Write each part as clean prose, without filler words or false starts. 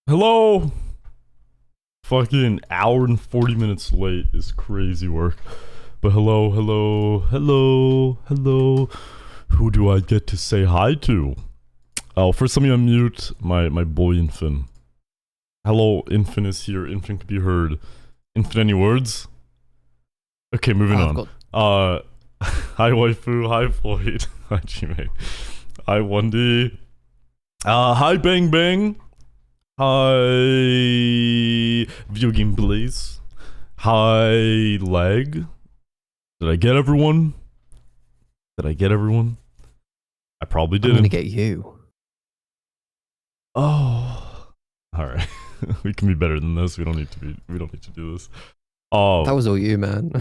Hello? Fucking hour and 40 minutes late is crazy work. But hello, hello, hello, hello. Who do I get to say hi to? Oh, first let me unmute my boy Infin. Hello, Infin is here. Infin could be heard. Infin, any words? Okay, moving on. Hi waifu, hi Floyd, hi Gmate, hi Wendy, hi Bang Bang. Hi, Video Game Blaze. Hi, Leg. Did I get everyone? I probably didn't. I'm gonna get you. Oh, all right. We can be better than this. We don't need to do this. Oh, That was all you, man.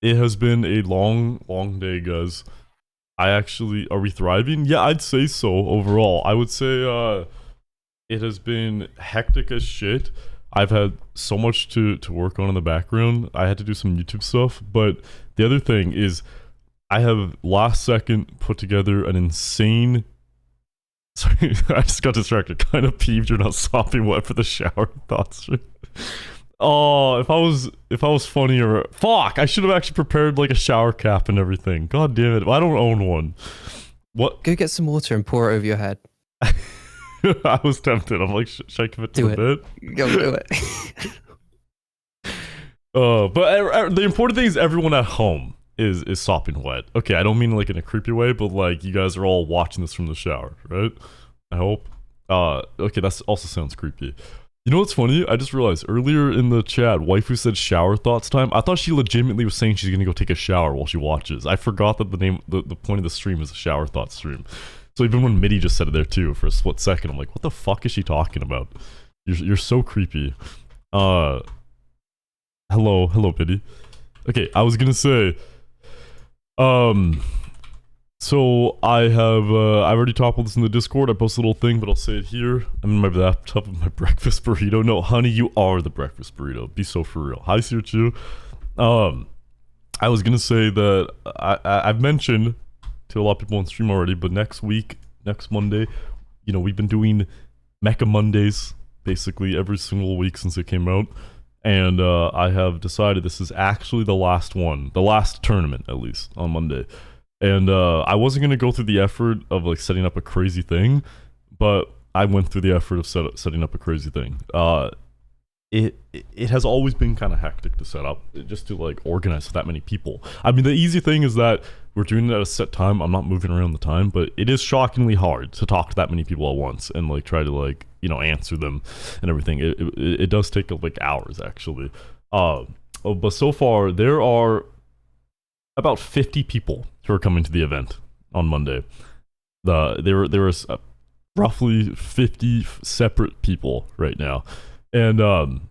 it has been a long day, guys. Are we thriving? Yeah, I'd say so overall. I would say, it has been hectic as shit. I've had so much to work on in the background. I had to do some YouTube stuff, but the other thing is I have last second put together an insane... Sorry, I just got distracted. Kind of peeved you're not sopping wet for the shower thoughts. Oh, if I was funnier... Fuck! I should have actually prepared like a shower cap and everything. God damn it. I don't own one. What? Go get some water and pour it over your head. I was tempted. I'm like, should I commit to Do the it. bit? Go do it. But the important thing is everyone at home is sopping wet. Okay, I don't mean like in a creepy way, but like you guys are all watching this from the shower, right? I hope. Okay, that also sounds creepy. You know what's funny? I just realized earlier in the chat, waifu said shower thoughts time. I thought she legitimately was saying she's gonna go take a shower while she watches. I forgot that the point of the stream is a shower thoughts stream. So even when Mitty just said it there too, for a split second, I'm like, what the fuck is she talking about? You're so creepy. Hello, Mitty. Okay, I was gonna say, so I've already talked about this in the Discord. I posted a little thing, but I'll say it here. I'm in my laptop with my breakfast burrito. No, honey, you are the breakfast burrito. Be so for real. Hi, Sirchu. I was gonna say that I've mentioned to a lot of people on stream already, but next Monday, you know, we've been doing Mecha Mondays basically every single week since it came out, and I have decided this is actually the last one, the last tournament at least, on Monday. And I wasn't going to go through the effort of like setting up a crazy thing, but I went through the effort of setting up a crazy thing. It has always been kind of hectic to set up, just to like organize that many people. I mean, the easy thing is that we're doing it at a set time. I'm not moving around the time, but it is shockingly hard to talk to that many people at once and like try to like, you know, answer them and everything. It does take like hours actually. But so far there are about 50 people who are coming to the event on Monday. There was roughly 50 separate people right now, and I'm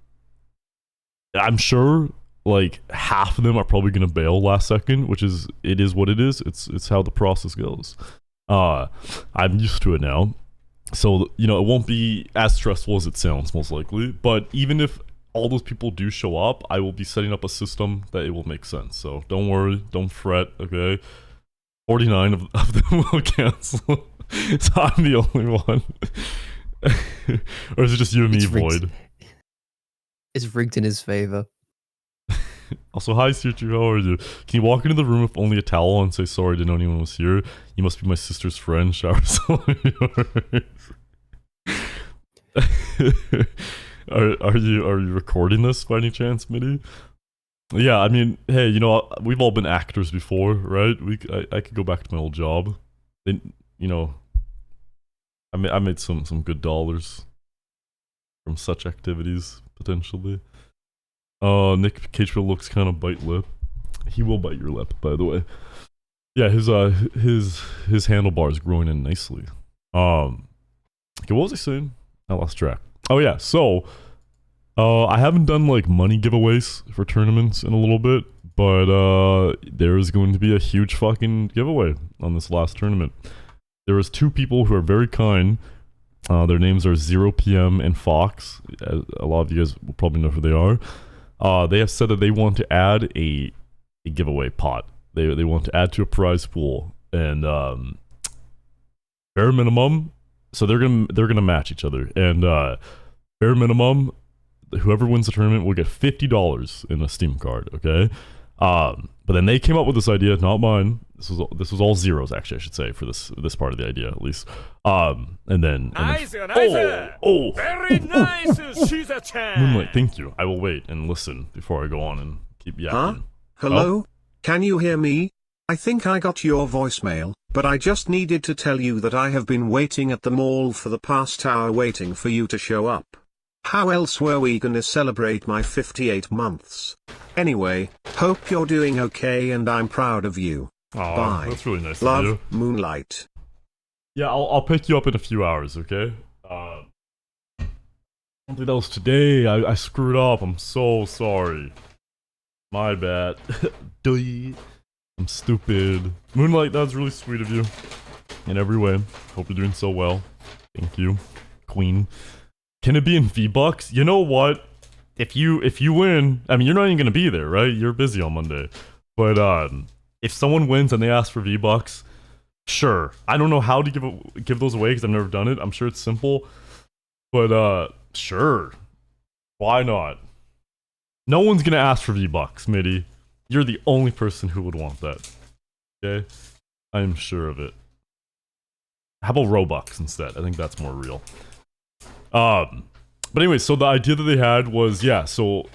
sure like half of them are probably gonna bail last second, which is what it is. It's how the process goes. I'm used to it now, so you know it won't be as stressful as it sounds most likely. But even if all those people do show up, I will be setting up a system that it will make sense. So don't worry, don't fret. Okay, 49 of them will cancel. So I'm the only one. Or is it just you and me, Void? It's rigged in his favor. Also, hi Sirchu, how are you? Can you walk into the room with only a towel and say sorry, didn't know anyone was here? You must be my sister's friend. Shower Are you recording this by any chance, Mitty? Yeah, I mean, hey, you know, we've all been actors before, right? I could go back to my old job. Then, you know, I made some good dollars from such activities potentially. Nick Cagefield looks kind of bite lip. He will bite your lip, by the way. Yeah, his handlebar is growing in nicely. Okay, what was I saying? I lost track. Oh yeah, so I haven't done like money giveaways for tournaments in a little bit, but there is going to be a huge fucking giveaway on this last tournament. There was two people who are very kind. Their names are 0PM and Fox. A lot of you guys will probably know who they are. They have said that they want to add a giveaway pot. They want to add to a prize pool, and bare minimum. So they're gonna match each other, and bare minimum, whoever wins the tournament will get $50 in a Steam card. Okay. But then they came up with this idea, not mine. This was all zeros, actually, I should say, for this part of the idea, at least. And then nice. very nice, Shiza-chan. Moonlight, thank you. I will wait and listen before I go on and keep yapping. Hello? Oh? Can you hear me? I think I got your voicemail, but I just needed to tell you that I have been waiting at the mall for the past hour waiting for you to show up. How else were we gonna celebrate my 58 months? Anyway, hope you're doing okay and I'm proud of you. Aw, Bye. that's really nice Love, of you. Moonlight. Yeah, I'll pick you up in a few hours, okay? I don't think that was today. I screwed up. I'm so sorry. My bad. Duh. I'm stupid. Moonlight, that's really sweet of you. In every way. Hope you're doing so well. Thank you, Queen. Can it be in V-Bucks? You know what? If you win, I mean, you're not even gonna be there, right? You're busy on Monday. But if someone wins and they ask for V-Bucks, sure. I don't know how to give those away because I've never done it. I'm sure it's simple. But sure. Why not? No one's gonna ask for V-Bucks, Mitty. You're the only person who would want that. Okay? I'm sure of it. How about Robux instead? I think that's more real. But anyway, so the idea that they had was, yeah, so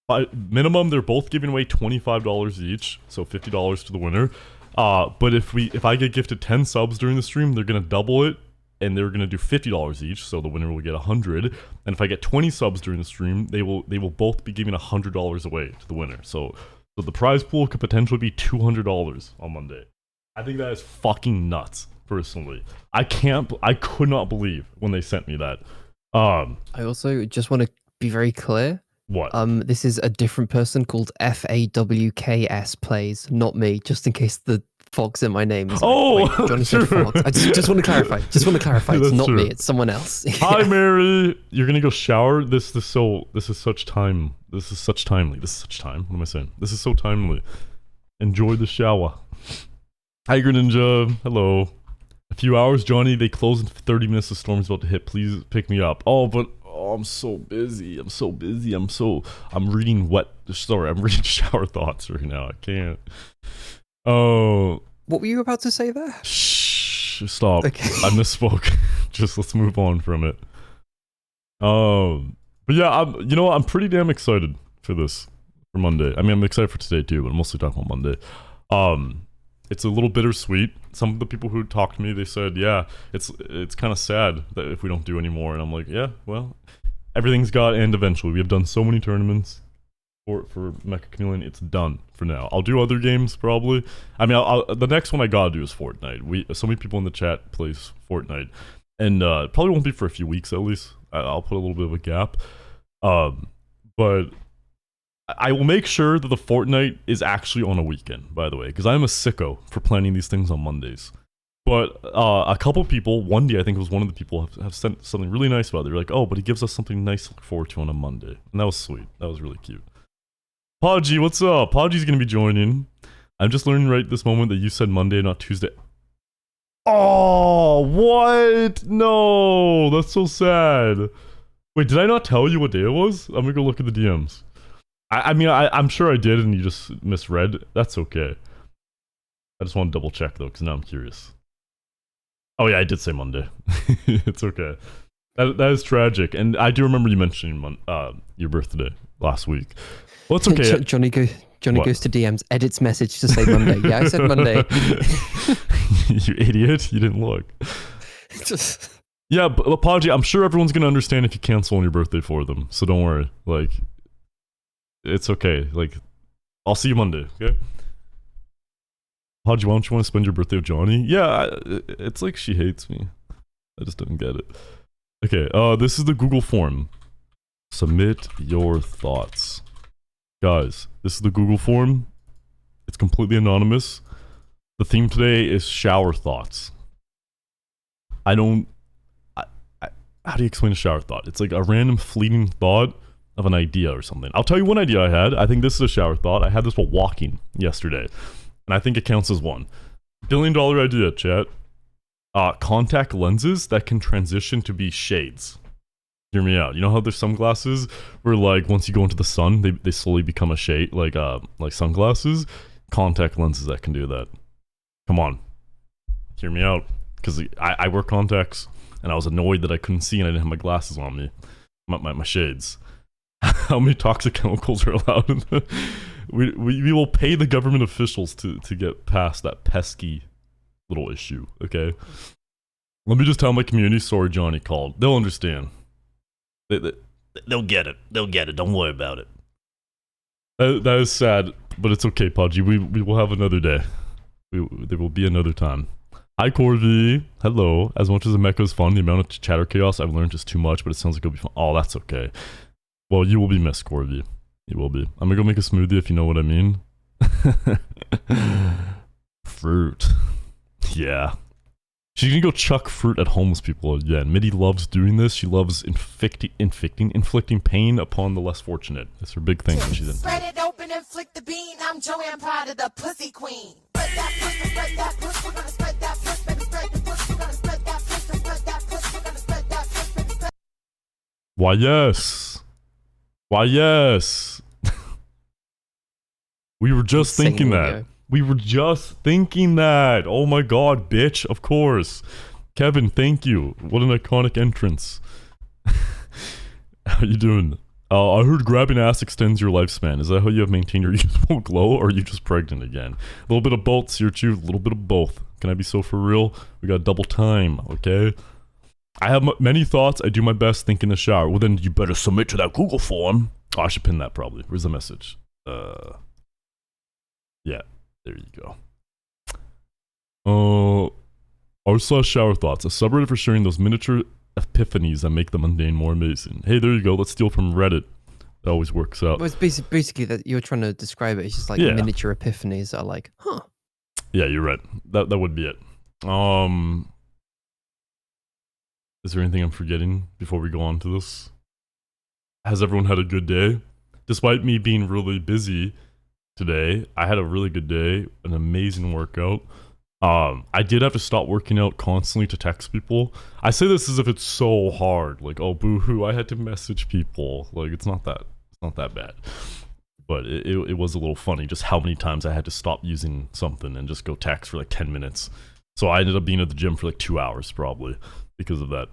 by minimum, they're both giving away $25 each, so $50 to the winner. But if I get gifted 10 subs during the stream, they're gonna double it, and they're gonna do $50 each, so the winner will get 100. And if I get 20 subs during the stream, they will both be giving $100 away to the winner. So the prize pool could potentially be $200 on Monday. I think that is fucking nuts, personally. I could not believe when they sent me that. I also just want to be very clear. What? This is a different person called FAWKS plays, not me, just in case the Fox in my name is Johnny said Fox. I just want to clarify. It's not me, it's someone else. Hi Mary! You're gonna go shower? This is such time. This is such timely. This is such time. What am I saying? This is so timely. Enjoy the shower. Hi Greninja. Hello. A few hours, Johnny. They close in 30 minutes. The storm's about to hit. Please pick me up. Oh, but I'm so busy. I'm reading I'm reading shower thoughts right now. I can't. Oh. What were you about to say there? Shh. Stop. Okay. I misspoke. Just let's move on from it. But yeah, I'm pretty damn excited for this for Monday. I mean, I'm excited for today too, but I'm mostly talking about Monday. It's a little bittersweet. Some of the people who talked to me, they said, yeah, it's kind of sad that if we don't do any more. And I'm like, yeah, well, everything's got to end eventually. We have done so many tournaments for Mecha Chameleon. It's done for now. I'll do other games probably. I mean, the next one I gotta do is Fortnite. So many people in the chat plays Fortnite, and probably won't be for a few weeks at least. I'll put a little bit of a gap, but I will make sure that the Fortnite is actually on a weekend, by the way, because I'm a sicko for planning these things on Mondays. But a couple people, one day I think it was one of the people, have sent something really nice about it. They're like, oh, but he gives us something nice to look forward to on a Monday. And that was sweet. That was really cute. Podgy, what's up? Podgy's going to be joining. I'm just learning right this moment that you said Monday, not Tuesday. Oh, what? No, that's so sad. Wait, did I not tell you what day it was? I'm going to go look at the DMs. I mean, I'm sure I did and you just misread. That's okay. I just want to double check though, because now I'm curious. Oh yeah, I did say Monday. It's okay. That is tragic. And I do remember you mentioning your birthday last week. Well, it's okay. Johnny goes to DMs, edits message to say Monday. Yeah, I said Monday. You idiot. You didn't look. Yeah, but apology. I'm sure everyone's going to understand if you cancel on your birthday for them. So don't worry. Like, it's okay. Like, I'll see you Monday, okay? Hodge, why don't you want to spend your birthday with Johnny? Yeah, it's like she hates me. I just don't get it. Okay, this is the Google form. Submit your thoughts. Guys, this is the Google form. It's completely anonymous. The theme today is shower thoughts. How do you explain a shower thought? It's like a random fleeting thought of an idea or something. I'll tell you one idea I had. I think this is a shower thought. I had this while walking yesterday, and I think it counts as one. $1 billion idea, chat. Contact lenses that can transition to be shades. Hear me out. You know how there's sunglasses where like once you go into the sun, they slowly become a shade, like sunglasses? Contact lenses that can do that. Come on. Hear me out. Because I wear contacts, and I was annoyed that I couldn't see and I didn't have my glasses on me. My shades. How many toxic chemicals are allowed in the... We will pay the government officials to get past that pesky little issue, okay? Let me just tell my community, sorry Johnny called. They'll understand. They'll get it. They'll get it. Don't worry about it. That is sad, but it's okay, Pudgy. We will have another day. There will be another time. Hi, Corvy. Hello. As much as the mecha is fun, the amount of chatter chaos I've learned is too much, but it sounds like it'll be fun. Oh, that's okay. Well, you will be missed, Corvy. You will be. I'm gonna go make a smoothie if you know what I mean. Fruit. Yeah. She's gonna go chuck fruit at homeless people again. Mitty loves doing this. She loves inflicting pain upon the less fortunate. It's her big thing when she's in. Spread it open and flick the bean. I'm Joey, I'm proud of the pussy queen. Spread that pussy, spread that pussy. We're gonna spread that pussy, baby, spread the pussy. We're gonna spread that pussy, spread that pussy. We're gonna spread that pussy, baby, spread. Why yes. Why yes. We were just thinking that. We were just thinking that. Oh my god, bitch. Of course. Kevin, thank you. What an iconic entrance. How you doing? I heard grabbing ass extends your lifespan. Is that how you have maintained your youthful glow, or are you just pregnant again? A little bit of both, Sirchu. A little bit of both. Can I be so for real? We got double time, okay? I have many thoughts. I do my best. Think in the shower. Well, then you better submit to that Google form. Oh, I should pin that probably. Where's the message? Yeah. There you go. r/shower thoughts. A subreddit for sharing those miniature epiphanies that make the mundane more amazing. Hey, there you go. Let's steal from Reddit. That always works out. Well, it's basically that you're trying to describe it. It's just like miniature epiphanies that are like, huh. Yeah, you're right. That would be it. Is there anything I'm forgetting before we go on to this? Has everyone had a good day? Despite me being really busy today, I had a really good day, an amazing workout. I did have to stop working out constantly to text people. I say this as if it's so hard, like, oh boo-hoo, I had to message people. Like, it's not that bad. But it was a little funny just how many times I had to stop using something and just go text for like 10 minutes. So I ended up being at the gym for like 2 hours probably because of that.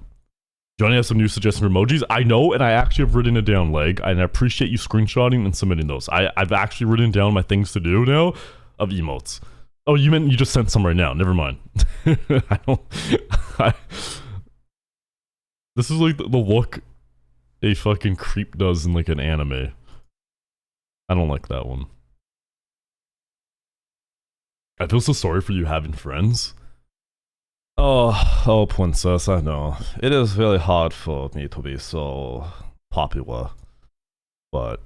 Johnny has some new suggestions for emojis. I know, and I actually have written it down, Leg, and I appreciate you screenshotting and submitting those. I've actually written down my things to do now of emotes. Oh, you meant you just sent some right now. Never mind. This is like the look a fucking creep does in like an anime. I don't like that one. I feel so sorry for you having friends. Oh, princess, I know. It is really hard for me to be so popular. But,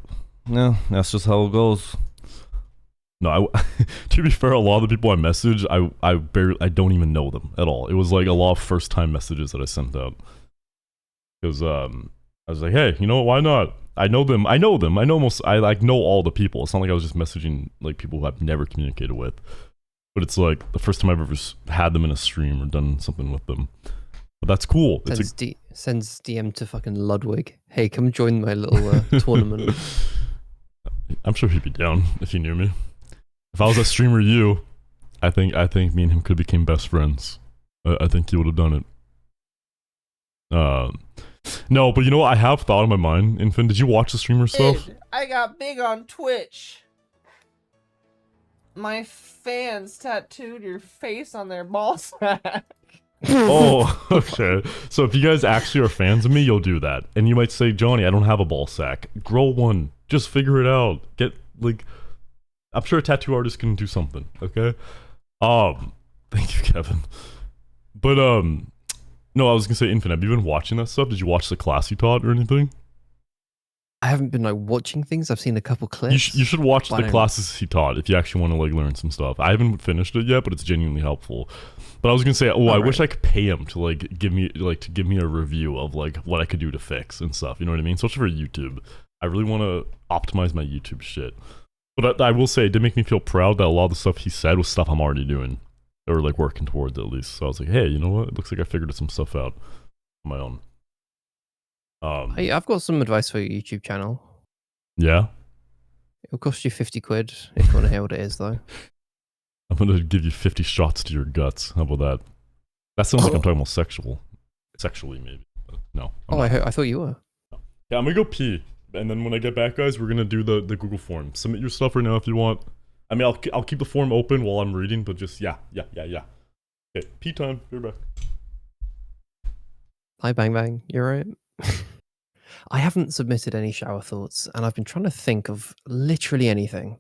yeah, that's just how it goes. No, to be fair, a lot of the people I message, I don't even know them at all. It was like a lot of first time messages that I sent out. Because, I was like, hey, you know what, why not? I know them, I know like know all the people. It's not like I was just messaging like people who I've never communicated with. But it's like the first time I've ever had them in a stream or done something with them. But that's cool. Sends DM to fucking Ludwig. Hey, come join my little tournament. I'm sure he'd be down if he knew me. If I was a streamer, I think me and him could have became best friends. I think he would have done it. No, but you know what? I have thought in my mind. Infin, did you watch the streamer stuff? Dude, I got big on Twitch. My fans tattooed your face on their ball sack. Oh, okay. So if you guys actually are fans of me, you'll do that. And you might say, Johnny, I don't have a ball sack. Grow one. Just figure it out. Get, like... I'm sure a tattoo artist can do something, okay? Thank you, Kevin. But, no, I was gonna say, Infin, have you been watching that stuff? Did you watch the class you taught or anything? I haven't been like watching things. I've seen a couple clips. You should watch the classes he taught if you actually want to like learn some stuff. I haven't finished it yet, but it's genuinely helpful. But I was gonna say, I wish I could pay him to like give me a review of like what I could do to fix and stuff. You know what I mean? Especially for YouTube. I really want to optimize my YouTube shit. But I will say, it did make me feel proud that a lot of the stuff he said was stuff I'm already doing. Or like working towards at least. So I was like, hey, you know what? It looks like I figured some stuff out on my own. Hey, I've got some advice for your YouTube channel. Yeah, It'll cost you 50 quid if you want to hear what it is, though. I'm gonna give you 50 shots to your guts. How about that? That sounds like I'm talking about sexually maybe. But no. I thought you were. Yeah, I'm gonna go pee, and then when I get back, guys, we're gonna do the Google form. Submit your stuff right now if you want. I mean, I'll keep the form open while I'm reading, but just yeah. Okay, pee time. Be right back. Hi, Bang Bang. You're right. I haven't submitted any shower thoughts, and I've been trying to think of literally anything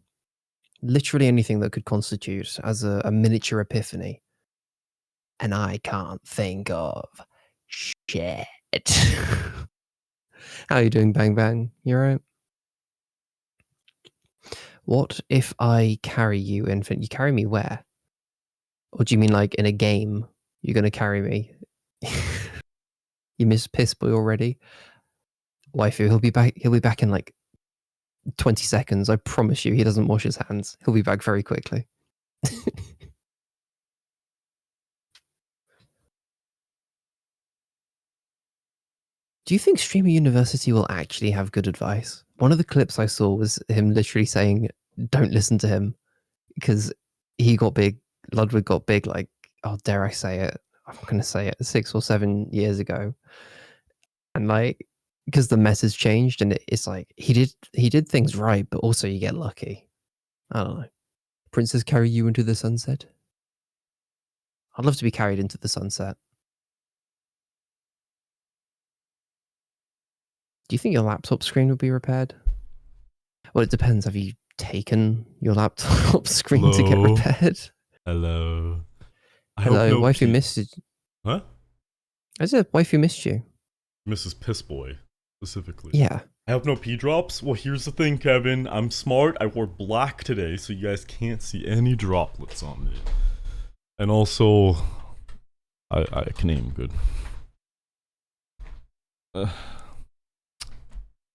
that could constitute as a miniature epiphany, and I can't think of shit. How are you doing, Bang Bang? You alright? What if I carry you, Infant? You carry me where? Or do you mean like in a game you're going to carry me? You miss Piss Boy already? Waifu, he'll be back in like 20 seconds. I promise you, he doesn't wash his hands. He'll be back very quickly. Do you think Streamer University will actually have good advice? One of the clips I saw was him literally saying, don't listen to him, because he got big, Ludwig got big, like, oh, dare I say it? I'm going to say it, 6 or 7 years ago. And like, because the message changed, and it's like, he did things right, but also you get lucky. I don't know. Princess carry you into the sunset? I'd love to be carried into the sunset. Do you think your laptop screen would be repaired? Well, it depends. Have you taken your laptop screen to get repaired? Hello. Hello, waifu missed you. Huh? I said waifu missed you. Mrs. Pissboy, specifically. Yeah. I hope no pee drops. Well, here's the thing, Kevin. I'm smart. I wore black today, so you guys can't see any droplets on me. And also, I can aim good.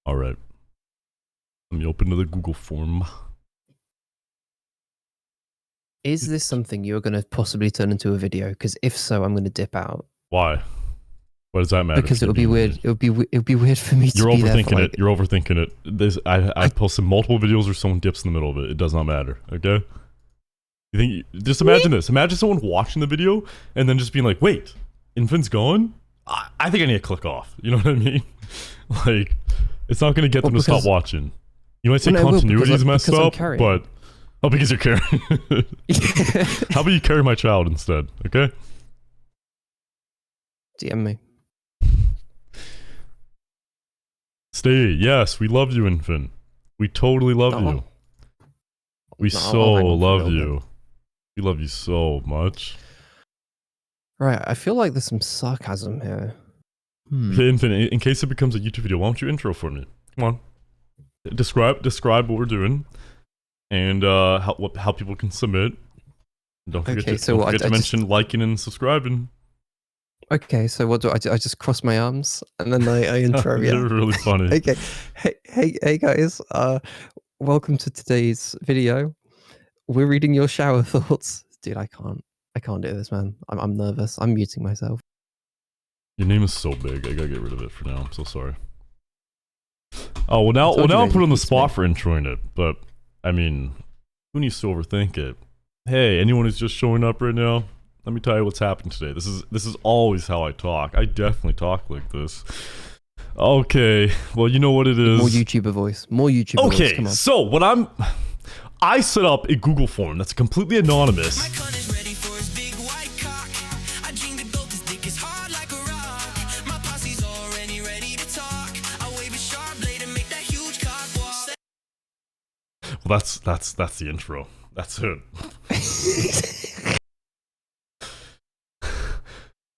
Alright. Let me open the Google form. Is this something you're going to possibly turn into a video? Because if so, I'm going to dip out. Why? What does that matter? Because it would be weird. It would be weird for me to You're be there overthinking for, like, it. You're overthinking it. I've posted multiple videos where someone dips in the middle of it. It does not matter. Okay? You think? Just imagine this. Imagine someone watching the video and then just being like, "Wait, Infant's gone? I think I need to click off." You know what I mean? Like, it's not going to get them to stop watching. You might say continuity is messed up, but because you're carrying. How about you carry my child instead? Okay? DM me. Stay. Yes, we love you, Infant. We totally love you. We love you. We love you so much. Right, I feel like there's some sarcasm here. Infant, in case it becomes a YouTube video, why don't you intro for me? Come on. Describe what we're doing, and how people can submit. Don't forget to mention liking and subscribing. Okay, so what do I do? I just cross my arms and then I intro. Yeah, You're really funny. Okay, hey guys, welcome to today's video. We're reading your shower thoughts, dude. I can't do this, man. I'm nervous. I'm muting myself. Your name is so big. I gotta get rid of it for now. I'm so sorry. Oh well, now I'm put on the spot for introing it. But I mean, who needs to overthink it? Hey, anyone who's just showing up right now, let me tell you what's happening today. This is always how I talk. I definitely talk like this. Okay, well, you know what it is. More YouTuber voice. More YouTuber voice. Okay, Come on. so I set up a Google form that's completely anonymous. My cunt is ready for his big white cock. I dream to build this dick is hard like a rock. My posse's already ready to talk. I wave a sharp blade and make that huge cock walk. Well, that's the intro. That's it.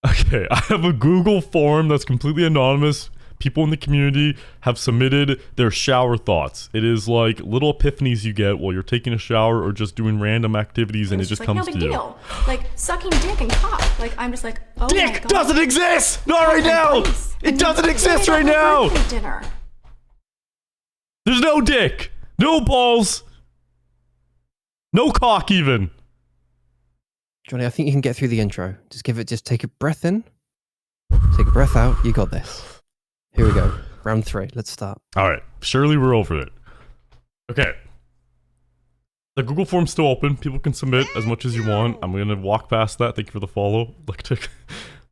Okay, I have a Google form that's completely anonymous. People in the community have submitted their shower thoughts. It is like little epiphanies you get while you're taking a shower or just doing random activities, and it just comes no big to you. deal. Like sucking dick and cock. Like I'm just like, oh my Dick God. doesn't exist! Not right now! It doesn't exist right now! Dinner. There's no dick! No balls! No cock even! Johnny, I think you can get through the intro. Just take a breath in. Take a breath out. You got this. Here we go. Round 3. Let's start. All right. Surely we're over it. Okay. The Google form's still open. People can submit as much as you want. I'm going to walk past that. Thank you for the follow.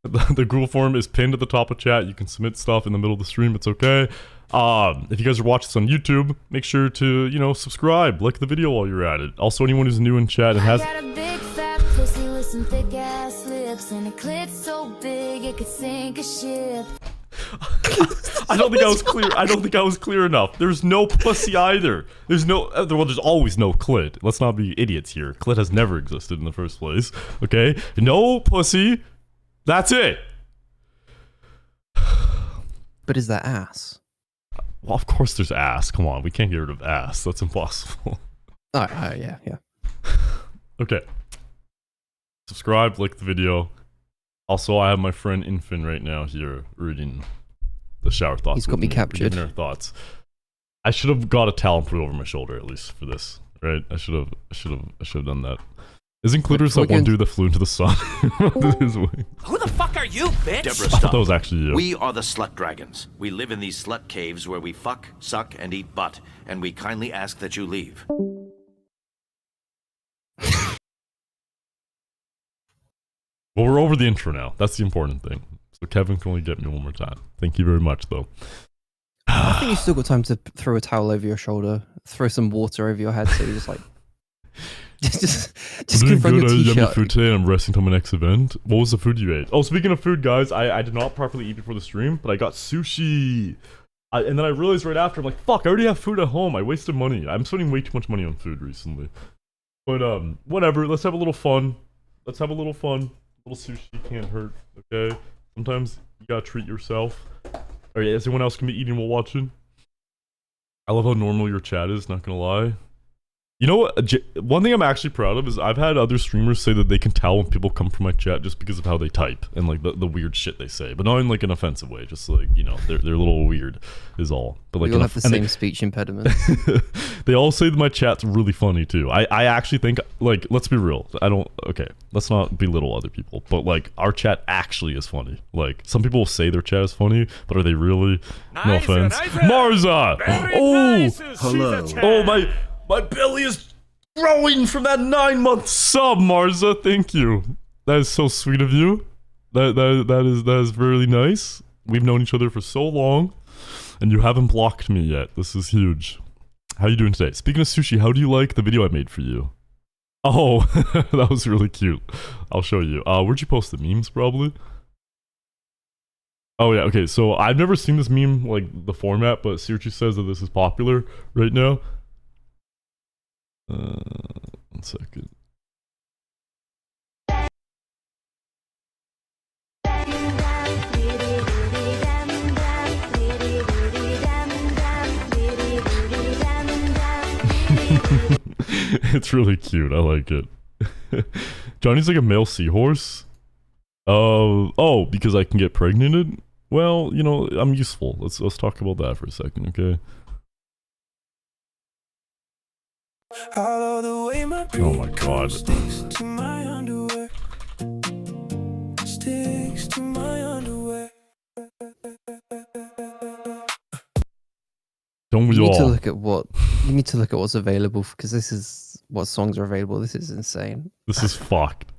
The Google form is pinned at the top of chat. You can submit stuff in the middle of the stream. It's okay. If you guys are watching this on YouTube, make sure to, subscribe, like the video while you're at it. Also, anyone who's new in chat and has... I got a big fat pussy with some thick ass lips and a clit so big it could sink a ship. I don't think I was clear. I don't think I was clear enough. There's no pussy either. There's no... Well, there's always no clit. Let's not be idiots here. Clit has never existed in the first place. Okay? No pussy. That's it. But is that ass? Well, of course there's ass. Come on. We can't get rid of ass. That's impossible. Alright, yeah. Okay. Subscribe, like the video. Also, I have my friend Infin right now here reading the shower thoughts. He's got me captured. Giving her thoughts. I should have got a towel and put it over my shoulder at least for this, right? I should have done that. Isn't Clitters that one dude that flew into the sun? Who the fuck are you, bitch? Deborah, I thought stop. that was actually you. We are the slut dragons. We live in these slut caves where we fuck, suck, and eat butt, and we kindly ask that you leave. Well, we're over the intro now. That's the important thing. So Kevin can only get me one more time. Thank you very much, though. I think you've still got time to throw a towel over your shoulder, throw some water over your head, so you're just like... just confront your I ate yummy t-shirt. food today and I'm resting till my next event. What was the food you ate? Oh, speaking of food, guys, I did not properly eat before the stream, but I got sushi. And then I realized right after, I'm like, fuck, I already have food at home. I wasted money. I'm spending way too much money on food recently. But, whatever. Let's have a little fun. A little sushi can't hurt, okay? Sometimes you gotta treat yourself. Alright, is anyone else gonna be eating while watching? I love how normal your chat is, not gonna lie. You know what? One thing I'm actually proud of is I've had other streamers say that they can tell when people come from my chat just because of how they type and like the weird shit they say, but not in like an offensive way. Just like they're a little weird, is all. But like we all have the same speech impediment. They all say that my chat's really funny too. I actually think, like, let's be real. Okay, let's not belittle other people, but like our chat actually is funny. Like some people will say their chat is funny, but are they really? No offense, Marza. Hello. Oh my belly is growing from that 9-month sub, Marza. Thank you. That is so sweet of you. That is really nice. We've known each other for so long, and you haven't blocked me yet. This is huge. How are you doing today? Speaking of sushi, how do you like the video I made for you? Oh, that was really cute. I'll show you. Where'd you post the memes, probably? Oh yeah, okay. So I've never seen this meme, like the format, but Sirchi says that this is popular right now. 1 second. It's really cute. I like it. Johnny's like a male seahorse. Oh, because I can get pregnanted? Well, I'm useful. Let's talk about that for a second, okay? Oh my god. Don't we all? You need to look at what's available, because this is what songs are available. This is insane. This is fucked.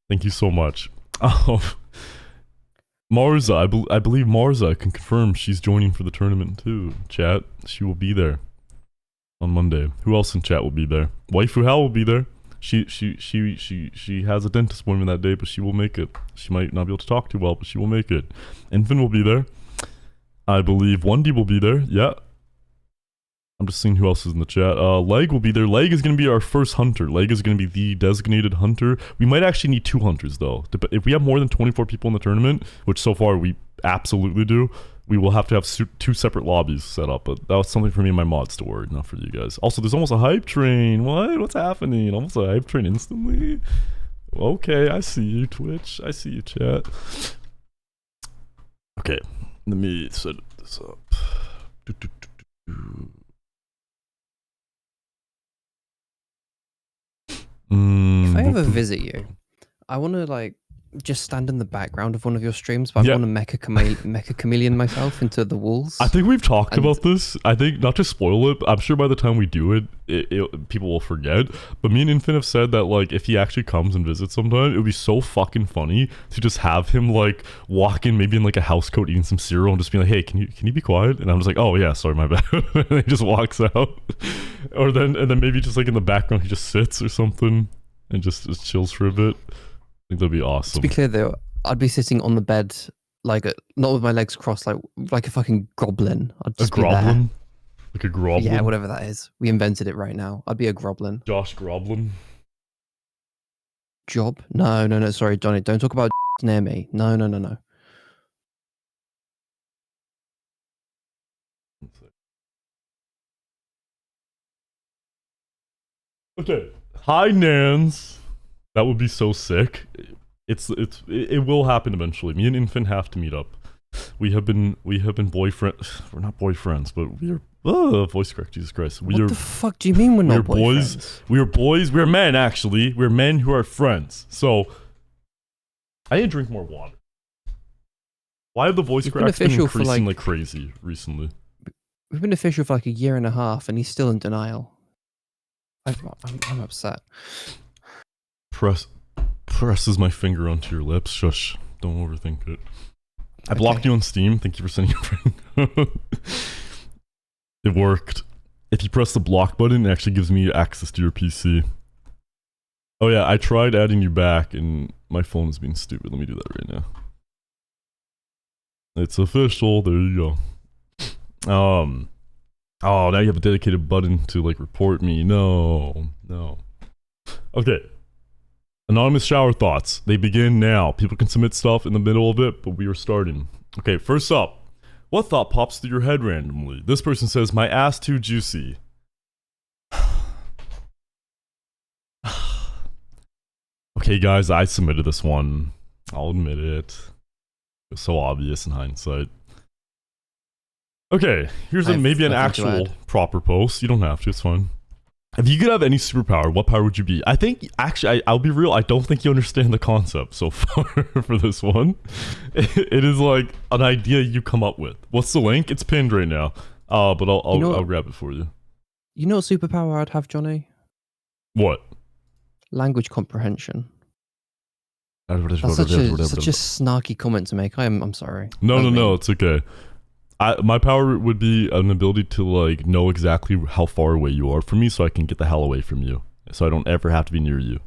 Thank you so much. Marza, I believe Marza can confirm she's joining for the tournament too. Chat, she will be there on Monday. Who else in chat will be there? Waifu Hal will be there. She has a dentist appointment that day, but she will make it. She might not be able to talk too well, but she will make it. Infant will be there. I believe 1D will be there. Yeah. I'm just seeing who else is in the chat. Leg will be there. Leg is going to be our first hunter. Leg is going to be the designated hunter. We might actually need 2 hunters though. If we have more than 24 people in the tournament, which so far we absolutely do, we will have to have 2 separate lobbies set up. But that was something for me and my mods to worry, not for you guys. Also, there's almost a hype train. What? What's happening? Almost a hype train instantly? Okay, I see you, Twitch. I see you, chat. Okay, let me set this up. If I ever visit you, I want to just stand in the background of one of your streams, but I want to mecha chameleon myself into the walls. I think we've talked about this. I think, not to spoil it, but I'm sure by the time we do it, people will forget. But me and Infin have said that, like, if he actually comes and visits sometime, it would be so fucking funny to just have him, like, walk in maybe in, like, a house coat eating some cereal and just be like, hey, can you be quiet? And I'm just like, oh, yeah, sorry, my bad. And he just walks out. And then maybe just, like, in the background, he just sits or something and just chills for a bit. I think that'd be awesome. To be clear though, I'd be sitting on the bed, like not with my legs crossed, like a fucking goblin. I'd just be there. Like a groblin? Yeah, whatever that is. We invented it right now. I'd be a groblin. Josh Groblin? Job? No, sorry, Johnny. Don't talk about near me. No. Okay. Hi, Nans. That would be so sick. It will happen eventually. Me and Infant have to meet up. We have been boyfriends. We're not boyfriends, but we are. Voice correct. Jesus Christ. What the fuck do you mean we're not boyfriends? We are boys. We're men. Actually, we're men who are friends. So I need to drink more water. Why have the voice cracks been increasing like crazy recently? We've been official for like a year and a half, and he's still in denial. I'm upset. Presses my finger onto your lips. Shush. Don't overthink it. I blocked you on Steam. Thank you for sending your friend. It worked. If you press the block button, it actually gives me access to your PC. Oh yeah, I tried adding you back and my phone is being stupid. Let me do that right now. It's official. There you go. Oh, now you have a dedicated button to like report me. No. Okay. Anonymous shower thoughts. They begin now. People can submit stuff in the middle of it, but we are starting. Okay, first up. What thought pops through your head randomly? This person says, my ass too juicy. Okay, guys, I submitted this one. I'll admit it. It was so obvious in hindsight. Okay, here's maybe an actual proper post. You don't have to, it's fine. If you could have any superpower, what power would you be? I think, actually, I'll be real, I don't think you understand the concept so far for this one. It is like an idea you come up with. What's the link? It's pinned right now. But I'll grab it for you. You know what superpower I'd have, Johnny? What? Language comprehension. That's such a snarky comment to make. I'm sorry. No, it's okay. My power would be an ability to like know exactly how far away you are from me so I can get the hell away from you. So I don't ever have to be near you.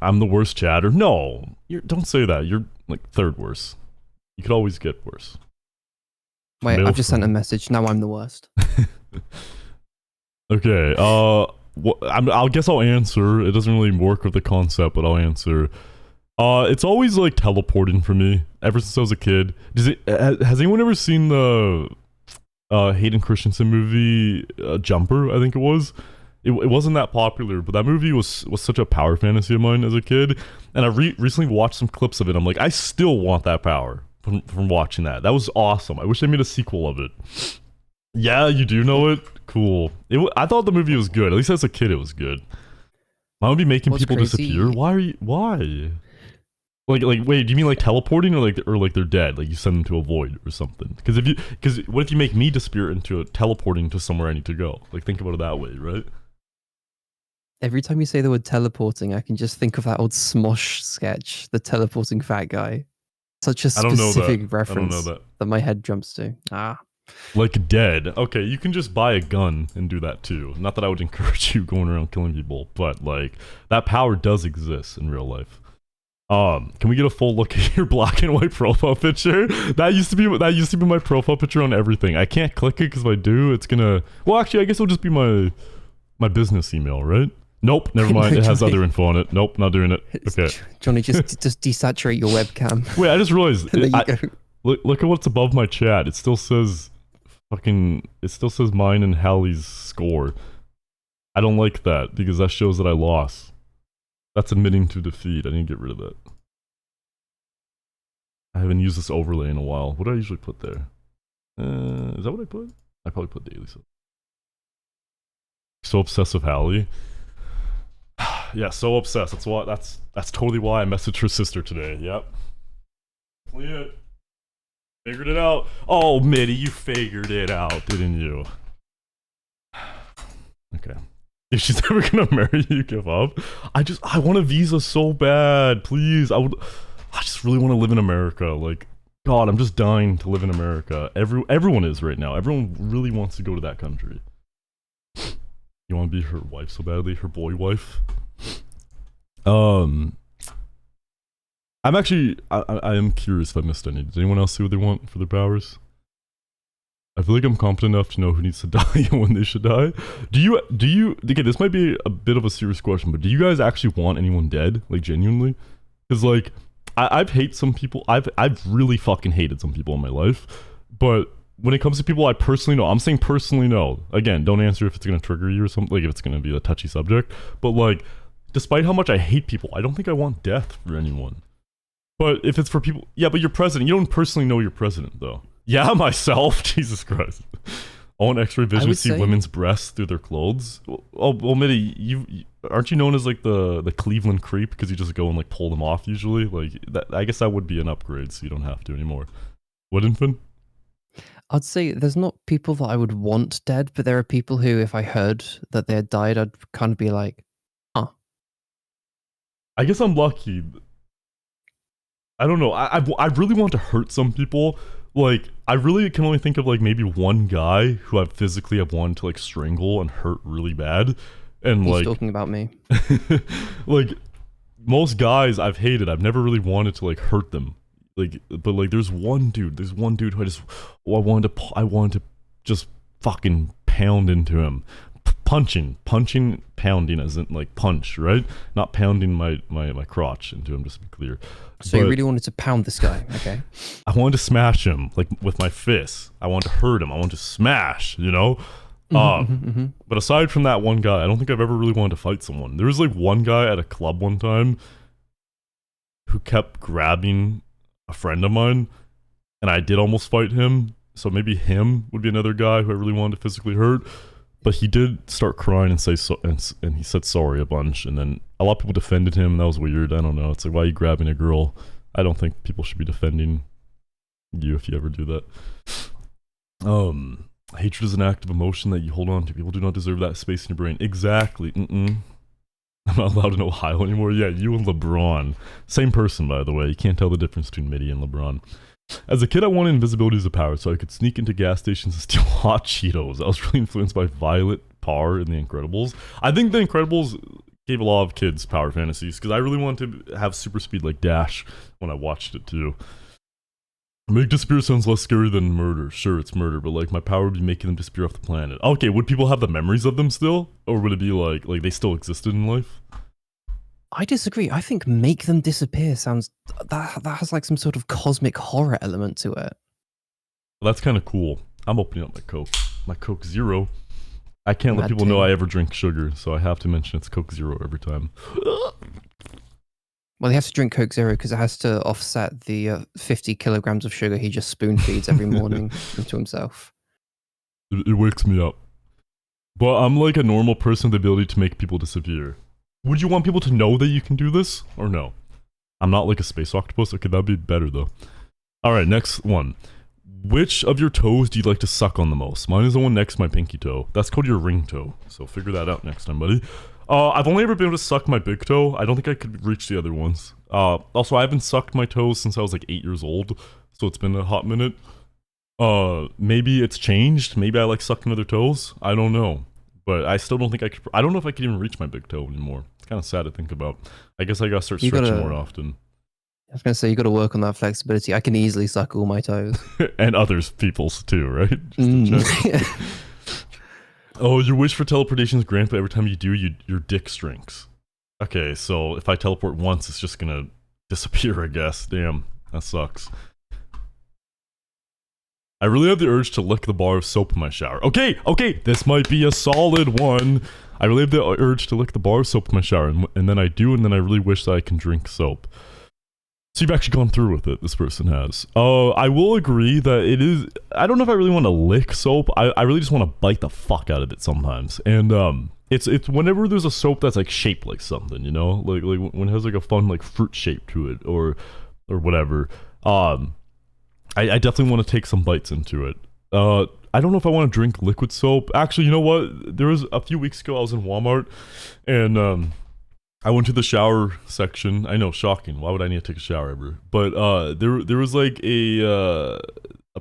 I'm the worst chatter? No. Don't say that. You're like third worst. You could always get worse. Wait, I've just sent a message. Now I'm the worst. Okay, I guess I'll answer. It doesn't really work with the concept, but I'll answer. It's always like teleporting for me ever since I was a kid. Has anyone ever seen the Hayden Christensen movie Jumper? I think it was. It wasn't that popular, but that movie was such a power fantasy of mine as a kid. And I recently watched some clips of it. I'm like, I still want that power from watching that. That was awesome. I wish they made a sequel of it. Yeah, you do know it? Cool. I thought the movie was good. At least as a kid, it was good. Mine would be making people disappear. Why? Like, wait, do you mean like teleporting or like they're dead? Like you send them to a void or something? Because what if you make me disappear into teleporting to somewhere I need to go? Like think about it that way, right? Every time you say the word teleporting, I can just think of that old Smosh sketch, the teleporting fat guy. Such a specific reference that my head jumps to. Like dead. Okay, you can just buy a gun and do that too. Not that I would encourage you going around killing people, but like that power does exist in real life. Can we get a full look at your black and white profile picture? That used to be my profile picture on everything. I can't click it because if I do, it's gonna. Well, actually, I guess it'll just be my business email, right? Nope, never mind. It has other info on it. Nope, not doing it. Okay, Johnny, just desaturate your webcam. Wait, I just realized. Look at what's above my chat. It still says mine and Hallie's score. I don't like that because that shows that I lost. That's admitting to defeat. I need to get rid of that. I haven't used this overlay in a while. What do I usually put there? Is that what I put? I probably put daily. So obsessed with Hallie. Yeah, so obsessed. That's totally why I messaged her sister today. Yep. Clear. Figured it out. Oh, Mitty, you figured it out, didn't you? Okay. If she's ever gonna marry you, give up. I want a visa so bad, please. I just really want to live in America. Like, God, I'm just dying to live in America. Everyone is right now. Everyone really wants to go to that country. You want to be her wife so badly, her boy wife. I'm actually, I am curious if I missed any. Does anyone else see what they want for their powers? I feel like I'm competent enough to know who needs to die and when they should die. Do you, okay, this might be a bit of a serious question, but do you guys actually want anyone dead? Like, genuinely? Because, like, I've hated some people, I've really fucking hated some people in my life, but when it comes to people I personally know, I'm saying personally no. Again, don't answer if it's gonna trigger you or something, like if it's gonna be a touchy subject, but like, despite how much I hate people, I don't think I want death for anyone. But if it's for people, yeah, but you're president. You don't personally know you're president, though. Yeah, myself. Jesus Christ. I want X-ray vision to see women's breasts through their clothes. Oh, well, Mitty, aren't you known as like the Cleveland creep because you just go and like pull them off usually? Like that, I guess that would be an upgrade, so you don't have to anymore. What, Infant? I'd say there's not people that I would want dead, but there are people who, if I heard that they had died, I'd kind of be like, huh. I guess I'm lucky. I don't know. I really want to hurt some people. Like, I really can only think of like maybe one guy who I physically have wanted to like strangle and hurt really bad. And He's like talking about me. like most guys I've hated, I've never really wanted to like hurt them. Like, but like there's one dude who I wanted to just fucking pound into him. Punching, pounding as in like punch, right? Not pounding my crotch into him, just to be clear. So you really wanted to pound this guy, okay? I wanted to smash him, like with my fists. I wanted to hurt him. I wanted to smash, you know? But aside from that one guy, I don't think I've ever really wanted to fight someone. There was like one guy at a club one time who kept grabbing a friend of mine, and I did almost fight him. So maybe him would be another guy who I really wanted to physically hurt. But he did start crying and say so, and he said sorry a bunch, and then a lot of people defended him, and that was weird. I don't know. It's like, why are you grabbing a girl? I don't think people should be defending you if you ever do that. Hatred is an active emotion that you hold on to. People do not deserve that space in your brain. Exactly. I'm not allowed in Ohio anymore. Yeah, you and LeBron. Same person, by the way. You can't tell the difference between Mitty and LeBron. As a kid, I wanted invisibility as a power, so I could sneak into gas stations and steal hot Cheetos. I was really influenced by Violet, Parr, and The Incredibles. I think The Incredibles gave a lot of kids power fantasies, because I really wanted to have super speed like Dash when I watched it too. Make disappear sounds less scary than murder. Sure, it's murder, but like my power would be making them disappear off the planet. Okay, would people have the memories of them still? Or would it be like they still existed in life? I disagree. I think make them disappear sounds that has like some sort of cosmic horror element to it. Well, that's kind of cool. I'm opening up my Coke Zero. I can't let people know I ever drink sugar, so I have to mention it's Coke Zero every time. Well, he has to drink Coke Zero because it has to offset the 50 kilograms of sugar he just spoon feeds every morning into himself. It wakes me up. But I'm like a normal person with the ability to make people disappear. Would you want people to know that you can do this, or no? I'm not like a space octopus. Okay, that'd be better though. Alright, next one. Which of your toes do you like to suck on the most? Mine is the one next to my pinky toe. That's called your ring toe. So figure that out next time, buddy. I've only ever been able to suck my big toe. I don't think I could reach the other ones. Also, I haven't sucked my toes since I was like 8 years old. So it's been a hot minute. Maybe it's changed. Maybe I like sucking other toes. I don't know. But I still don't think I could. I don't know if I can even reach my big toe anymore. It's kind of sad to think about. I guess I gotta start stretching more often. I was gonna say, you gotta work on that flexibility. I can easily suck all my toes. And others people's too, right? Just to check. Oh, your wish for teleportation is granted, but every time you do, your dick shrinks. Okay, so if I teleport once, it's just gonna disappear, I guess. Damn, that sucks. I really have the urge to lick the bar of soap in my shower. Okay, this might be a solid one. I really have the urge to lick the bar of soap in my shower, and then I do, and then I really wish that I can drink soap. So you've actually gone through with it, this person has. I will agree that it is... I don't know if I really want to lick soap. I really just want to bite the fuck out of it sometimes. And It's whenever there's a soap that's like shaped like something, you know, like when it has like a fun like fruit shape to it or whatever. I definitely want to take some bites into it. I don't know if I want to drink liquid soap. Actually, you know what? There was a few weeks ago I was in Walmart and I went to the shower section. I know, shocking. Why would I need to take a shower ever? But there was like a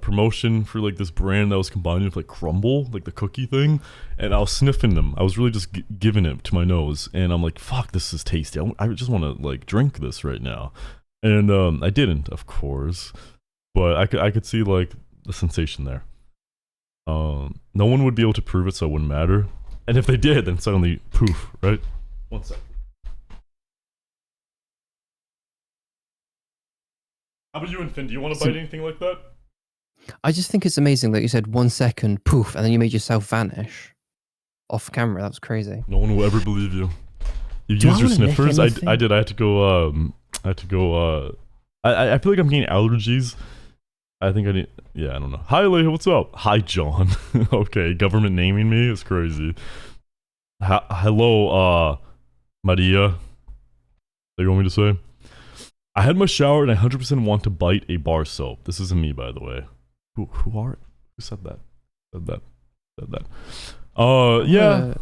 promotion for like this brand that was combined with like Crumble, like the cookie thing, and I was sniffing them. I was really just giving it to my nose, and I'm like, "Fuck, this is tasty. I just want to like drink this right now." And I didn't, of course, but I could see like the sensation there. No one would be able to prove it, so it wouldn't matter. And if they did, then suddenly poof, right? 1 sec. How about you and Finn? Do you want to bite anything like that? I just think it's amazing that you said 1 second, poof, and then you made yourself vanish off camera. That was crazy. No one will ever believe you. You Do use I your wanna lick sniffers? anything? I did. I feel like I'm getting allergies. I think I need. Yeah, I don't know. Hi, Leah. What's up? Hi, John. Okay, government naming me is crazy. Hello, Maria. That you want me to say? I had my shower and I 100% want to bite a bar soap. This isn't me, by the way. Who said that? Said that. Yeah.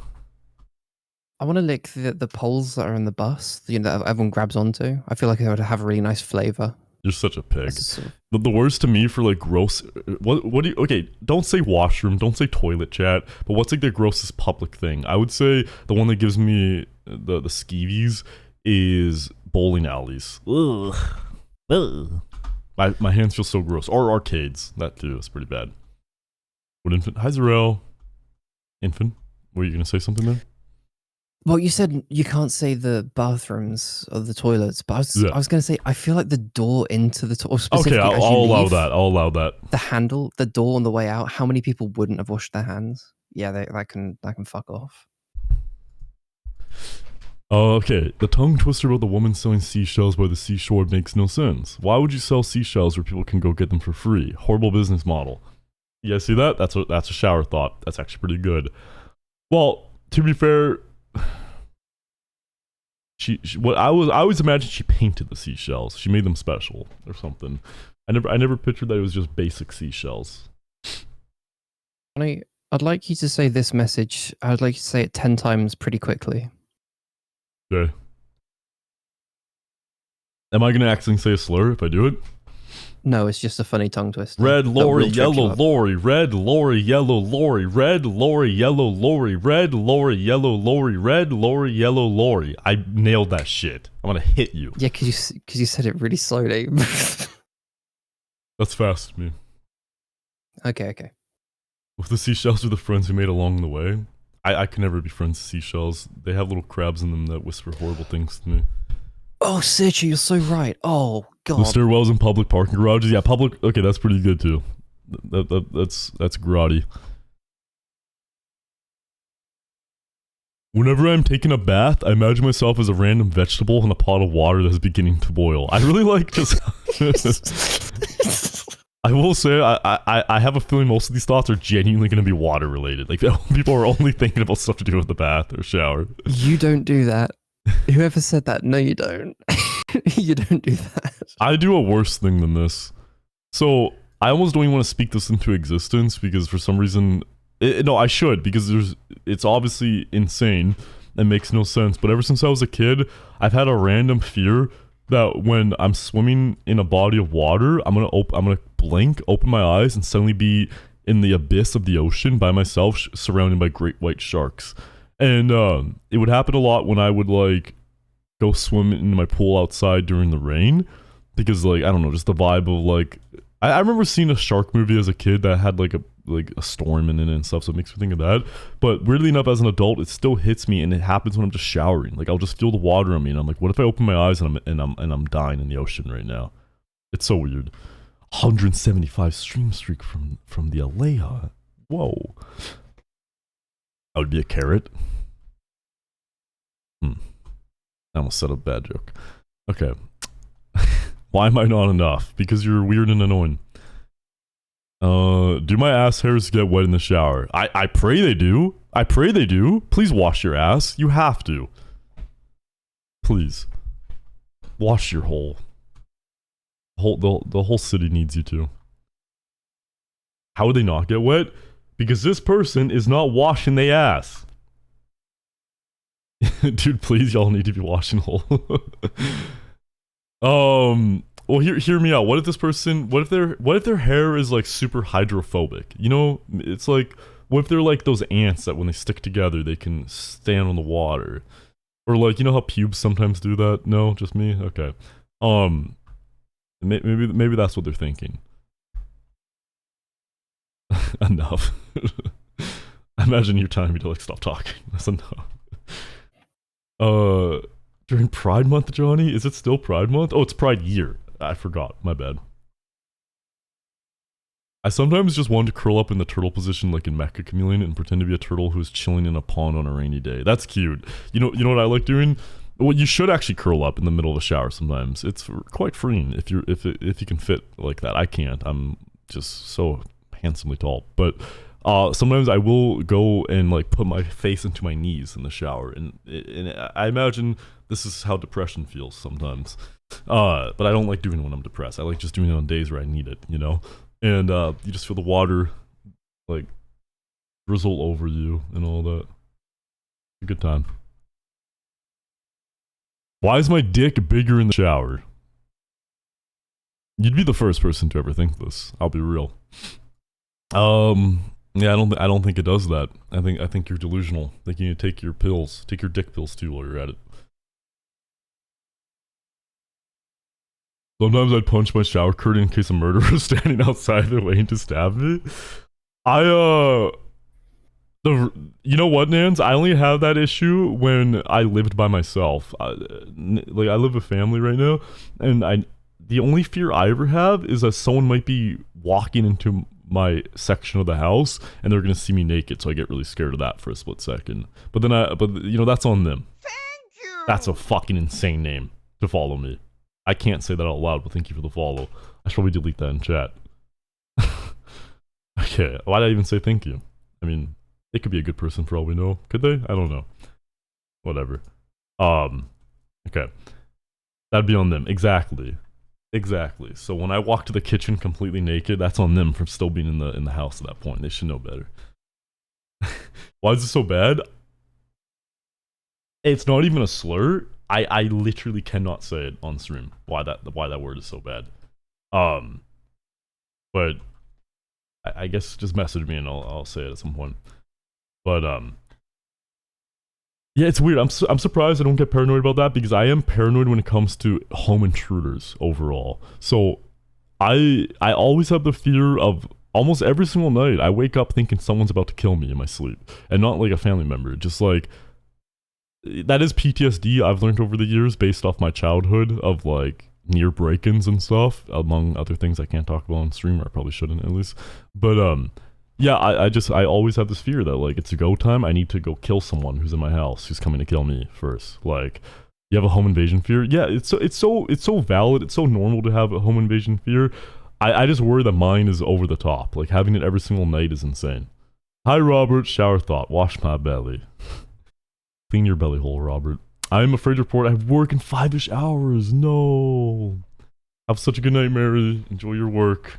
I want to lick the poles that are in the bus, you know, that everyone grabs onto. I feel like it would have a really nice flavor. You're such a pig. The worst to me for like gross. What do you? Okay, don't say washroom. Don't say toilet, chat. But what's like the grossest public thing? I would say the one that gives me the skeevies is bowling alleys. Ugh. Ugh. My hands feel so gross. Or arcades. That too is pretty bad. What infant? Hi, Zarel. Infant. Were you gonna say something there? Well, you said you can't say the bathrooms or the toilets, but I was going to say, I feel like the door into the toilet. Okay, I'll allow that. I'll allow that. The handle, the door on the way out. How many people wouldn't have washed their hands? Yeah, that can fuck off. Oh, okay. The tongue twister about the woman selling seashells by the seashore makes no sense. Why would you sell seashells where people can go get them for free? Horrible business model. You guys see that? That's a shower thought. That's actually pretty good. Well, to be fair, she what I always imagined she painted the seashells. She made them special or something. I never pictured that it was just basic seashells. I'd like you to say this message. I'd like you to say it 10 times pretty quickly. Okay. Am I gonna accidentally say a slur if I do it? No, it's just a funny tongue twister. Red lorry, yellow lorry, red lorry, yellow lorry, red lorry, yellow lorry, red lorry, yellow lorry, red lorry, yellow lorry. I nailed that shit. I'm gonna hit you. Yeah, because you said it really slowly. That's fast to me. Okay. With the seashells are the friends we made along the way. I can never be friends with seashells. They have little crabs in them that whisper horrible things to me. Oh, Sergio, you're so right. Oh, God. The stairwells in public parking garages. Yeah, public. Okay, that's pretty good too. That's grotty. Whenever I'm taking a bath, I imagine myself as a random vegetable in a pot of water that's beginning to boil. I really like just. I will say, I have a feeling most of these thoughts are genuinely going to be water related. Like people are only thinking about stuff to do with the bath or shower. You don't do that. Whoever said that? No, you don't. You don't do that. I do a worse thing than this. So I almost don't even want to speak this into existence because for some reason, no, I should because it's obviously insane and makes no sense. But ever since I was a kid, I've had a random fear that when I'm swimming in a body of water, I'm gonna blink, open my eyes, and suddenly be in the abyss of the ocean by myself, surrounded by great white sharks. And it would happen a lot when I would like go swim in my pool outside during the rain, because like I don't know, just the vibe of like I remember seeing a shark movie as a kid that had like a storm in it and stuff, so it makes me think of that. But weirdly enough, as an adult, it still hits me, and it happens when I'm just showering. Like I'll just feel the water on me, and I'm like, what if I open my eyes and I'm dying in the ocean right now? It's so weird. 175 stream streak from the Aleha. Whoa. I would be a carrot. I almost said a bad joke. Okay. Why am I not enough? Because you're weird and annoying. Do my ass hairs get wet in the shower? I pray they do. I pray they do. Please wash your ass. You have to. Please. Wash your hole. The whole city needs you to. How would they not get wet? Because this person is not washing their ass. Dude, please, y'all need to be washing hole. Well, hear me out. What if this person, what if their hair is like super hydrophobic? You know, it's like, what if they're like those ants that when they stick together, they can stand on the water? Or like, you know how pubes sometimes do that? No, just me? Okay. Maybe that's what they're thinking. Enough. I imagine you're telling me to like stop talking. That's enough. During Pride Month, Johnny? Is it still Pride Month? Oh, it's Pride Year. I forgot. My bad. I sometimes just want to curl up in the turtle position like in Mecha Chameleon and pretend to be a turtle who's chilling in a pond on a rainy day. That's cute. You know what I like doing? Well, you should actually curl up in the middle of a shower sometimes. It's quite freeing if you can fit like that. I can't. I'm just so handsomely tall. But sometimes I will go and like put my face into my knees in the shower, and I imagine this is how depression feels sometimes. But I don't like doing it when I'm depressed. I like just doing it on days where I need it, you know? And you just feel the water like drizzle over you and all that. A good time. Why is my dick bigger in the shower? You'd be the first person to ever think this. I'll be real. Yeah, I don't think it does that. I think you're delusional. I think you need to take your pills. Take your dick pills too while you're at it. Sometimes I'd punch my shower curtain in case a murderer was standing outside the waiting to stab me. You know what, Nans? I only have that issue when I lived by myself. I live with family right now, and the only fear I ever have is that someone might be walking into my section of the house and they're gonna see me naked, so I get really scared of that for a split second. But you know, that's on them. Thank you. That's a fucking insane name to follow me. I can't say that out loud, but thank you for the follow. I should probably delete that in chat. Okay, why did I even say thank you? I mean, they could be a good person for all we know. Could they? I don't know. Whatever. Okay. That'd be on them. Exactly. So when I walk to the kitchen completely naked, that's on them for still being in the house at that point. They should know better. Why is it so bad? It's not even a slur. I literally cannot say it on stream. Why that word is so bad. But I guess just message me and I'll say it at some point. But yeah, it's weird. I'm surprised I don't get paranoid about that, because I am paranoid when it comes to home intruders overall. So I always have the fear of, almost every single night I wake up thinking someone's about to kill me in my sleep, and not like a family member, just like, that is PTSD I've learned over the years based off my childhood of like near break-ins and stuff, among other things I can't talk about on stream, or I probably shouldn't at least. But yeah, I always have this fear that like it's a go time. I need to go kill someone who's in my house who's coming to kill me first. Like, you have a home invasion fear? Yeah, it's so valid. It's so normal to have a home invasion fear. I just worry that mine is over the top. Like, having it every single night is insane. Hi Robert, shower thought. Wash my belly. Clean your belly hole, Robert. I am afraid to report I have work in 5-ish hours. No. Have such a good night, Mary. Enjoy your work.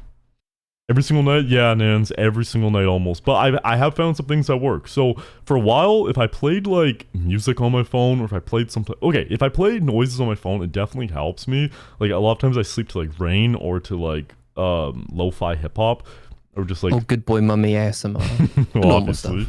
Every single night? Yeah, Nans. Every single night almost. But I have found some things that work. So, for a while, if I played, like, music on my phone, or if I played something... Okay, if I play noises on my phone, it definitely helps me. Like, a lot of times I sleep to, like, rain, or to, like, lo-fi hip-hop. Or just, like... Oh, good boy mummy ASMR. Well, obviously.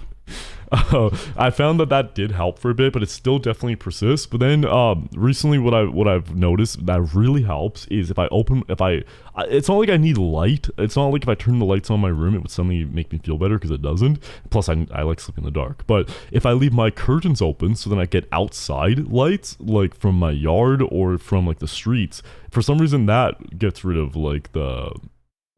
I found that did help for a bit, but it still definitely persists. But then recently what I've noticed that really helps is if it's not like I need light. It's not like if I turn the lights on in my room it would suddenly make me feel better, because it doesn't. Plus I like sleeping in the dark. But if I leave my curtains open, so then I get outside lights, like from my yard or from like the streets, for some reason that gets rid of like the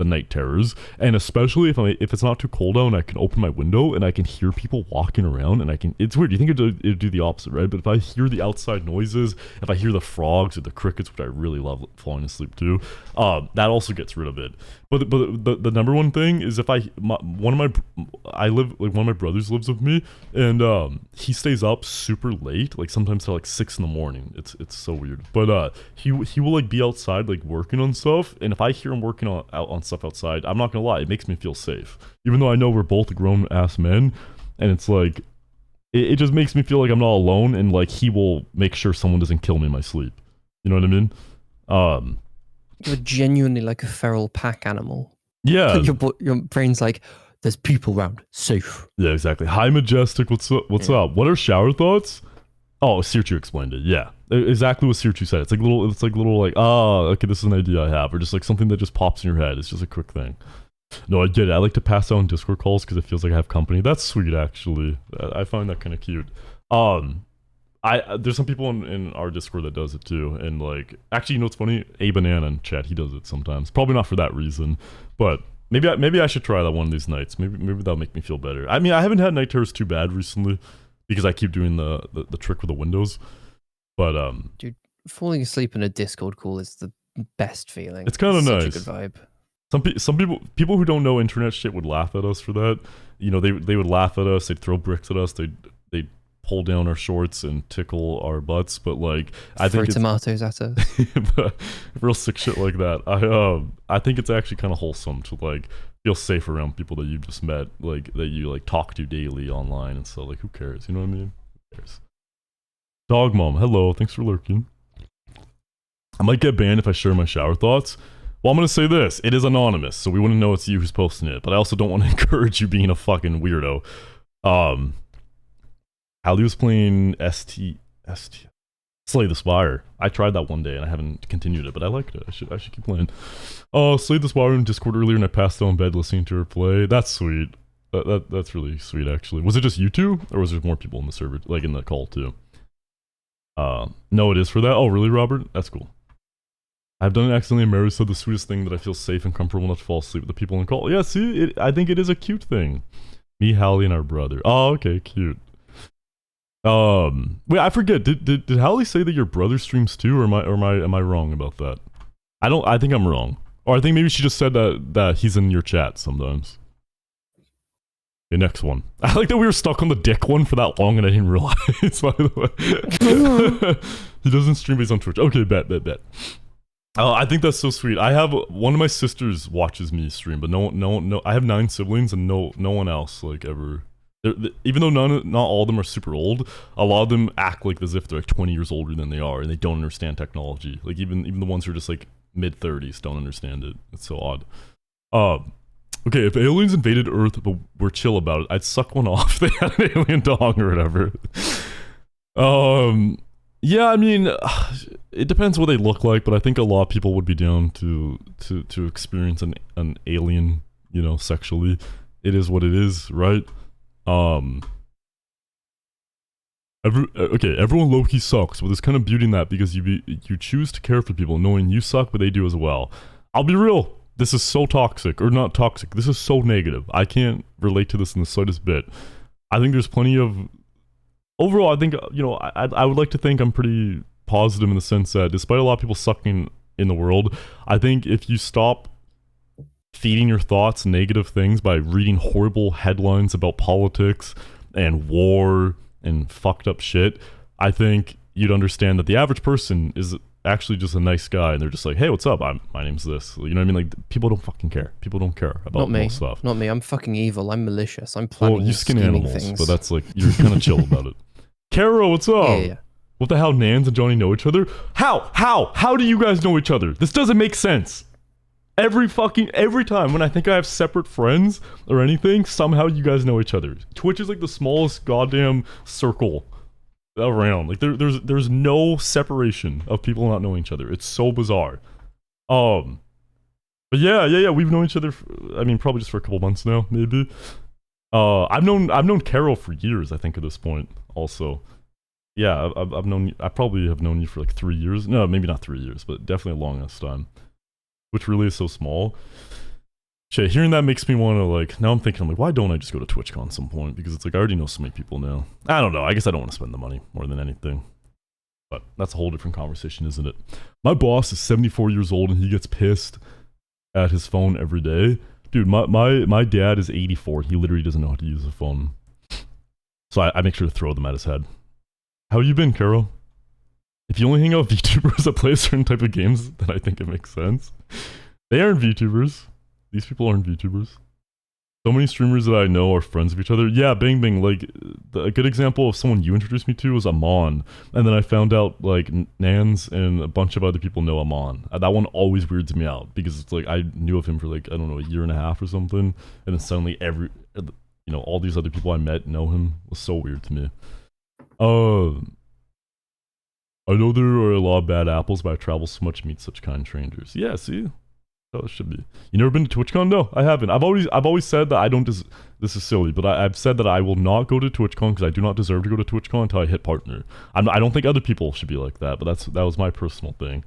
the night terrors, and especially if it's not too cold out and I can open my window and I can hear people walking around, and it's weird, you think it'd do the opposite, right? But if I hear the outside noises, if I hear the frogs or the crickets, which I really love falling asleep to, that also gets rid of it. But the number one thing is if one of my brothers lives with me, and he stays up super late, like sometimes till like 6 in the morning. It's so weird. But he will like be outside like working on stuff, and if I hear him working on stuff outside, I'm not gonna lie, it makes me feel safe. Even though I know we're both grown ass men, and it's like it just makes me feel like I'm not alone, and like he will make sure someone doesn't kill me in my sleep. You know what I mean? You're genuinely like a feral pack animal. Yeah. Your brain's like, there's people around, safe. Yeah, exactly. Hi, Majestic. What's up? Up? What are shower thoughts? Oh, Sirchu explained it. Yeah, exactly what Sirchu said. It's like little like, okay, this is an idea I have, or just like something that just pops in your head. It's just a quick thing. No, I get it. I like to pass out on Discord calls because it feels like I have company. That's sweet, actually. I find that kind of cute. There's some people in our Discord that does it too, and like, actually, you know what's funny? A Banana in chat, he does it sometimes. Probably not for that reason, but maybe I should try that one of these nights. Maybe that'll make me feel better. I mean, I haven't had night terrors too bad recently because I keep doing the trick with the windows. But dude, falling asleep in a Discord call is the best feeling. It's kind of nice. Such a good vibe. Some people who don't know internet shit would laugh at us for that. You know, they would laugh at us. They'd throw bricks at us. They'd pull down our shorts and tickle our butts, but like I think throw tomatoes at us. But real sick shit like that. I think it's actually kind of wholesome to like feel safe around people that you've just met, like that you like talk to daily online and so like who cares? You know what I mean? Who cares? Dog Mom, hello, thanks for lurking. I might get banned if I share my shower thoughts. Well, I'm gonna say this: it is anonymous, so we wouldn't know it's you who's posting it. But I also don't want to encourage you being a fucking weirdo. Ali was playing ST Slay the Spire. I tried that one day and I haven't continued it, but I liked it. I should keep playing. Slay the Spire in Discord earlier, and I passed out in bed listening to her play. That's sweet. That's really sweet, actually. Was it just you two, or was there more people in the server, like in the call too? No, it is for that. Oh, really, Robert? That's cool. I've done it accidentally, and Mary said the sweetest thing, that I feel safe and comfortable enough to fall asleep with the people in the call. Yeah, see, I think it is a cute thing. Me, Hallie, and our brother. Oh, okay, cute. Wait, I forget. Did Hallie say that your brother streams too, or am I wrong about that? I think I'm wrong. Or I think maybe she just said that he's in your chat sometimes. Okay, next one. I like that we were stuck on the dick one for that long and I didn't realize, by the way. He doesn't stream, but he's on Twitch. Okay, bet. I think that's so sweet. I have one of my sisters watches me stream, but no. I have 9 siblings and no one else like ever. Even though not all of them are super old, a lot of them act like as if they're like 20 years older than they are, and they don't understand technology. Like even the ones who are just like mid-30s don't understand it. It's so odd. Okay, if aliens invaded Earth but we're chill about it, I'd suck one off. They had an alien dong or whatever. Yeah, I mean, it depends what they look like, but I think a lot of people would be down to experience an alien, you know, sexually. It is what it is, right? Everyone low-key sucks, but there's kind of beauty in that because you choose to care for people knowing you suck, but they do as well. I'll be real. This is so toxic, or not toxic. This is so negative. I can't relate to this in the slightest bit. I think there's plenty of... Overall, I think, you know, I would like to think I'm pretty positive in the sense that despite a lot of people sucking in the world, I think if you stop feeding your thoughts negative things by reading horrible headlines about politics and war and fucked up shit, I think you'd understand that the average person is actually just a nice guy and they're just like, hey, what's up? My name's this. You know what I mean? Like, people don't fucking care. People don't care about most stuff. Not me. I'm fucking evil. I'm malicious. I'm planning. Well, you skin animals, things. But that's like, you're kind of chill about it. Caro, what's up? Yeah. What the hell, Nans and Johnny know each other? How do you guys know each other? This doesn't make sense. Every time when I think I have separate friends or anything, somehow you guys know each other. Twitch is like the smallest goddamn circle around. Like there's no separation of people not knowing each other. It's so bizarre. But yeah. We've known each other. I mean, probably just for a couple months now, maybe. I've known Carol for years. I think at this point, also. Yeah, I probably have known you for like 3 years. No, maybe not 3 years, but definitely a long ass time. Which really is so small. Shit, hearing that makes me want to, like, now I'm thinking, I'm like, why don't I just go to TwitchCon at some point? Because it's like, I already know so many people now. I don't know, I guess I don't want to spend the money more than anything. But that's a whole different conversation, isn't it? My boss is 74 years old and he gets pissed at his phone every day. Dude, my dad is 84. He literally doesn't know how to use a phone. So I make sure to throw them at his head. How you been, Carol? If you only hang out with VTubers that play a certain type of games, then I think it makes sense. They aren't VTubers. These people aren't VTubers. So many streamers that I know are friends of each other. Yeah, Bing Bing, like, a good example of someone you introduced me to was Amon. And then I found out, like, Nans and a bunch of other people know Amon. That one always weirds me out, because it's like, I knew of him for, like, I don't know, a year and a half or something. And then suddenly all these other people I met know him. It was so weird to me. I know there are a lot of bad apples, but I travel so much to meet such kind strangers. Yeah, see? Oh, it should be. You never been to TwitchCon? No, I haven't. I've always said that I don't. This is silly, but I've said that I will not go to TwitchCon because I do not deserve to go to TwitchCon until I hit partner. I don't think other people should be like that, but that was my personal thing.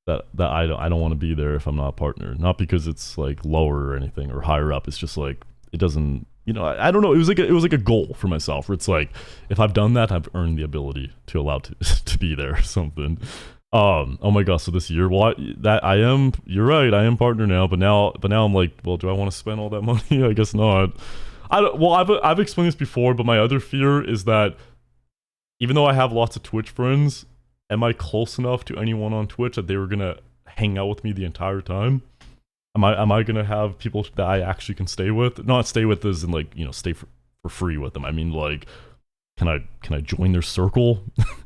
That I don't want to be there if I'm not a partner. Not because it's like lower or anything or higher up. It's just like it doesn't. You know, I don't know. It was like a goal for myself where it's like if I've done that, I've earned the ability to allow to be there or something. Oh my gosh, so this year, well, you're right, I am partner now, but now I'm like, well, do I want to spend all that money? I guess not. I've explained this before, but my other fear is that even though I have lots of Twitch friends, am I close enough to anyone on Twitch that they were gonna hang out with me the entire time? Am I gonna have people that I actually can stay with? Not stay with as in like, you know, stay for free with them. I mean, like, can I join their circle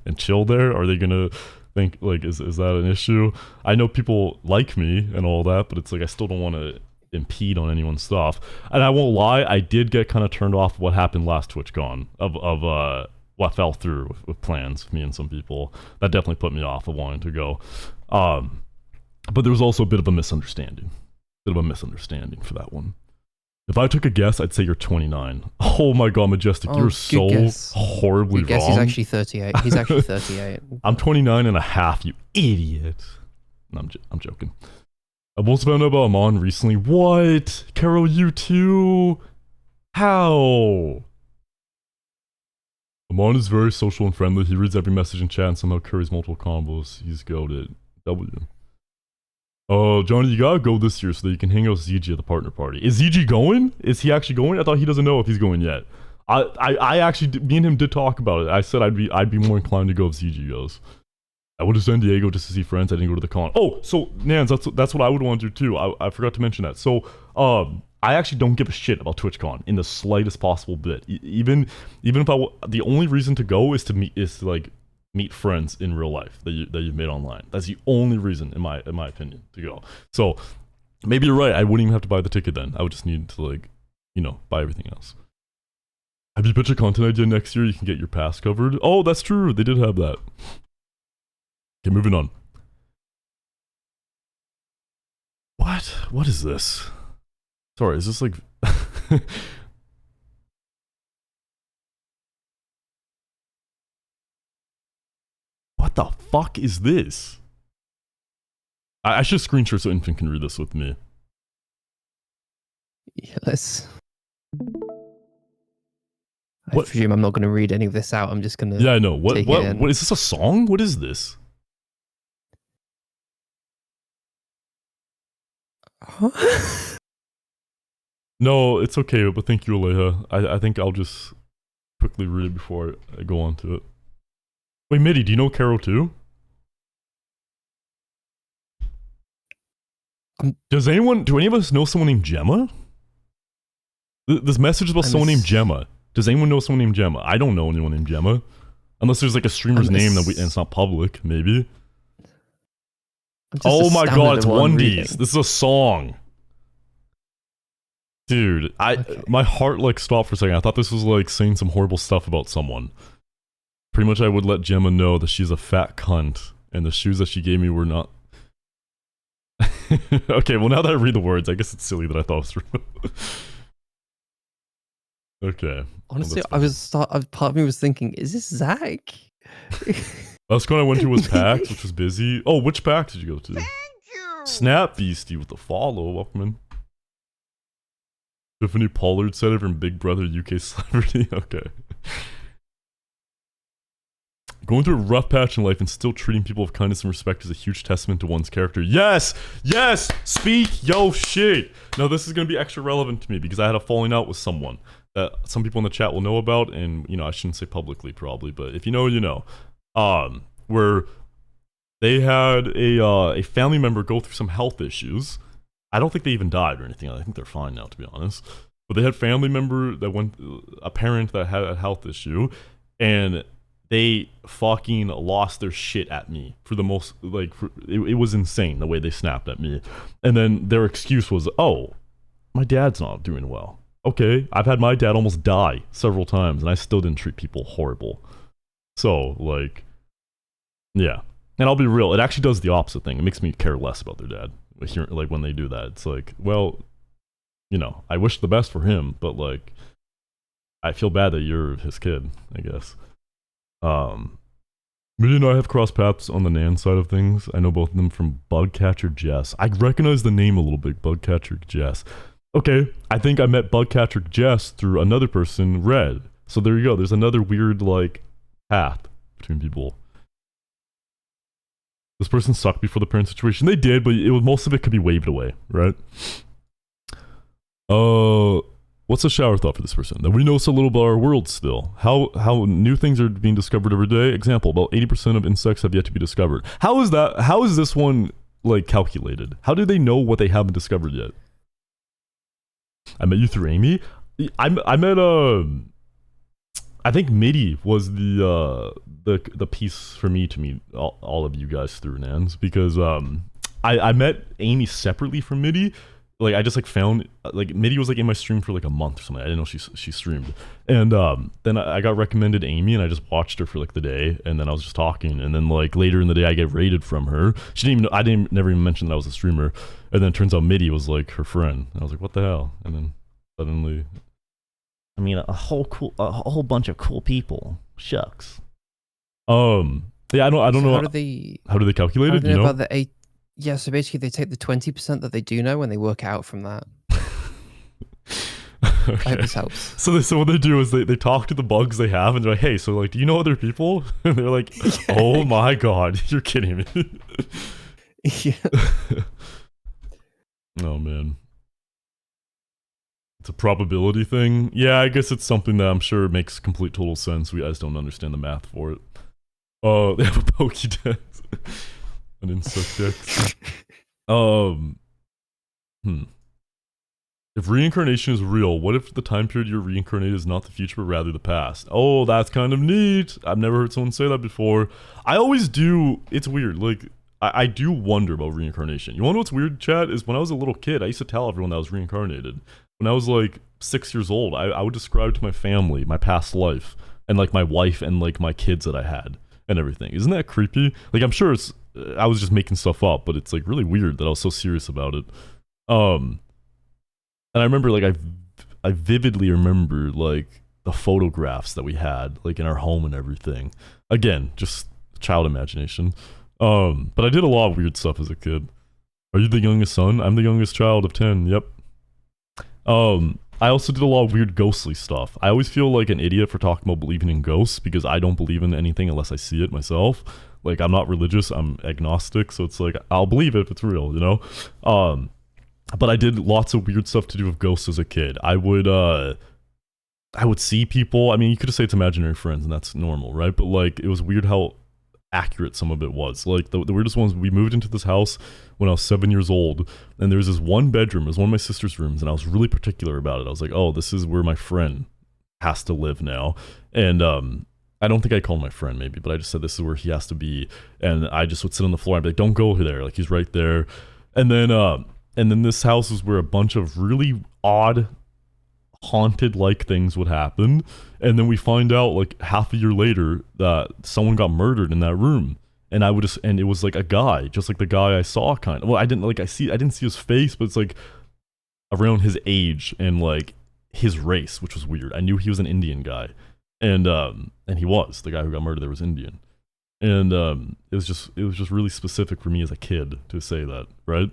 and chill there? Are they gonna think like is that an issue? I know people like me and all that, but it's like I still don't want to impede on anyone's stuff. And I won't lie, I did get kind of turned off what happened last TwitchCon of what fell through with plans, me and some people. That definitely put me off of wanting to go. But there was also a bit of a misunderstanding. For that one. If I took a guess, I'd say you're 29. Oh my god, Majestic, you're so horribly wrong. He's actually 38. He's actually 38. I'm 29 and a half, you idiot. No, I'm joking. I've also found out about Amon recently. What? Carol, you too? How? Amon is very social and friendly. He reads every message in chat and somehow carries multiple combos. He's goated. W. Oh, Johnny, you gotta go this year so that you can hang out with ZG at the partner party. Is ZG going? Is he actually going? I thought he doesn't know if he's going yet. I actually, me and him did talk about it. I said I'd be more inclined to go if ZG goes. I went to San Diego just to see friends. I didn't go to the con. Oh, so Nans, that's what I would want to do too. I forgot to mention that. So, I actually don't give a shit about TwitchCon in the slightest possible bit. Even if the only reason to go is to meet friends in real life that you've made online. That's the only reason, in my opinion, to go. So maybe you're right. I wouldn't even have to buy the ticket then. I would just need to buy everything else. Have you pitched a content idea next year? You can get your pass covered. Oh, that's true. They did have that. Okay, moving on. What is this? Sorry, is this like... What the fuck is this? I should screenshot so Infant can read this with me. Yeah, let's... I presume I'm not going to read any of this out. I'm just going to... Yeah, I know. What is this, a song? What is this? Huh? No, it's okay, but thank you, Aleha. I think I'll just quickly read it before I go on to it. Wait, Mitty, do you know Carol too? Do any of us know someone named Gemma? This message is about someone named Gemma. Does anyone know someone named Gemma? I don't know anyone named Gemma. Unless there's like a streamer's name and it's not public, maybe. Oh my god, it's 1Ds. This is a song. Dude, my heart like stopped for a second. I thought this was like saying some horrible stuff about someone. Pretty much I would let Gemma know that she's a fat cunt and the shoes that she gave me were not... Okay, well now that I read the words, I guess it's silly that I thought it was real. Okay. Honestly, part of me was thinking, is this Zach? Last con I went to was PAX, which was busy. Oh, which PAX did you go to? Thank you. Snap Beastie with the follow. Welcome in. Tiffany Pollard said it from Big Brother UK Celebrity. Okay. Going through a rough patch in life and still treating people with kindness and respect is a huge testament to one's character. Yes! Yes! Speak yo shit! Now this is going to be extra relevant to me because I had a falling out with someone that some people in the chat will know about, and you know, I shouldn't say publicly probably, but if you know, you know. Where they had a family member go through some health issues. I don't think they even died or anything. I think they're fine now, to be honest. But they had family member that went, a parent that had a health issue, and they fucking lost their shit at me for the most, like, it was insane the way they snapped at me. And then their excuse was, oh, my dad's not doing well. Okay, I've had my dad almost die several times, and I still didn't treat people horrible. So, like, yeah. And I'll be real, it actually does the opposite thing. It makes me care less about their dad. Like, when they do that, it's like, well, you know, I wish the best for him, but, like, I feel bad that you're his kid, I guess. Millie and I have crossed paths on the Nan side of things. I know both of them from Bugcatcher Jess. I recognize the name a little bit, Bugcatcher Jess. Okay, I think I met Bugcatcher Jess through another person, Red. So there you go, there's another weird, like, path between people. This person sucked before the parent situation. They did, but it was, most of it could be waved away, right? What's a shower thought for this person? That we know so little about our world still. How new things are being discovered every day. Example, about 80% of insects have yet to be discovered. How is that? How is this one, like, calculated? How do they know what they haven't discovered yet? I met you through Amy. I met I think MIDI was the piece for me to meet all of you guys through Nans, because I met Amy separately from MIDI. Like, I just, like, found, like, MIDI was, like, in my stream for, like, a month or something. I didn't know she streamed. And then I got recommended Amy, and I just watched her for, like, the day, and then I was just talking, and then, like, later in the day, I get rated from her. She didn't even know, never even mention that I was a streamer. And then it turns out MIDI was, like, her friend. And I was like, what the hell? And then suddenly, I mean, a whole bunch of cool people. Shucks. Yeah, I don't know. How do they calculate it? You know about the 8? Yeah, so basically they take the 20% that they do know and they work out from that. Okay. I hope this helps. So what they do is they talk to the bugs they have, and they're like, hey, so, like, do you know other people? And they're like, oh my god, you're kidding me. Yeah. Oh man. It's a probability thing. Yeah, I guess it's something that I'm sure makes complete total sense. We guys don't understand the math for it. Oh, they have a Pokédex. An Insectex. If reincarnation is real, what if the time period you're reincarnated is not the future, but rather the past? Oh, that's kind of neat. I've never heard someone say that before. I always do. It's weird. Like, I do wonder about reincarnation. You wanna know what's weird, chat? Is when I was a little kid, I used to tell everyone that I was reincarnated. When I was, like, 6 years old, I would describe to my family my past life, and, like, my wife and, like, my kids that I had and everything. Isn't that creepy? Like, I'm sure it's, I was just making stuff up, but it's, like, really weird that I was so serious about it. And I remember, like, I vividly remember, like, the photographs that we had, like, in our home and everything. Again, just child imagination. But I did a lot of weird stuff as a kid. Are you the youngest son? I'm the youngest child of 10, yep. I also did a lot of weird ghostly stuff. I always feel like an idiot for talking about believing in ghosts, because I don't believe in anything unless I see it myself. Like, I'm not religious, I'm agnostic, so it's like, I'll believe it if it's real, you know? But I did lots of weird stuff to do with ghosts as a kid. I would see people, I mean, you could just say it's imaginary friends, and that's normal, right? But, like, it was weird how accurate some of it was. Like, the weirdest ones, we moved into this house when I was 7 years old, and there's this one bedroom, it was one of my sister's rooms, and I was really particular about it. I was like, oh, this is where my friend has to live now. And I don't think I called my friend maybe, but I just said this is where he has to be. And I just would sit on the floor and be like, don't go there, like, he's right there. And then this house was where a bunch of really odd haunted-like things would happen, and then we find out, like, half a year later that someone got murdered in that room, and it was, like, a guy, just like the guy I saw, kind of. Well, I didn't see his face, but it's, like, around his age and, like, his race, which was weird. I knew he was an Indian guy, and he was, the guy who got murdered there was Indian, and it was just really specific for me as a kid to say that, right?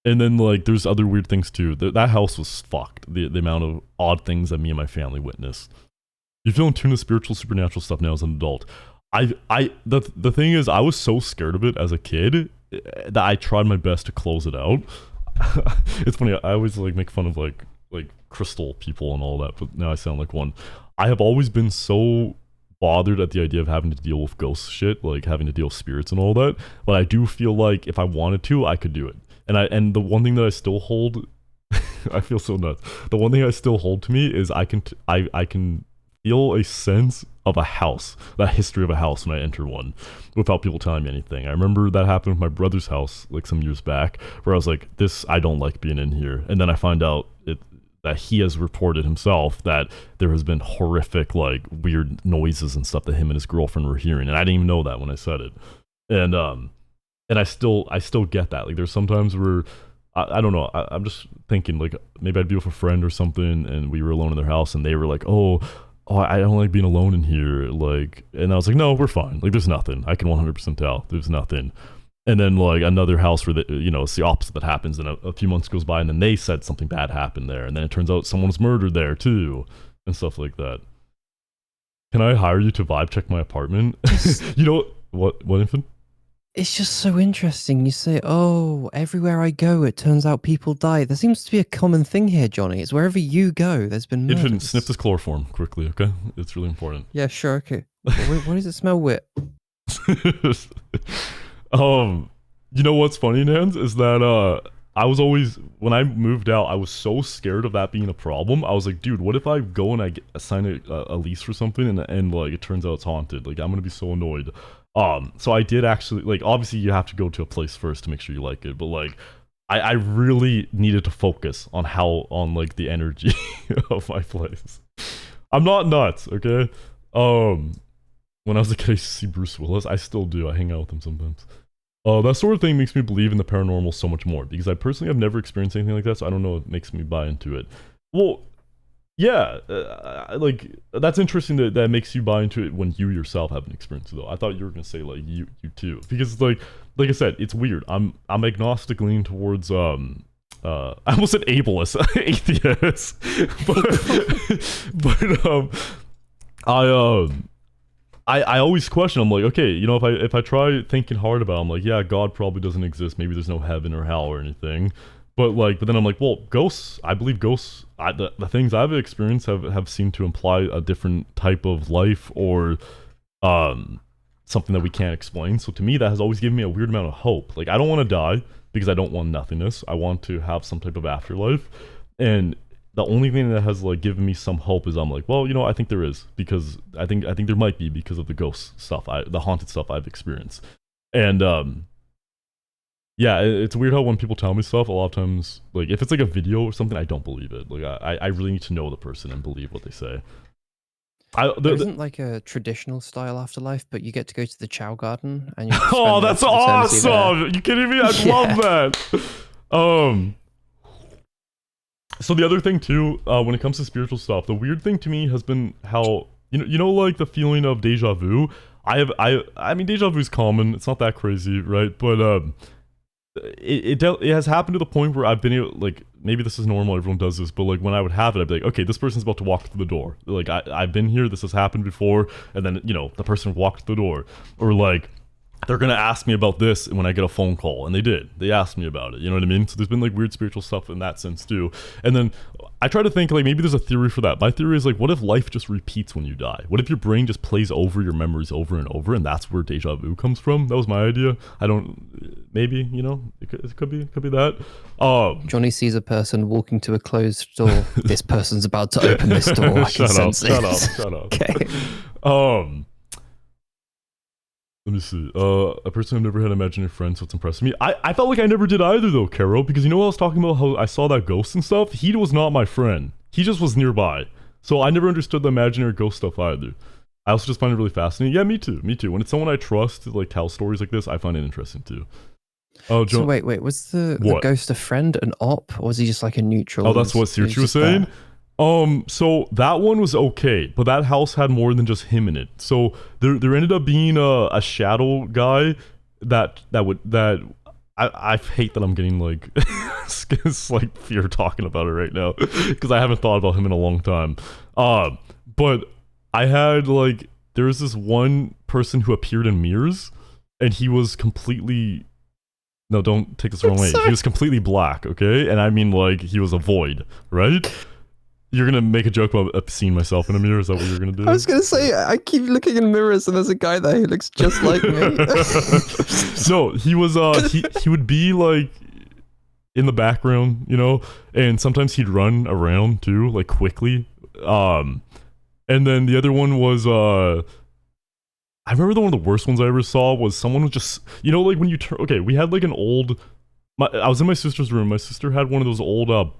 And then like there's other weird things too. That house was fucked. The amount of odd things that me and my family witnessed. You feel in tune to spiritual, supernatural stuff now as an adult. The thing is, I was so scared of it as a kid that I tried my best to close it out. It's funny. I always like make fun of like crystal people and all that, but now I sound like one. I have always been so bothered at the idea of having to deal with ghost shit, like having to deal with spirits and all that. But I do feel like if I wanted to, I could do it. And the one thing that I still hold, I feel so nuts. The one thing I still hold to me is I can feel a sense of a house, the history of a house when I enter one, without people telling me anything. I remember that happened with my brother's house like some years back, where I was like, I don't like being in here. And then I find out that he has reported himself that there has been horrific, like, weird noises and stuff that him and his girlfriend were hearing. And I didn't even know that when I said it. And I still get that. Like, there's sometimes where, I don't know, I'm just thinking, like, maybe I'd be with a friend or something, and we were alone in their house, and they were like, oh, I don't like being alone in here, like, and I was like, no, we're fine, like, there's nothing, I can 100% tell, there's nothing. And then, like, another house where, it's the opposite that happens, and a few months goes by, and then they said something bad happened there, and then it turns out someone was murdered there, too, and stuff like that. Can I hire you to vibe check my apartment? You know, what, Infant? It's just so interesting. You say, oh, everywhere I go, it turns out people die. There seems to be a common thing here, Johnny. It's wherever you go, there's been murders. Infant, sniff this chloroform quickly, okay? It's really important. Yeah, sure, okay. What does it smell with? You know what's funny, Nans, is that I was always, when I moved out, I was so scared of that being a problem. I was like, dude, what if I go and sign a lease for something and like it turns out it's haunted? Like, I'm gonna be so annoyed. So I did actually, like, obviously you have to go to a place first to make sure you like it, but like I really needed to focus on like the energy of my place. I'm not nuts, okay? When I was a kid, I used to see Bruce Willis. I still do. I hang out with him sometimes. That sort of thing makes me believe in the paranormal so much more, because I personally have never experienced anything like that, so I don't know what makes me buy into it. Well, yeah, like, that's interesting that makes you buy into it when you yourself haven't experienced it, though. I thought you were gonna say, like, you too. Because, like I said, it's weird. I'm agnostic, leaning towards, I almost said ableist, atheist. I always question. I'm like, okay, you know, if I try thinking hard about it, I'm like, yeah, God probably doesn't exist. Maybe there's no heaven or hell or anything. But then I'm like, well, ghosts, I believe ghosts, the things I've experienced have seemed to imply a different type of life or something that we can't explain. So to me, that has always given me a weird amount of hope. Like, I don't want to die because I don't want nothingness. I want to have some type of afterlife. And the only thing that has, like, given me some hope is I'm like, well, you know, I think there is, because I think there might be, because of the ghost stuff, the haunted stuff I've experienced. And yeah, it's weird how when people tell me stuff, a lot of times, like, if it's like a video or something, I don't believe it. Like, I really need to know the person and believe what they say. There isn't like a traditional style afterlife, but you get to go to the Chow Garden and you oh, that's awesome! You kidding me? I love that. So the other thing too, when it comes to spiritual stuff, the weird thing to me has been how you know, like the feeling of deja vu. I mean, deja vu is common. It's not that crazy, right? But it has happened to the point where I've been able, like, maybe this is normal, everyone does this, but like when I would have it, I'd be like, okay, this person's about to walk through the door. Like, I've been here, this has happened before, and then, you know, the person walked through the door. Or like, they're gonna ask me about this when I get a phone call, and they did. They asked me about it, you know what I mean? So there's been like weird spiritual stuff in that sense too. And then I try to think, like, maybe there's a theory for that. My theory is, like, what if life just repeats when you die? What if your brain just plays over your memories over and over, and that's where deja vu comes from? That was my idea. I don't, maybe, you know, it could be that. Johnny sees a person walking to a closed door. This person's about to open this door. I can sense it. Shut up. Okay. Let me see. A person who never had imaginary friends, so it's impressed me. I felt like I never did either, though, Carol, because you know what I was talking about, how I saw that ghost and stuff? He was not my friend. He just was nearby. So I never understood the imaginary ghost stuff either. I also just find it really fascinating. Yeah, me too. When it's someone I trust to, like, tell stories like this, I find it interesting too. Oh, so wait, was the ghost a friend, an op, or was he just like a neutral? Oh, that's what Sirchi was saying? So that one was okay, but that house had more than just him in it. So there ended up being a shadow guy that I hate that I'm getting like slight fear talking about it right now because I haven't thought about him in a long time. But I had like there was this one person who appeared in mirrors, and he was completely. No, don't take this the wrong way. He was completely black, okay? And I mean like he was a void, right? You're gonna make a joke about seeing myself in a mirror? Is that what you're gonna do? I was gonna say, I keep looking in mirrors and there's a guy there who looks just like me. No, he was he would be like in the background, you know, and sometimes he'd run around too, like quickly. And then the other one was I remember one of the worst ones I ever saw was someone was just, you know, like when you turn, okay, we had like an old, I was in my sister's room. My sister had one of those old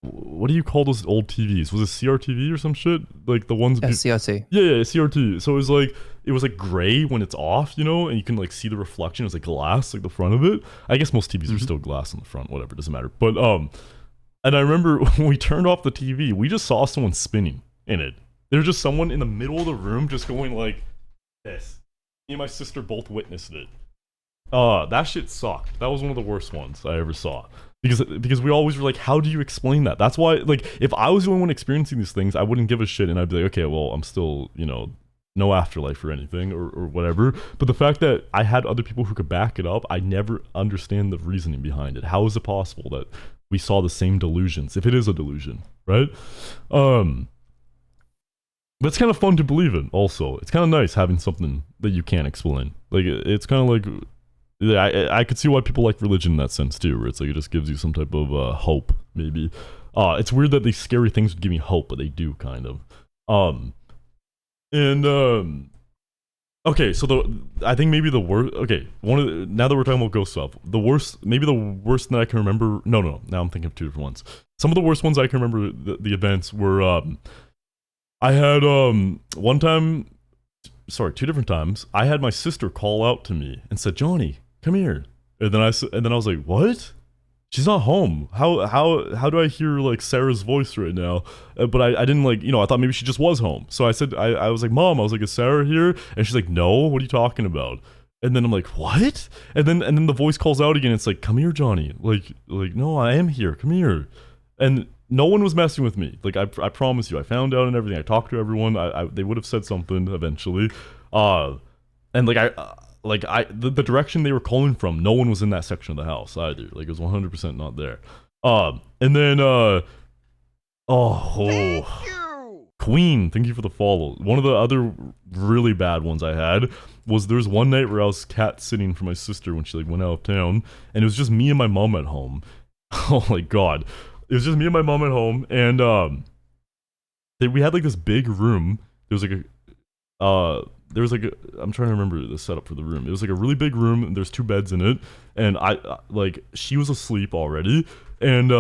what do you call those old TVs? Was it CRTV or some shit? Like the ones... Yeah, CRT. Yeah, CRT. So it was like gray when it's off, you know, and you can like see the reflection. It was like glass, like the front of it. I guess most TVs are still glass on the front, whatever, doesn't matter. But, and I remember when we turned off the TV, we just saw someone spinning in it. There was just someone in the middle of the room just going like this. Me and my sister both witnessed it. That shit sucked. That was one of the worst ones I ever saw. Because we always were like, how do you explain that? That's why, like, if I was the only one experiencing these things, I wouldn't give a shit, and I'd be like, okay, well, I'm still, you know, no afterlife or anything, or whatever. But the fact that I had other people who could back it up, I never understand the reasoning behind it. How is it possible that we saw the same delusions, if it is a delusion, right? But it's kind of fun to believe in, also. It's kind of nice having something that you can't explain. Like, it's kind of like... I could see why people like religion in that sense too, where it's like it just gives you some type of hope, maybe. It's weird that these scary things would give me hope, but they do kind of. Okay, so I think maybe the worst. Okay, now that we're talking about ghost stuff, maybe the worst that I can remember. No, now I'm thinking of two different ones. Some of the worst ones I can remember the events were. I had one time. Sorry, 2 different times. I had my sister call out to me and said, "Johnny, come here." And then I was like, "What? She's not home. How do I hear like Sarah's voice right now?" But I didn't like, you know, I thought maybe she just was home. So I said, I was like, "Mom," I was like, "Is Sarah here?" And she's like, "No, what are you talking about?" And then I'm like, "What?" And then the voice calls out again. It's like, "Come here, Johnny." Like no, I am here. Come here. And no one was messing with me. Like I promise you, I found out and everything. I talked to everyone. They would have said something eventually. And the direction they were calling from, no one was in that section of the house either. Like it was 100% not there. And then Queen, thank you for the follow. One of the other really bad ones I had was there was one night where I was cat sitting for my sister when she like went out of town, and it was just me and my mom at home. Oh my god. It was just me and my mom at home, and we had like this big room. I'm trying to remember the setup for the room. It was like a really big room, and there's 2 beds in it, and she was asleep already, and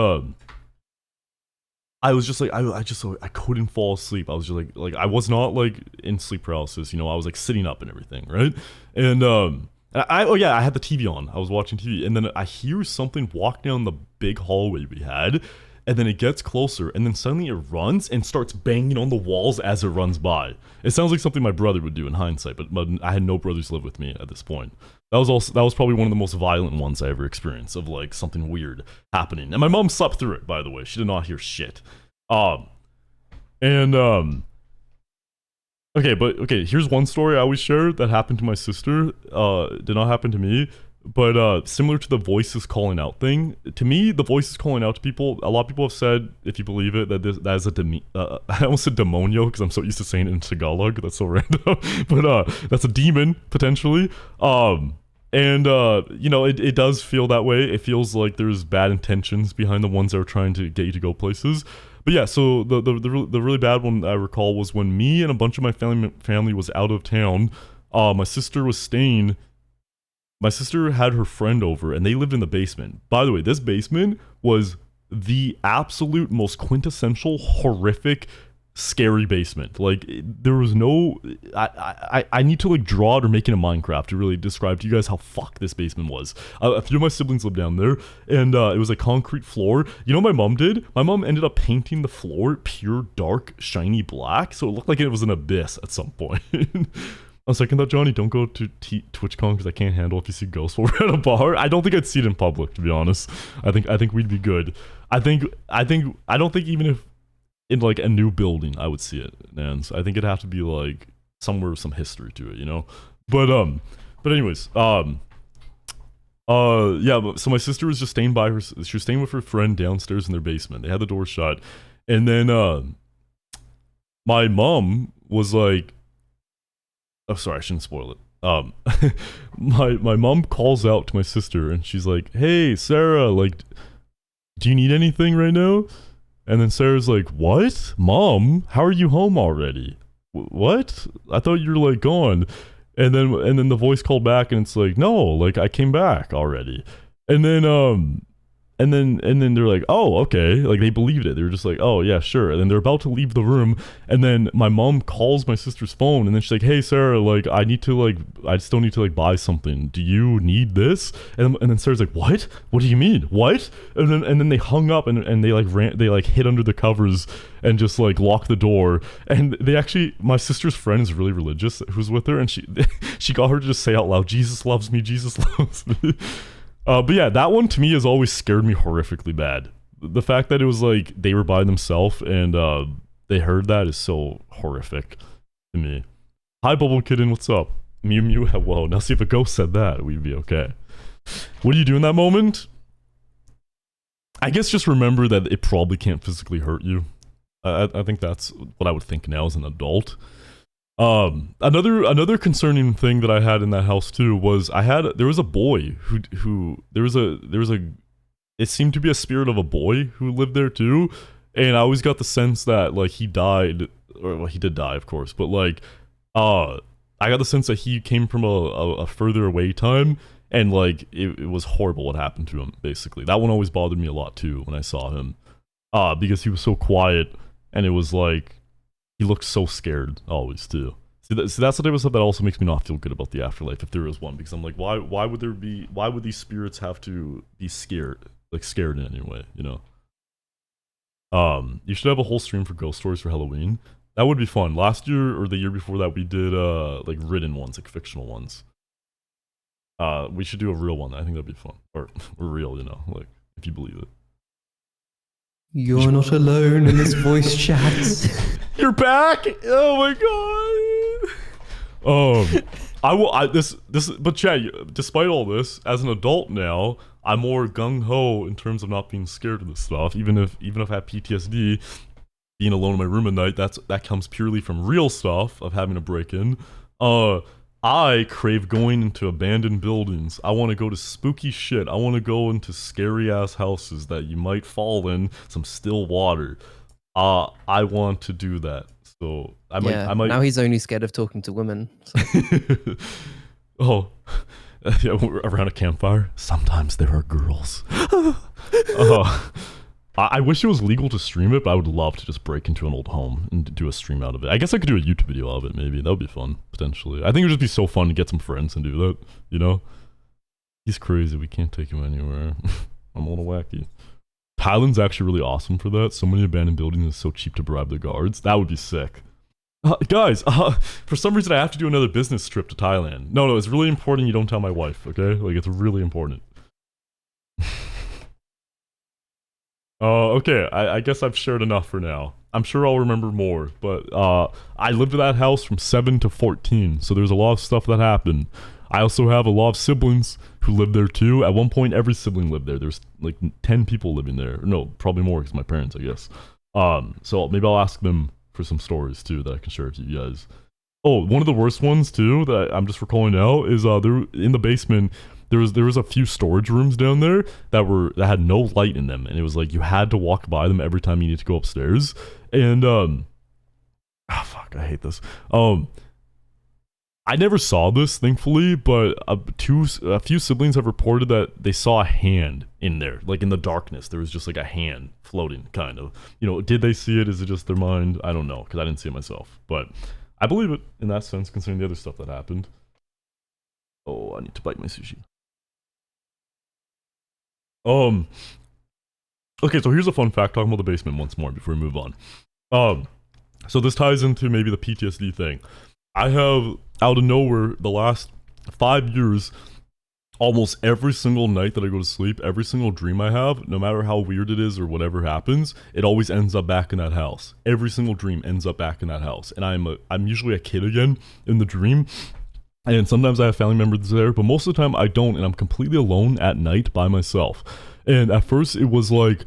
I was just like, I couldn't fall asleep. I was just like I was not like in sleep paralysis, you know. I was like sitting up and everything, right? And I had the TV on. I was watching TV, and then I hear something walk down the big hallway we had, and then it gets closer, and then suddenly it runs and starts banging on the walls as it runs by. It sounds like something my brother would do in hindsight, but I had no brothers live with me at this point. That was probably one of the most violent ones I ever experienced, of like something weird happening. And my mom slept through it, by the way. She did not hear shit. Okay, here's one story I always share that happened to my sister. Did not happen to me, but similar to the voices calling out thing. To me, the voices calling out to people, a lot of people have said, if you believe it, that that is I almost said demonio because I'm so used to saying it in Tagalog. That's so random. But that's a demon, potentially. You know, it does feel that way. It feels like there's bad intentions behind the ones that are trying to get you to go places. But yeah, so the really bad one I recall was when me and a bunch of my family was out of town. My sister had her friend over, and they lived in the basement. By the way, this basement was the absolute most quintessential, horrific, scary basement. Like, there was no... I need to, like, draw it or make it in Minecraft to really describe to you guys how fucked this basement was. A few of my siblings lived down there, and it was a concrete floor. You know what my mom did? My mom ended up painting the floor pure, dark, shiny black, so it looked like it was an abyss at some point. On second thought, Johnny, don't go to TwitchCon because I can't handle if you see ghosts while we're at a bar. I don't think I'd see it in public, to be honest. I think we'd be good. I don't think even if in like a new building I would see it, and I think it'd have to be like somewhere with some history to it, you know. But anyways, yeah. So my sister was just staying by her. She was staying with her friend downstairs in their basement. They had the door shut, and then my mom was like, oh, sorry, I shouldn't spoil it. My mom calls out to my sister and she's like, "Hey, Sarah, like, do you need anything right now?" And then Sarah's like, "What? Mom, how are you home already? What? I thought you were like gone." And then the voice called back and it's like, "No, like I came back already." And then they're like, "Oh, okay." Like they believed it. They were just like, "Oh yeah, sure." And then they're about to leave the room, and then my mom calls my sister's phone, and then she's like, "Hey Sarah, like I still need to like buy something. Do you need this?" And then Sarah's like, "What? What do you mean? What?" And then they hung up and they hid under the covers and just like locked the door. And they actually, my sister's friend is really religious who's with her, and she got her to just say out loud, "Jesus loves me, Jesus loves me." But yeah, that one to me has always scared me horrifically bad. The fact that it was like they were by themselves and they heard that is so horrific to me. Hi, Bubble Kitten, what's up? Mew Mew, hello. Now see if a ghost said that, we'd be okay. What do you do in that moment? I guess just remember that it probably can't physically hurt you. I think that's what I would think now as an adult. Another concerning thing that I had in that house too was there was a boy who it seemed to be a spirit of a boy who lived there too, and I always got the sense that like he died, or well, he did die of course, but like I got the sense that he came from a further away time, and like it was horrible what happened to him. Basically, that one always bothered me a lot too when I saw him, because he was so quiet, and it was like he looked so scared always too. See, that's the type of stuff that also makes me not feel good about the afterlife if there is one, because I'm like, why would these spirits have to be scared in any way, you know? You should have a whole stream for ghost stories for Halloween. That would be fun. Last year or the year before that we did like written ones, like fictional ones. We should do a real one. I think that'd be fun. Or real, you know, like if you believe it. You're not alone in this voice chat. You're back? Oh my god. But Chad, despite all this, as an adult now, I'm more gung-ho in terms of not being scared of this stuff. Even if I have PTSD, being alone in my room at night, that comes purely from real stuff of having to break in. I crave going into abandoned buildings. I want to go to spooky shit. I want to go into scary ass houses that you might fall in, some still water. I want to do that. So I might. Now he's only scared of talking to women. So. Oh, yeah, around a campfire. Sometimes there are girls. I wish it was legal to stream it, but I would love to just break into an old home and do a stream out of it. I guess I could do a YouTube video of it, maybe. That would be fun, potentially. I think it would just be so fun to get some friends and do that, you know? He's crazy. We can't take him anywhere. I'm a little wacky. Thailand's actually really awesome for that. So many abandoned buildings is so cheap to bribe the guards. That would be sick. Guys, for some reason I have to do another business trip to Thailand. No, it's really important you don't tell my wife, okay? Like, it's really important. Okay, I guess I've shared enough for now. I'm sure I'll remember more, but I lived in that house from 7 to 14, so there's a lot of stuff that happened. I also have a lot of siblings who lived there too. At one point, every sibling lived there. There's like 10 people living there. No, probably more because my parents, I guess. So maybe I'll ask them for some stories too that I can share with you guys. Oh, one of the worst ones too that I'm just recalling now is there in the basement. There was a few storage rooms down there that had no light in them, and it was like you had to walk by them every time you need to go upstairs. And fuck, I hate this. I never saw this, thankfully, but a few siblings have reported that they saw a hand in there, like in the darkness. There was just like a hand floating, kind of. You know, did they see it? Is it just their mind? I don't know, because I didn't see it myself. But I believe it in that sense, considering the other stuff that happened. Oh, I need to bite my sushi. Okay, so here's a fun fact talking about the basement once more before we move on. So this ties into maybe the PTSD thing. I have out of nowhere, the last 5 years, almost every single night that I go to sleep, every single dream I have, no matter how weird it is or whatever happens, it always ends up back in that house. Every single dream ends up back in that house. And I'm usually a kid again in the dream. And sometimes I have family members there, but most of the time I don't, and I'm completely alone at night by myself. And at first it was like,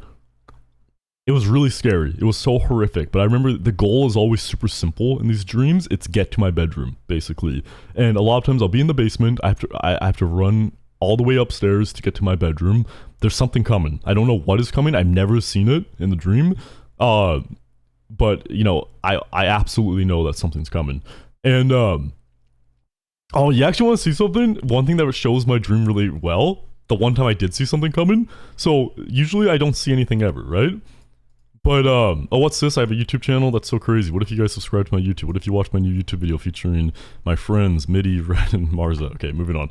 it was really scary. It was so horrific. But I remember the goal is always super simple in these dreams. It's get to my bedroom, basically. And a lot of times I'll be in the basement. I have to run all the way upstairs to get to my bedroom. There's something coming. I don't know what is coming. I've never seen it in the dream. But you know, I absolutely know that something's coming. And oh, you actually want to see something? One thing that shows my dream really well, the one time I did see something coming. So usually I don't see anything ever, right? But, oh, what's this? I have a YouTube channel? That's so crazy. What if you guys subscribe to my YouTube? What if you watch my new YouTube video featuring my friends, Midi, Red, and Marza? Okay, moving on.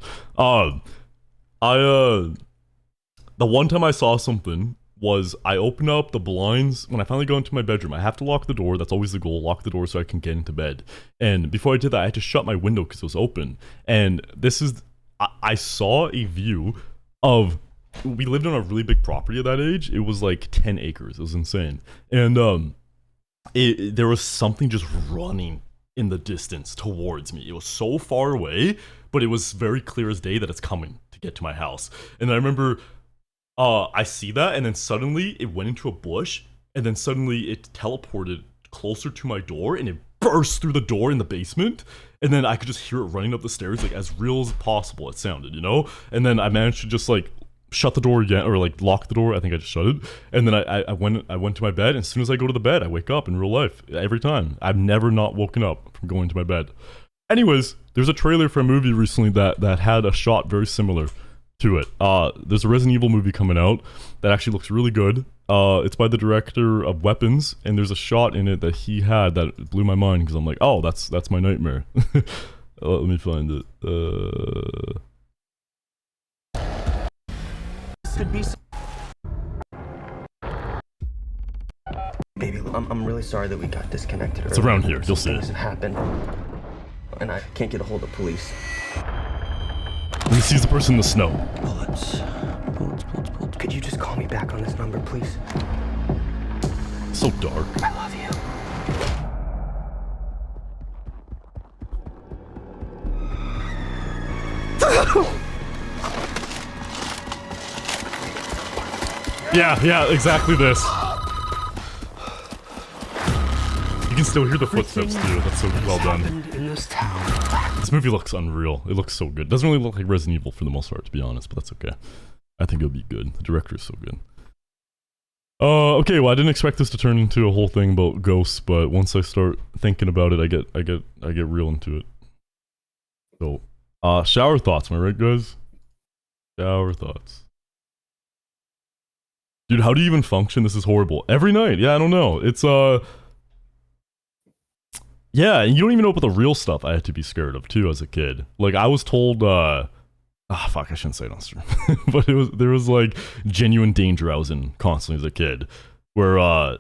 The one time I saw something was I opened up the blinds. When I finally go into my bedroom, I have to lock the door. That's always the goal. Lock the door so I can get into bed. And before I did that, I had to shut my window because it was open. And this is, I saw a view of, we lived on a really big property at that age. It was like 10 acres. It was insane. And there was something just running in the distance towards me. It was so far away, but it was very clear as day that it's coming to get to my house. And I remember I see that, and then suddenly it went into a bush, and then suddenly it teleported closer to my door, and it burst through the door in the basement. And then I could just hear it running up the stairs, like as real as possible it sounded, you know? And then I managed to just like shut the door again, or like lock the door. I think I just shut it. And then I went to my bed, and as soon as I go to the bed, I wake up in real life. Every time. I've never not woken up from going to my bed. Anyways, there's a trailer for a movie recently that had a shot very similar to it. There's a Resident Evil movie coming out that actually looks really good. It's by the director of Weapons, and there's a shot in it that he had that blew my mind, because I'm like, oh, that's my nightmare. Let me find it. Could be. Baby, I'm really sorry that we got disconnected. It's around here. You'll see it. Things have happened, and I can't get a hold of police. And he sees the person in the snow. Bullets. Could you just call me back on this number, please? So dark. I love you. Yeah, exactly this. You can still hear the footsteps too. That's so well done. In this town. This movie looks unreal. It looks so good. Doesn't really look like Resident Evil for the most part, to be honest, but that's okay. I think it'll be good. The director is so good. Okay, well, I didn't expect this to turn into a whole thing about ghosts, but once I start thinking about it, I get real into it. So, shower thoughts, am I right, guys? Shower thoughts. Dude, how do you even function? This is horrible. Every night. Yeah, I don't know. It's, yeah, and you don't even know about the real stuff I had to be scared of, too, as a kid. Like, I was told, fuck, I shouldn't say it on stream. But there was, like, genuine danger I was in constantly as a kid. Where,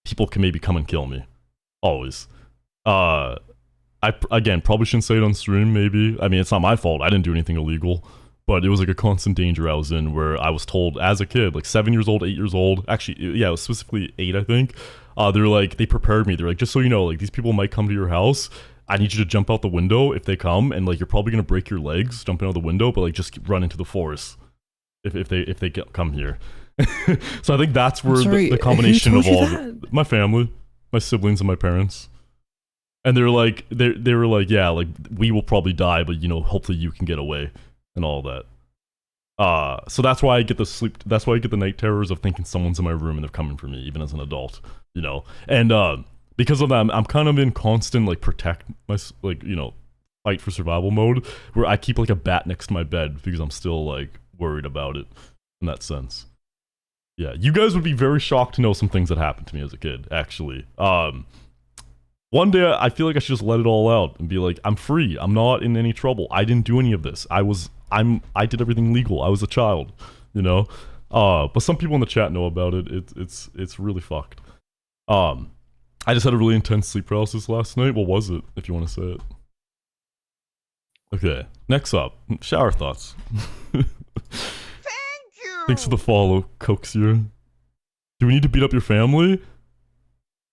people can maybe come and kill me. Always. Again, probably shouldn't say it on stream, maybe. I mean, it's not my fault. I didn't do anything illegal. But it was like a constant danger I was in, where I was told as a kid, like 7 years old, 8 years old. Actually, yeah, it was specifically 8, I think. They prepared me. They're like, just so you know, like, these people might come to your house. I need you to jump out the window if they come, and like, you're probably gonna break your legs jumping out the window, but like, just run into the forest if they come here. So I think that's where the combination of all my family, my siblings, and my parents. And they were like, yeah, like, we will probably die, but you know, hopefully you can get away and all that. So that's why I get that's why I get the night terrors of thinking someone's in my room and they're coming for me, even as an adult, you know. And because of that, I'm kind of in constant like fight for survival mode, where I keep like a bat next to my bed because I'm still like worried about it in that sense. Yeah, you guys would be very shocked to know some things that happened to me as a kid, actually. One day I feel like I should just let it all out and be like, I'm free. I'm not in any trouble. I didn't do any of this. I did everything legal. I was a child, you know? But some people in the chat know about it. It's really fucked. I just had a really intense sleep paralysis last night. What was it, if you want to say it? Okay, next up, shower thoughts. Thank you! Thanks for the follow, Coaxier. Do we need to beat up your family?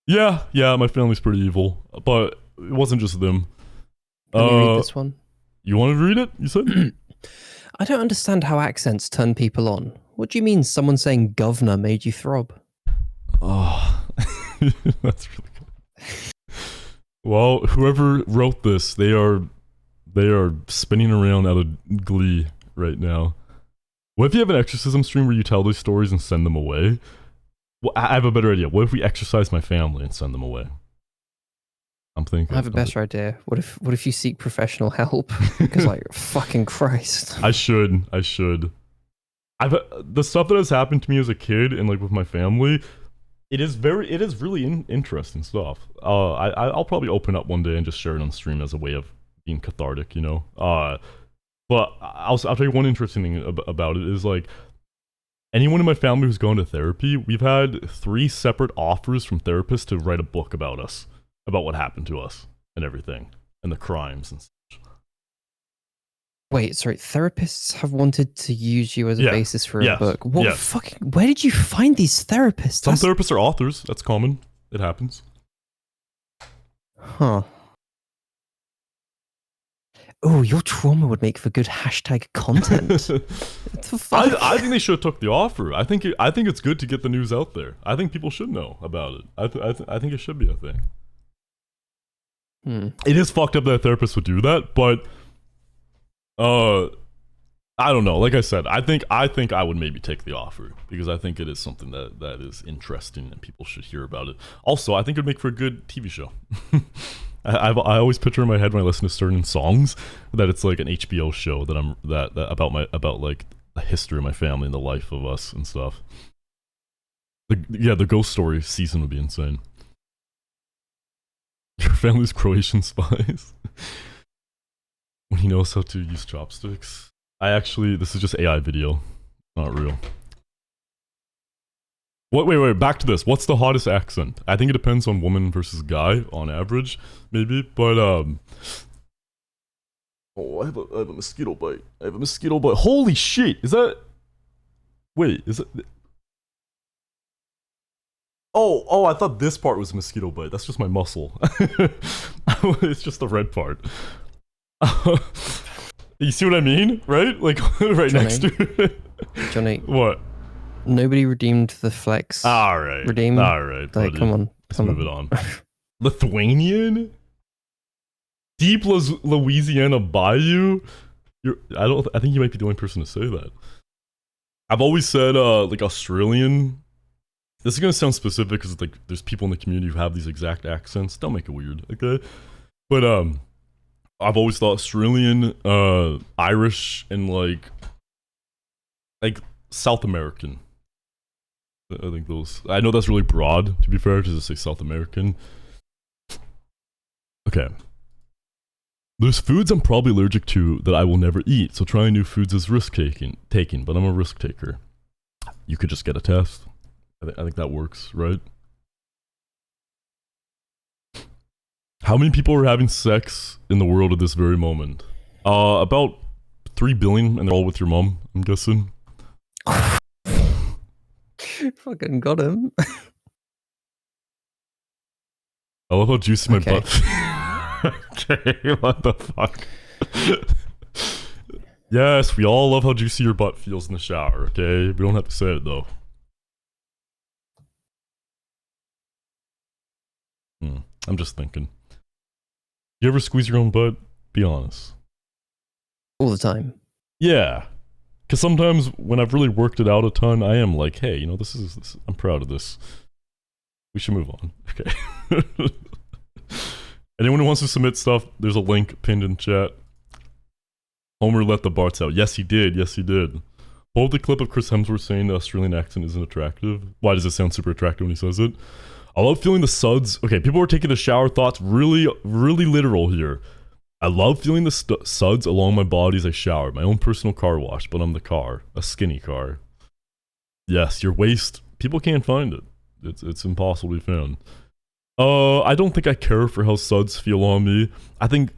Yeah, my family's pretty evil. But it wasn't just them. Let me read this one. You want to read it, you said? I don't understand how accents turn people on. What do you mean someone saying governor made you throb? Oh, that's really good. Well, whoever wrote this, they are spinning around out of glee right now. What if you have an exorcism stream where you tell these stories and send them away? Well, I have a better idea. What if we exorcise my family and send them away? I'm thinking. I have a better idea. What if you seek professional help? Because like, fucking Christ. I should. The stuff that has happened to me as a kid and like with my family, it is really interesting stuff. I'll probably open up one day and just share it on stream as a way of being cathartic, you know. But I'll tell you one interesting thing about it is like anyone in my family who's gone to therapy, we've had 3 separate offers from therapists to write a book about us, about what happened to us and everything and the crimes and such. Wait, sorry. Therapists have wanted to use you as a basis for a book. What fucking? Where did you find these therapists? Some therapists are authors. That's common. It happens. Huh. Oh, your trauma would make for good hashtag content. What the fuck? I think they should have took the offer. I think it's good to get the news out there. I think people should know about it. I think it should be a thing. It is fucked up that a therapist would do that, but I don't know. Like I said, I think I would maybe take the offer because I think it is something that is interesting and people should hear about it. Also, I think it would make for a good TV show. I always picture in my head when I listen to certain songs that it's like an HBO show that about like the history of my family and the life of us and stuff. The ghost story season would be insane. Your family's Croatian spies. When he knows how to use chopsticks. This is just AI video, not real. Wait, back to this. What's the hottest accent? I think it depends on woman versus guy on average, maybe, but oh, I have a mosquito bite. Holy shit, is that... Wait, is it... Oh, I thought this part was a mosquito bite. That's just my muscle. It's just the red part. You see what I mean? Right? Like, right Johnny, next to it. Johnny. What? Nobody redeemed the flex. Alright. Redeem. Alright, like, come on. Let's move it on. Lithuanian? Deep Louisiana Bayou? I think you might be the only person to say that. I've always said, like, Australian. This is gonna sound specific because like there's people in the community who have these exact accents. Don't make it weird, okay? But I've always thought Australian, Irish, and like South American. I think those. I know that's really broad, to be fair, to just say South American. Okay. There's foods I'm probably allergic to that I will never eat, so trying new foods is risk taking, but I'm a risk taker. You could just get a test. I think that works, right? How many people are having sex in the world at this very moment? About 3 billion, and they're all with your mom, I'm guessing. Fucking got him. I love how juicy my butt. Okay, what the fuck? Yes, we all love how juicy your butt feels in the shower, okay? We don't have to say it, though. I'm just thinking. You ever squeeze your own butt? Be honest. All the time. Yeah. Because sometimes when I've really worked it out a ton, I am like, hey, you know, this I'm proud of this. We should move on. Okay. Anyone who wants to submit stuff, there's a link pinned in chat. Homer let the Barts out. Yes, he did. Yes, he did. Hold the clip of Chris Hemsworth saying the Australian accent isn't attractive. Why does it sound super attractive when he says it? I love feeling the suds. Okay, people are taking the shower thoughts really, really literal here. I love feeling the suds along my body as I shower. My own personal car wash, but I'm the car. A skinny car. Yes, your waist. People can't find it. It's impossible to be found. I don't think I care for how suds feel on me. I think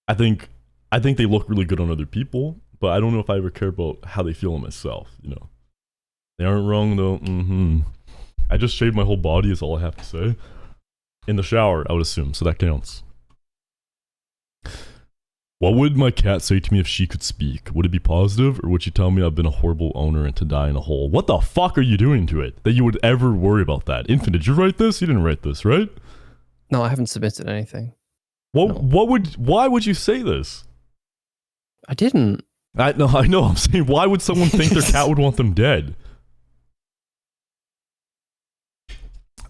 I think they look really good on other people, but I don't know if I ever care about how they feel on myself, you know. They aren't wrong though. I just shaved my whole body is all I have to say. In the shower, I would assume, so that counts. What would my cat say to me if she could speak? Would it be positive, or would she tell me I've been a horrible owner and to die in a hole? What the fuck are you doing to it that you would ever worry about that? Infant, did you write this? You didn't write this, right? No, I haven't submitted anything. Why would you say this? I didn't. I know. I'm saying, why would someone think their cat would want them dead?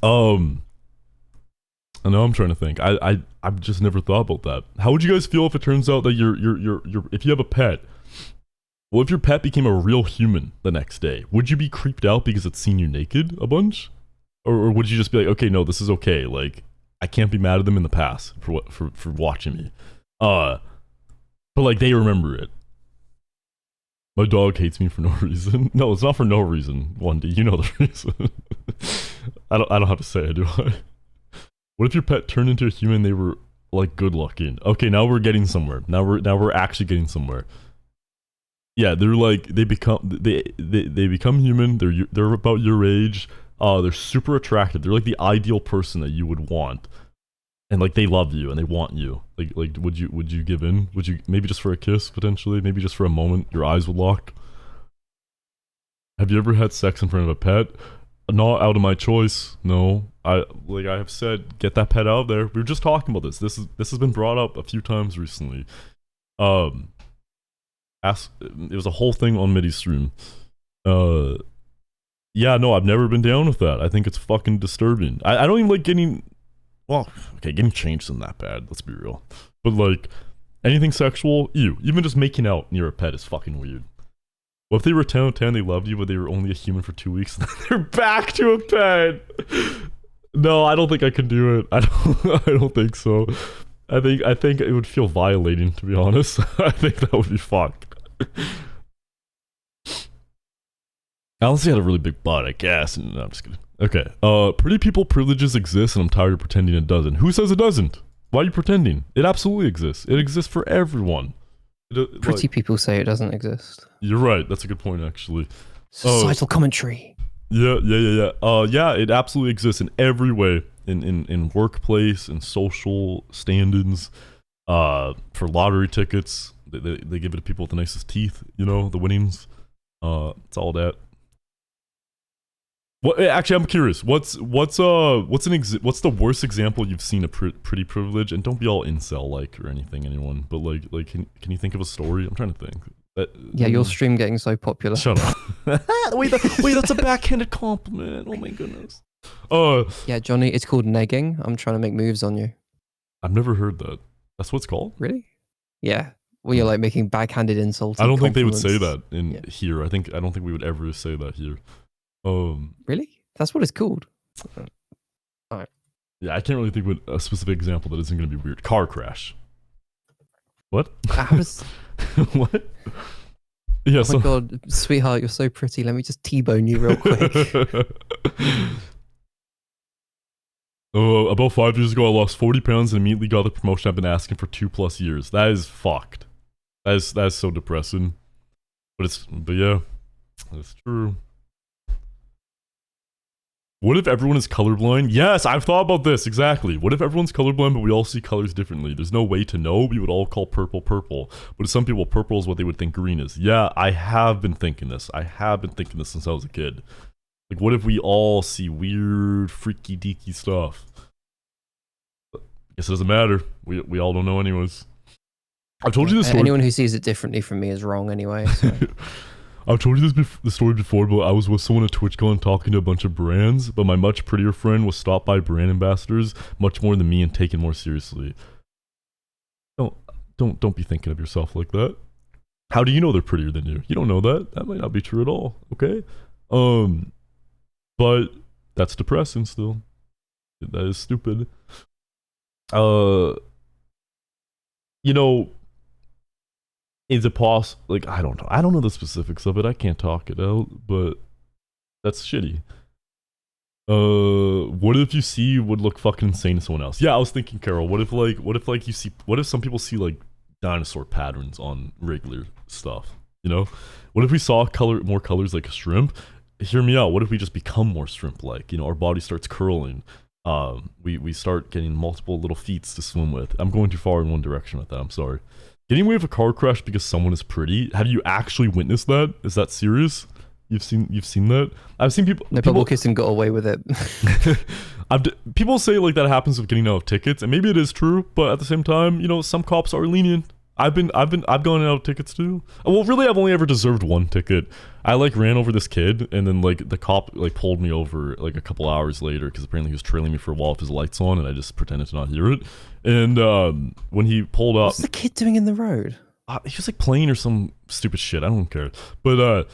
I know I'm trying to think. I've just never thought about that. How would you guys feel if it turns out that if you have a pet, well, if your pet became a real human the next day, would you be creeped out because it's seen you naked a bunch? Or would you just be like, okay, no, this is okay. Like, I can't be mad at them in the past for watching me. But like, they remember it. My dog hates me for no reason. No, it's not for no reason. Wendy, you know the reason. I don't have to say it, do I? What if your pet turned into a human? They were like good looking. Okay, now we're getting somewhere. Now we're actually getting somewhere. Yeah, they're like they become human. They're about your age. They're super attractive. They're like the ideal person that you would want, and like they love you and they want you. Like would you give in? Would you maybe just for a kiss potentially? Maybe just for a moment, your eyes would lock. Have you ever had sex in front of a pet? Not out of my choice. No, I have said, get that pet out of there. We were just talking about this. This has been brought up a few times recently. It was a whole thing on Midi's stream. Yeah, no, I've never been down with that. I think it's fucking disturbing. I don't even like getting. Well, okay, getting changed isn't that bad. Let's be real. But like anything sexual, even just making out near a pet is fucking weird. What if they were 10 out of 10, they loved you, but they were only a human for 2 weeks, and then they're back to a pet? No, I don't think I can do it. I don't think so. I think it would feel violating, to be honest. I think that would be fucked. Unless he had a really big butt, I guess. No, I'm just kidding. Okay. Pretty people privileges exist, and I'm tired of pretending it doesn't. Who says it doesn't? Why are you pretending? It absolutely exists. It exists for everyone. Pretty people say it doesn't exist. You're right. That's a good point, actually. Societal commentary. Yeah. Yeah, it absolutely exists in every way. In workplace, in social stand-ins, for lottery tickets. They give it to people with the nicest teeth, you know, the winnings. It's all that. What? Actually, I'm curious. What's the worst example you've seen of pretty privilege? And don't be all incel like or anything, anyone. But like, can you think of a story? I'm trying to think. Yeah, your stream getting so popular. Shut up. wait, that's a backhanded compliment. Oh my goodness. Yeah, Johnny, it's called negging. I'm trying to make moves on you. I've never heard that. That's what it's called? Really? Yeah. Well, you're like making backhanded insults. I don't think they would say that here. I don't think we would ever say that here. Really? That's what it's called. All right. Yeah, I can't really think of a specific example that isn't going to be weird. Car crash. What? What? Yeah. Oh my god, sweetheart, you're so pretty. Let me just T-bone you real quick. About 5 years ago, I lost 40 pounds and immediately got the promotion I've been asking for 2+ years. That is fucked. That is so depressing. But yeah, that's true. What if everyone is colorblind? Yes, I've thought about this, exactly. What if everyone's colorblind but we all see colors differently? There's no way to know. We would all call purple purple. But to some people, purple is what they would think green is. Yeah, I have been thinking this. I have been thinking this since I was a kid. Like, what if we all see weird, freaky deaky stuff? I guess it doesn't matter. We all don't know anyways. I've told you this story. Anyone who sees it differently from me is wrong anyway. So. I've told you the story before, but I was with someone at TwitchCon talking to a bunch of brands, but my much prettier friend was stopped by brand ambassadors much more than me and taken more seriously. Don't be thinking of yourself like that. How do you know they're prettier than you? You don't know that. That might not be true at all, okay? But that's depressing still. That is stupid. You know, is it possible? Like, I don't know. I don't know the specifics of it. I can't talk it out, but that's shitty. What if you would look fucking insane to someone else? Yeah, I was thinking, Carol. What if some people see like dinosaur patterns on regular stuff. You know, what if we saw more colors like a shrimp? Hear me out. What if we just become more shrimp-like? You know, our body starts curling. We start getting multiple little feet to swim with. I'm going too far in one direction with that. I'm sorry. Getting away with a car crash because someone is pretty. Have you actually witnessed that? Is that serious? You've seen that? I've seen people. No, Bubble Kissing got away with it. People say like that happens with getting out of tickets, and maybe it is true. But at the same time, you know, some cops are lenient. I've gone out of tickets too. Well, really, I've only ever deserved one ticket. I like ran over this kid, and then like the cop like pulled me over like a couple hours later because apparently he was trailing me for a while with his lights on, and I just pretended to not hear it. And when he pulled up, what's the kid doing in the road? He was like playing or some stupid shit. I don't care. But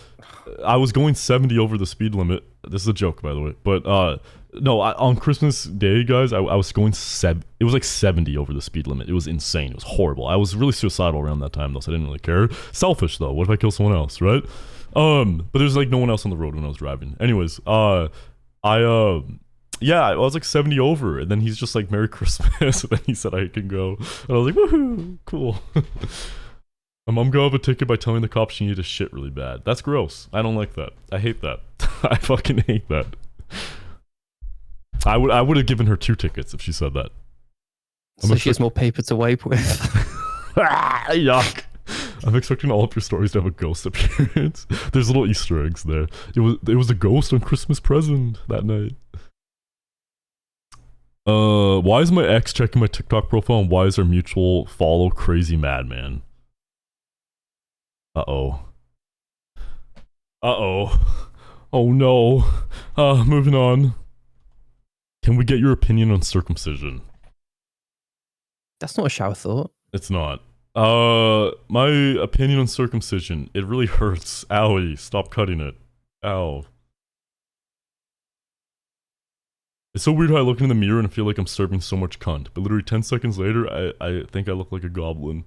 I was going 70 over the speed limit. This is a joke, by the way. But no, on Christmas Day, guys, I was going it was like 70 over the speed limit. It was insane. It was horrible. I was really suicidal around that time, though, so I didn't really care. Selfish, though. What if I kill someone else, right? But there's like no one else on the road when I was driving. Anyways, yeah, I was like 70 over, and then he's just like, Merry Christmas, and then he said I can go. And I was like, woohoo, cool. My mom got a ticket by telling the cops she needed to shit really bad. That's gross. I don't like that. I hate that. I fucking hate that. I would have given her 2 tickets if she said that. So she has more paper to wipe with. Yuck. I'm expecting all of your stories to have a ghost appearance. There's little Easter eggs there. It was a ghost on Christmas present that night. Why is my ex checking my TikTok profile, and why is our mutual follow Crazymadman? Uh-oh. Oh no. Moving on. Can we get your opinion on circumcision? That's not a shower thought. It's not. My opinion on circumcision, it really hurts. Owie, stop cutting it. Ow. It's so weird how I look in the mirror and feel like I'm serving so much cunt, but literally 10 seconds later, I think I look like a goblin.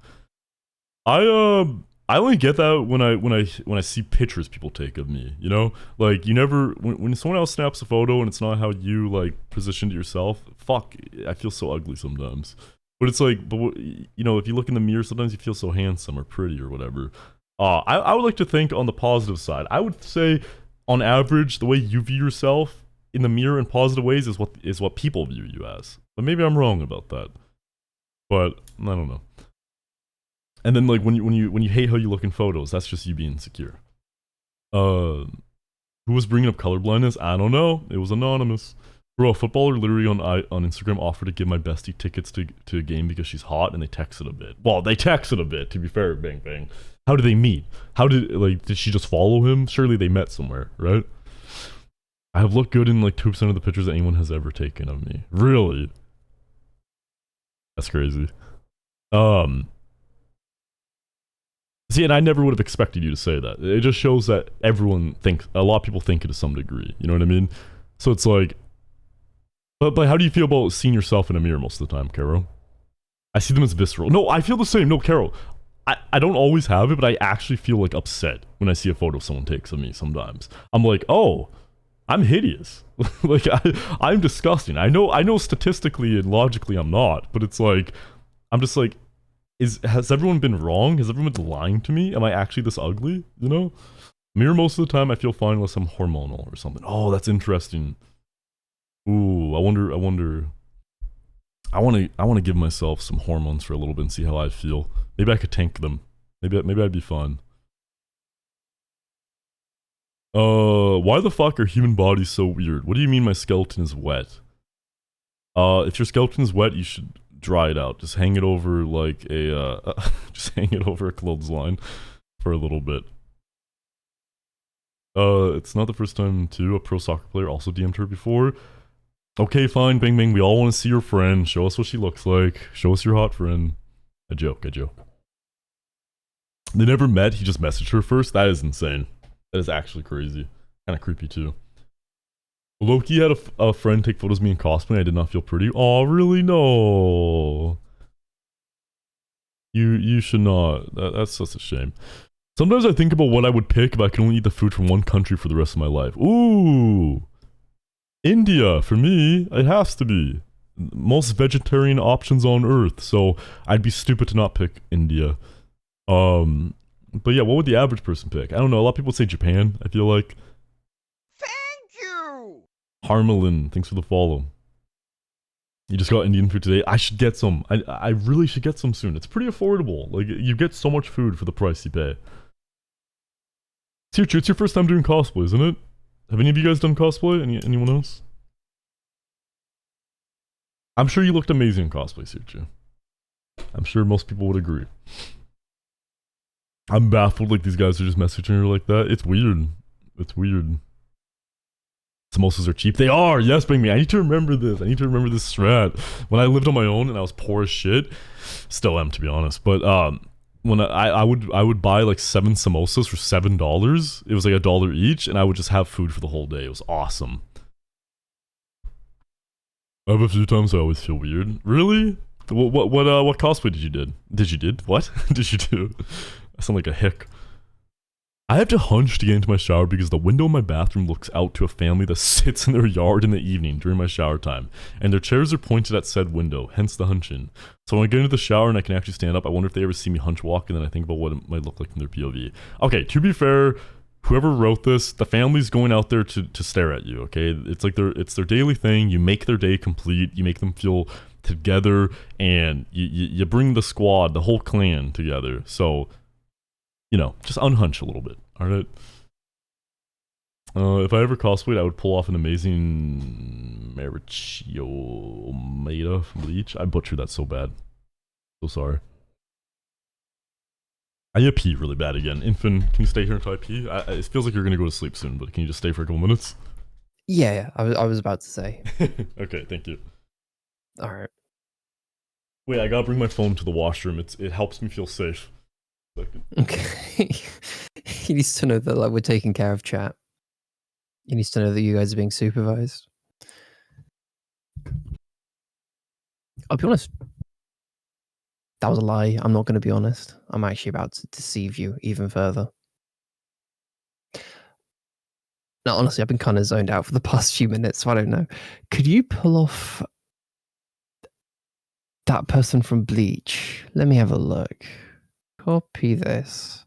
I only get that when I see pictures people take of me, you know? Like, you never, when someone else snaps a photo and it's not how you, like, positioned yourself, fuck, I feel so ugly sometimes. But it's like, you know, if you look in the mirror, sometimes you feel so handsome or pretty or whatever. I would like to think on the positive side. I would say, on average, the way you view yourself in the mirror in positive ways is what people view you as. But maybe I'm wrong about that. But, I don't know. And then like when you hate how you look in photos, that's just you being insecure. Who was bringing up colorblindness? I don't know. It was anonymous. Bro, a footballer literally on Instagram offered to give my bestie tickets to a game because she's hot, and they texted a bit. Well, they texted a bit, to be fair, bang bang. How did they meet? Did she just follow him? Surely they met somewhere, right? I have looked good in like 2% of the pictures that anyone has ever taken of me. Really? That's crazy. See, and I never would have expected you to say that. It just shows that a lot of people think it to some degree. You know what I mean? So it's like, but how do you feel about seeing yourself in a mirror most of the time, Caro? I see them as visceral. No, I feel the same. No, Caro, I don't always have it, but I actually feel like upset when I see a photo someone takes of me sometimes. I'm like, oh, I'm hideous. Like, I'm disgusting. I know statistically and logically I'm not, but it's like, I'm just like, has everyone been wrong? Has everyone been lying to me? Am I actually this ugly? You know? Mirror most of the time I feel fine unless I'm hormonal or something. Oh, that's interesting. Ooh, I wonder. I want to give myself some hormones for a little bit and see how I feel. Maybe I could tank them. Maybe I'd be fun. Why the fuck are human bodies so weird? What do you mean my skeleton is wet? If your skeleton is wet, you should dry it out. Just hang it over like a just hang it over a clothesline for a little bit. It's not the first time too. A pro soccer player also DM'd her before. Okay, fine, bang bang. We all want to see your friend. Show us what she looks like. Show us your hot friend. A joke. They never met. He just messaged her first. That is insane. That is actually crazy. Kind of creepy too. Loki had a friend take photos of me in cosplay. I did not feel pretty. Oh, really? No. You should not. That's such a shame. Sometimes I think about what I would pick if I could only eat the food from one country for the rest of my life. Ooh. India, for me, it has to be. most vegetarian options on Earth. So I'd be stupid to not pick India. But yeah, what would the average person pick? I don't know. A lot of people say Japan. I feel like. Thank you! Harmelin, thanks for the follow. You just got Indian food today. I should get some. I really should get some soon. It's pretty affordable. Like, you get so much food for the price you pay. It's your first time doing cosplay, isn't it? Have any of you guys done cosplay? Anyone else? I'm sure you looked amazing in cosplay, Suchu. I'm sure most people would agree. I'm baffled, like, these guys are just messaging her like that. It's weird. It's weird. Samosas are cheap. They are! Yes, Bang Me. I need to remember this. I need to remember this strat. When I lived on my own and I was poor as shit, still am, to be honest, but when I would buy like 7 samosas for $7. It was like $1 each, and I would just have food for the whole day. It was awesome. I have a few times I always feel weird. Really? What cosplay did you do? What did you do? I sound like a hick. I have to hunch to get into my shower because the window in my bathroom looks out to a family that sits in their yard in the evening during my shower time, and their chairs are pointed at said window, hence the hunch-in. So when I get into the shower and I can actually stand up, I wonder if they ever see me hunch walk, and then I think about what it might look like from their POV. Okay, to be fair, whoever wrote this, the family's going out there to stare at you, okay? It's like it's their daily thing. You make their day complete. You make them feel together, and you bring the squad, the whole clan together. So, you know, just unhunch a little bit, alright? If I ever cosplayed, I would pull off an amazing Marichio Maeda from Bleach. I butchered that so bad. So sorry. I need to pee really bad again. Infin, can you stay here until I pee? It feels like you're gonna go to sleep soon, but can you just stay for a couple minutes? Yeah, I was about to say. Okay, thank you. Alright. Wait, I gotta bring my phone to the washroom. It helps me feel safe. Okay. He needs to know that, like, we're taking care of chat. He needs to know that you guys are being supervised. I'll be honest. That was a lie. I'm not going to be honest. I'm actually about to deceive you even further. No, honestly, I've been kind of zoned out for the past few minutes, so I don't know. Could you pull off that person from Bleach? Let me have a look. Copy this.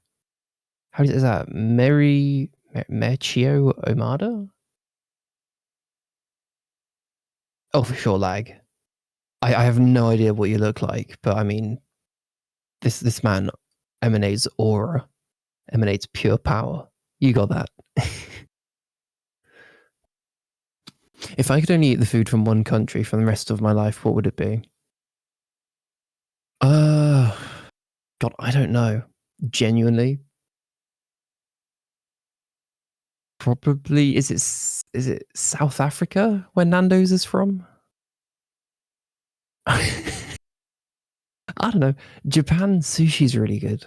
How is that? Merchio Omada? Oh, for sure, lag. I have no idea what you look like, but I mean, this man emanates aura, emanates pure power. You got that. If I could only eat the food from one country for the rest of my life, what would it be? God, I don't know. Genuinely, probably is it South Africa where Nando's is from? I don't know. Japan sushi's really good.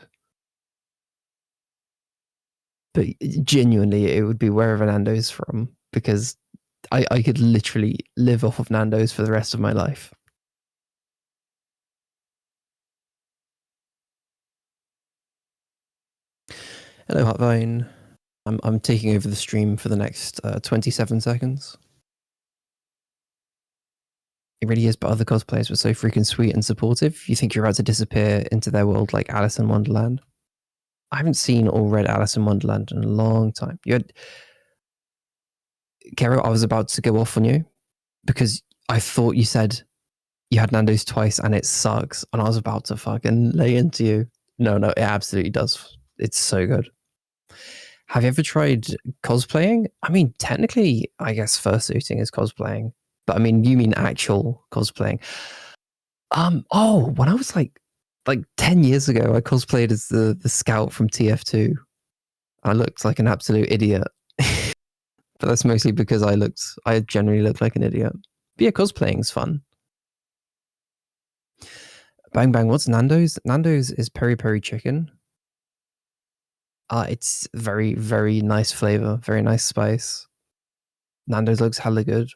But genuinely, it would be wherever Nando's from, because I could literally live off of Nando's for the rest of my life. Hello, Hotvine. I'm taking over the stream for the next 27 seconds. It really is, but other cosplayers were so freaking sweet and supportive. You think you're about to disappear into their world like Alice in Wonderland? I haven't seen or read Alice in Wonderland in a long time. Kero, I was about to go off on you because I thought you said you had Nando's twice and it sucks, and I was about to fucking lay into you. No, it absolutely does. It's so good. Have you ever tried cosplaying? I mean, technically, I guess fursuiting is cosplaying, but I mean, you mean actual cosplaying. When I was like 10 years ago, I cosplayed as the scout from TF2. I looked like an absolute idiot. But that's mostly because I generally look like an idiot. But yeah, cosplaying's fun. Bang Bang, what's Nando's? Nando's is peri peri chicken. It's very, very nice flavor, very nice spice. Nando's looks hella good.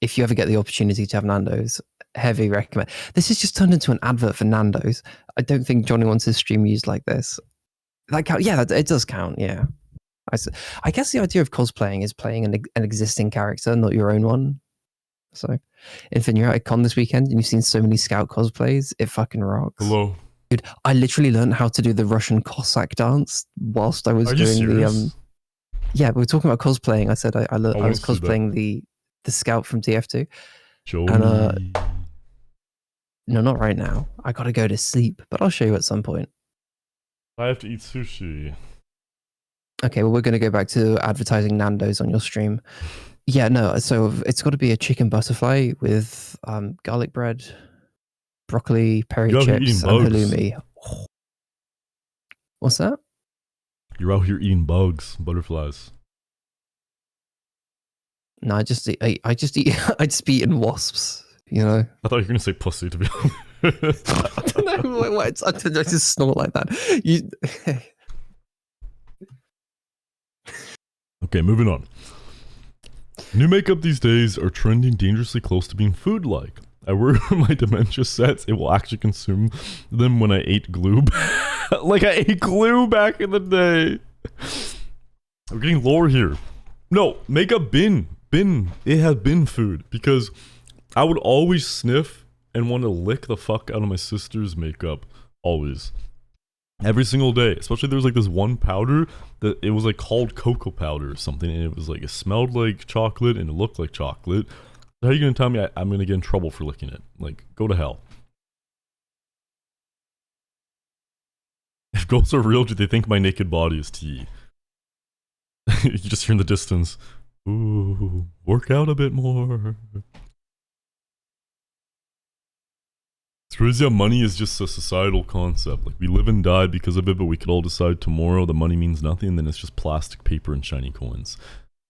If you ever get the opportunity to have Nando's, heavy recommend. This has just turned into an advert for Nando's. I don't think Johnny wants his stream used like this. That count? Yeah, it does count. Yeah. I guess the idea of cosplaying is playing an existing character, not your own one. So, Infin, you're at a con this weekend and you've seen so many Scout cosplays. It fucking rocks. Hello. Dude, I literally learned how to do the Russian Cossack dance whilst I was Are you doing serious? Yeah, we were talking about cosplaying. I said I wanna was see that. cosplaying the Scout from TF2. Show And me. no, not right now. I gotta go to sleep, but I'll show you at some point. I have to eat sushi. Okay, well, we're gonna go back to advertising Nando's on your stream. Yeah, no. So it's got to be a chicken butterfly with garlic bread, broccoli, peri You're out here eating chips, and bugs. halloumi. What's that? You're out here eating bugs, butterflies. No, I just be eating wasps. You know. I thought you were gonna say pussy, to be honest. I don't know why I just snort like that. You. Okay, moving on. New makeup these days are trending dangerously close to being food-like. I worry when my dementia sets, it will actually consume them when I ate glue. Like I ate glue back in the day. We're getting lower here. No, makeup bin. It has been food. Because I would always sniff and want to lick the fuck out of my sister's makeup. Always. Every single day. Especially there was like this one powder that it was like called cocoa powder or something. And it was like, it smelled like chocolate and it looked like chocolate. How are you going to tell me I'm going to get in trouble for licking it? Like, go to hell. If ghosts are real, do they think my naked body is tea? You just hear in the distance, ooh, work out a bit more. It's crazy how money is just a societal concept. Like, we live and die because of it, but we could all decide tomorrow the money means nothing, and then it's just plastic paper and shiny coins.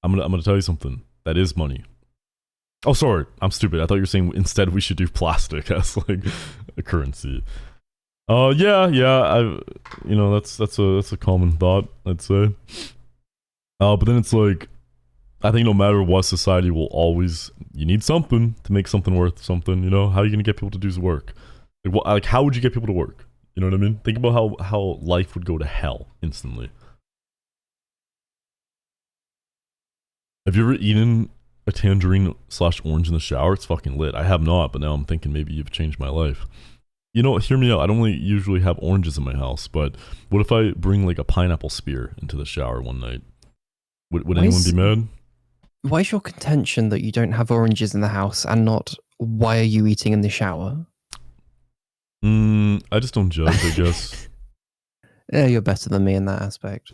I'm gonna tell you something. That is money. Oh, sorry, I'm stupid. I thought you were saying instead we should do plastic as like a currency. Yeah, that's a common thought, I'd say. But then it's like, I think no matter what, society will always, you need something to make something worth something, you know? How are you gonna get people to do work? Like how would you get people to work? You know what I mean? Think about how life would go to hell instantly. Have you ever eaten a tangerine / orange in the shower? It's fucking lit. I have not, but now I'm thinking maybe you've changed my life. You know, hear me out. I don't really usually have oranges in my house, but what if I bring like a pineapple spear into the shower one night? Would anyone be mad? Why is your contention that you don't have oranges in the house and not why are you eating in the shower? I just don't judge, I guess. Yeah, you're better than me in that aspect.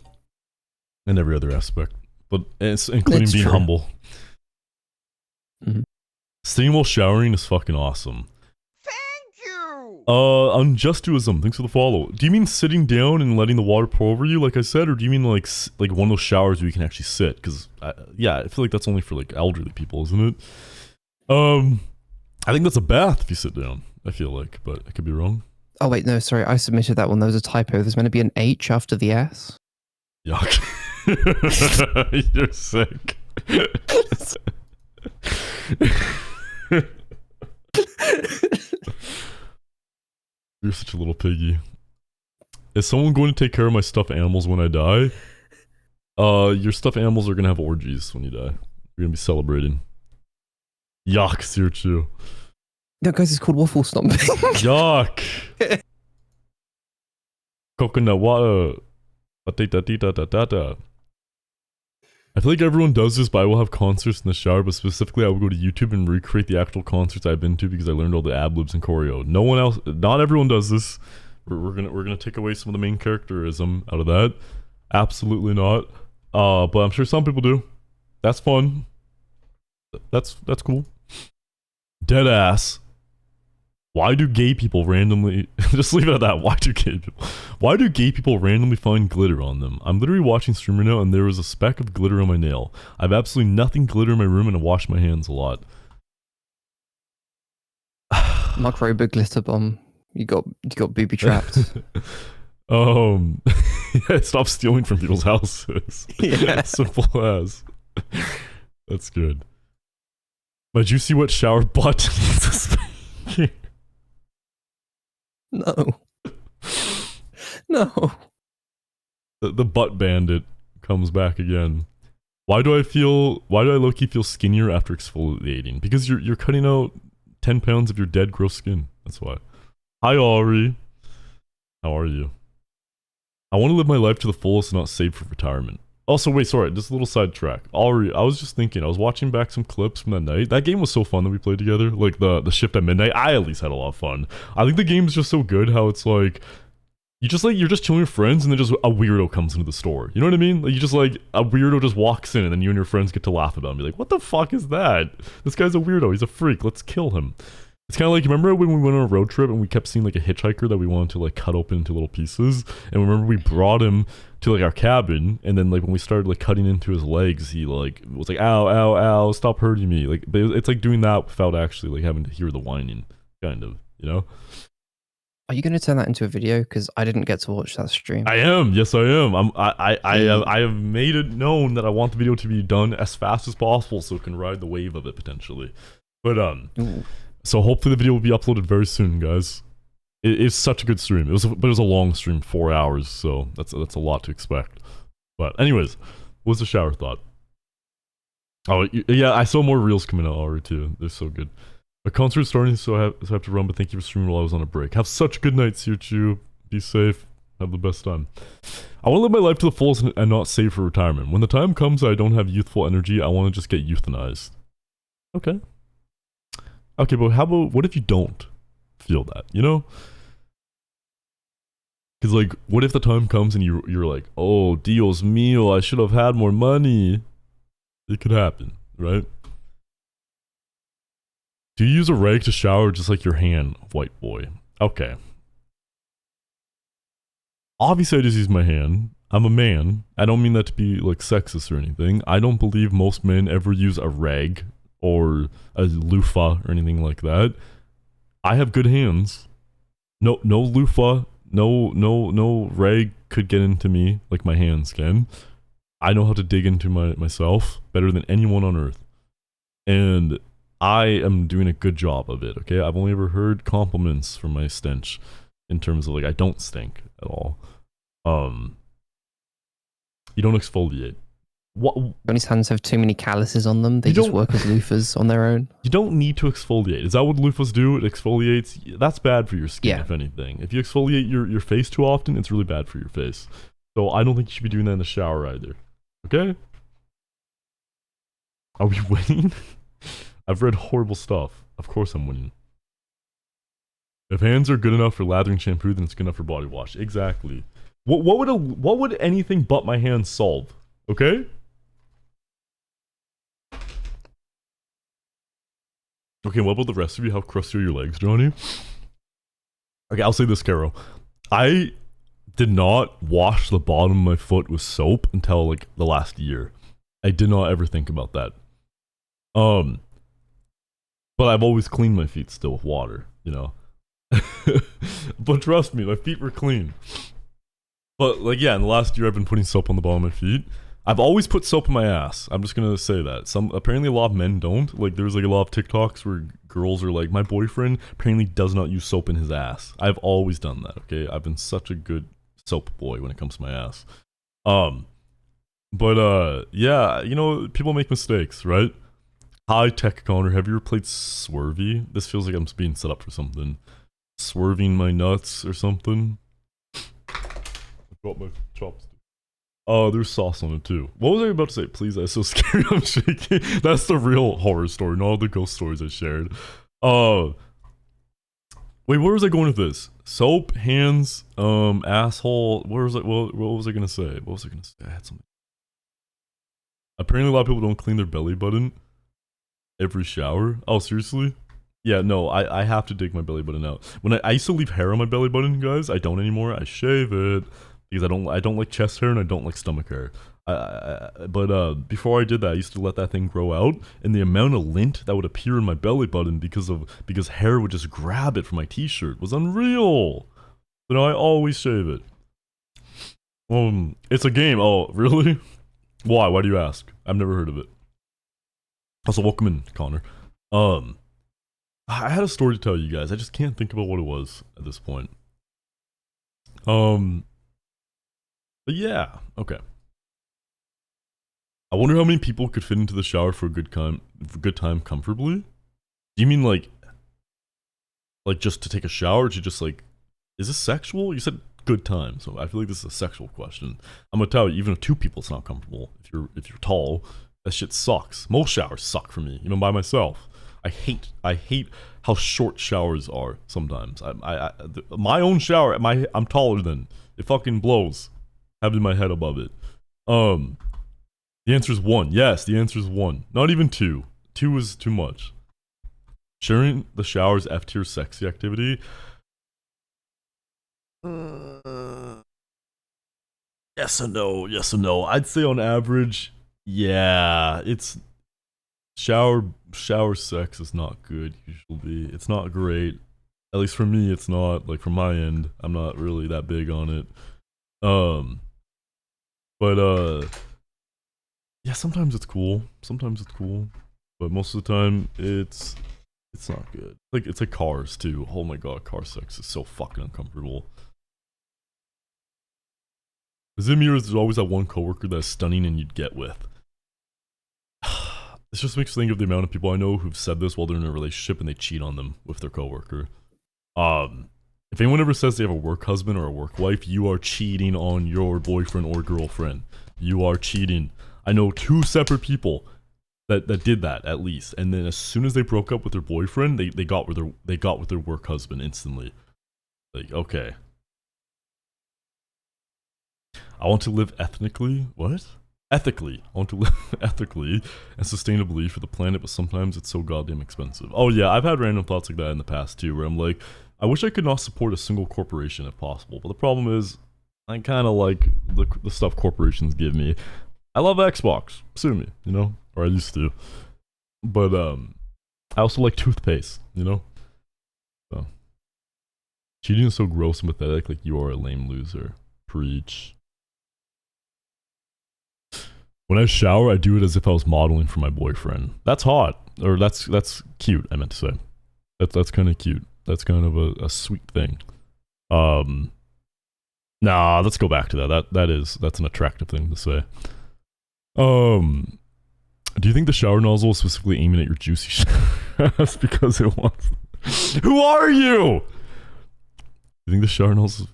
In every other aspect. But it's including It's being true. humble. Mhm. Sitting while showering is fucking awesome. Thank you! Unjustuism, thanks for the follow. Do you mean sitting down and letting the water pour over you, like I said, or do you mean like one of those showers where you can actually sit? Because, yeah, I feel like that's only for like elderly people, isn't it? I think that's a bath if you sit down, I feel like, but I could be wrong. Oh, wait, no, sorry. I submitted that one. There was a typo. There's meant to be an H after the S. Yuck. You're sick. You're such a little piggy. Is someone going to take care of my stuffed animals when I die? Your stuffed animals are gonna have orgies when you die. You're gonna be celebrating. Yuck, Sirchu. No, guys, it's called waffle stomping. Yuck. Coconut water. Da-da-da-da-da-da. I feel like everyone does this, but I will have concerts in the shower, but specifically I will go to YouTube and recreate the actual concerts I've been to because I learned all the ad-libs and choreo. No one else, not everyone does this. We're gonna take away some of the main characterism out of that. Absolutely not. But I'm sure some people do. That's fun. That's cool. Deadass. Why do gay people randomly just leave it at that? Why do gay people randomly find glitter on them? I'm literally watching streamer now and there was a speck of glitter on my nail. I have absolutely nothing glitter in my room and I wash my hands a lot. Mark Rober glitter bomb. You got booby trapped. Yeah, stop stealing from people's houses. Yeah. Simple as. That's good. My juicy wet shower butt needs a spanking. No. No. The butt bandit comes back again. Why do I low-key feel skinnier after exfoliating? Because you're cutting out 10 pounds of your dead gross skin. That's why. Hi Ari. How are you? I want to live my life to the fullest and not save for retirement. Also, wait, sorry, just a little sidetrack. Ari, I was just thinking, I was watching back some clips from that night. That game was so fun that we played together. Like the shift at midnight. I at least had a lot of fun. I think the game's just so good how it's like you're just chilling with friends and then just a weirdo comes into the store. You know what I mean? Like you just like a weirdo just walks in and then you and your friends get to laugh about him. Be like, what the fuck is that? This guy's a weirdo. He's a freak. Let's kill him. It's kind of like, remember when we went on a road trip and we kept seeing like a hitchhiker that we wanted to like cut open into little pieces? And remember we brought him to like our cabin, and then like when we started like cutting into his legs, he like was like, ow, ow, ow, stop hurting me. Like, but it's like doing that without actually like having to hear the whining, kind of, you know? Are you going to turn that into a video? Because I didn't get to watch that stream. I am. Yes, I am. I have made it known that I want the video to be done as fast as possible so it can ride the wave of it potentially. But Ooh. so hopefully the video will be uploaded very soon, guys. It's such a good stream. But it was a long stream, 4 hours, so that's a lot to expect. But anyways, what's the shower thought? Oh yeah, I saw more reels coming out already too. They're so good. My concert's starting, so I have to run. But thank you for streaming while I was on a break. Have such a good night, YouTube. Be safe. Have the best time. I want to live my life to the fullest and not save for retirement. When the time comes that I don't have youthful energy, I want to just get euthanized. Okay. Okay, but how about, what if you don't feel that, you know? Because, like, what if the time comes and you're like, oh, Dios mío, I should have had more money. It could happen, right? Do you use a rag to shower just like your hand, white boy? Okay. Obviously, I just use my hand. I'm a man. I don't mean that to be, like, sexist or anything. I don't believe most men ever use a rag or a loofah or anything like that. I have good hands. No loofah, no rag could get into me like my hands can. I know how to dig into myself better than anyone on earth. And I am doing a good job of it, okay? I've only ever heard compliments from my stench in terms of like I don't stink at all. You don't exfoliate. What? Johnny's hands have too many calluses on them. They just work as loofahs on their own. You don't need to exfoliate. Is that what loofahs do? It exfoliates. That's bad for your skin, if anything. If you exfoliate your face too often, it's really bad for your face. So I don't think you should be doing that in the shower either. Okay? Are we winning? I've read horrible stuff. Of course I'm winning. If hands are good enough for lathering shampoo, then it's good enough for body wash. Exactly. What would anything but my hands solve? Okay? Okay, what about the rest of you? How crusty are your legs, Johnny? Okay, I'll say this, Caro. I did not wash the bottom of my foot with soap until like the last year. I did not ever think about that. But I've always cleaned my feet still with water, you know. But trust me, my feet were clean. But like, yeah, in the last year I've been putting soap on the bottom of my feet. I've always put soap in my ass. I'm just gonna say that. Apparently a lot of men don't. Like there's like a lot of TikToks where girls are like, my boyfriend apparently does not use soap in his ass. I've always done that, okay? I've been such a good soap boy when it comes to my ass. Yeah, you know, people make mistakes, right? Hi Tech Connor, have you ever played Swervy? This feels like I'm being set up for something. Swerving my nuts or something. I got my chopstick. Oh, there's sauce on it too. What was I about to say? Please, I'm so scared I'm shaking. That's the real horror story, not all the ghost stories I shared. Wait, where was I going with this? Soap, hands, asshole. Where was I? What was I gonna say? I had something. Apparently a lot of people don't clean their belly button every shower. Oh, seriously? Yeah, no, I have to dig my belly button out. When I used to leave hair on my belly button, guys. I don't anymore. I shave it. Because I don't like chest hair and I don't like stomach hair. But before I did that, I used to let that thing grow out, and the amount of lint that would appear in my belly button because hair would just grab it from my t-shirt was unreal. So now I always shave it. It's a game. Oh, really? Why? Why do you ask? I've never heard of it. Also, welcome in, Connor. I had a story to tell you guys. I just can't think about what it was at this point. But yeah, okay. I wonder how many people could fit into the shower for a good time comfortably. Do you mean like just to take a shower, or to just like, is this sexual? You said good time, so I feel like this is a sexual question. I'm gonna tell you, even if two people, it's not comfortable. If you're tall, that shit sucks. Most showers suck for me, even by myself. I hate how short showers are sometimes. My own shower, I'm taller than. It fucking blows. Having my head above it. The answer is 1. Yes, the answer is 1. Not even 2. 2 is too much. Sharing the shower's F-tier sexy activity. Yes and no. Yes and no. I'd say on average, yeah, it's shower sex is not good usually. It's not great. At least for me, it's not. Like from my end, I'm not really that big on it. Yeah, sometimes it's cool. But most of the time, it's not good. Like, it's like cars, too. Oh my god, car sex is so fucking uncomfortable. There's always that one coworker that's stunning and you'd get with. This just makes me think of the amount of people I know who've said this while they're in a relationship and they cheat on them with their coworker. If anyone ever says they have a work husband or a work wife, you are cheating on your boyfriend or girlfriend. You are cheating. I know 2 separate people that did that, at least. And then as soon as they broke up with their boyfriend, they got with their work husband instantly. Like, okay. I want to live ethnically. What? Ethically. I want to live ethically and sustainably for the planet, but sometimes it's so goddamn expensive. Oh yeah, I've had random thoughts like that in the past too, where I'm like, I wish I could not support a single corporation if possible, but the problem is, I kind of like the stuff corporations give me. I love Xbox, sue me, you know? Or I used to. But, I also like toothpaste, you know? So. Cheating is so gross and pathetic, like you are a lame loser. Preach. When I shower, I do it as if I was modeling for my boyfriend. That's hot. Or that's cute, I meant to say. That's kind of cute. That's kind of a sweet thing. Nah, let's go back to that. That's an attractive thing to say. Do you think the shower nozzle is specifically aiming at your juicy That's because it wants... Who are you? You think the shower nozzle...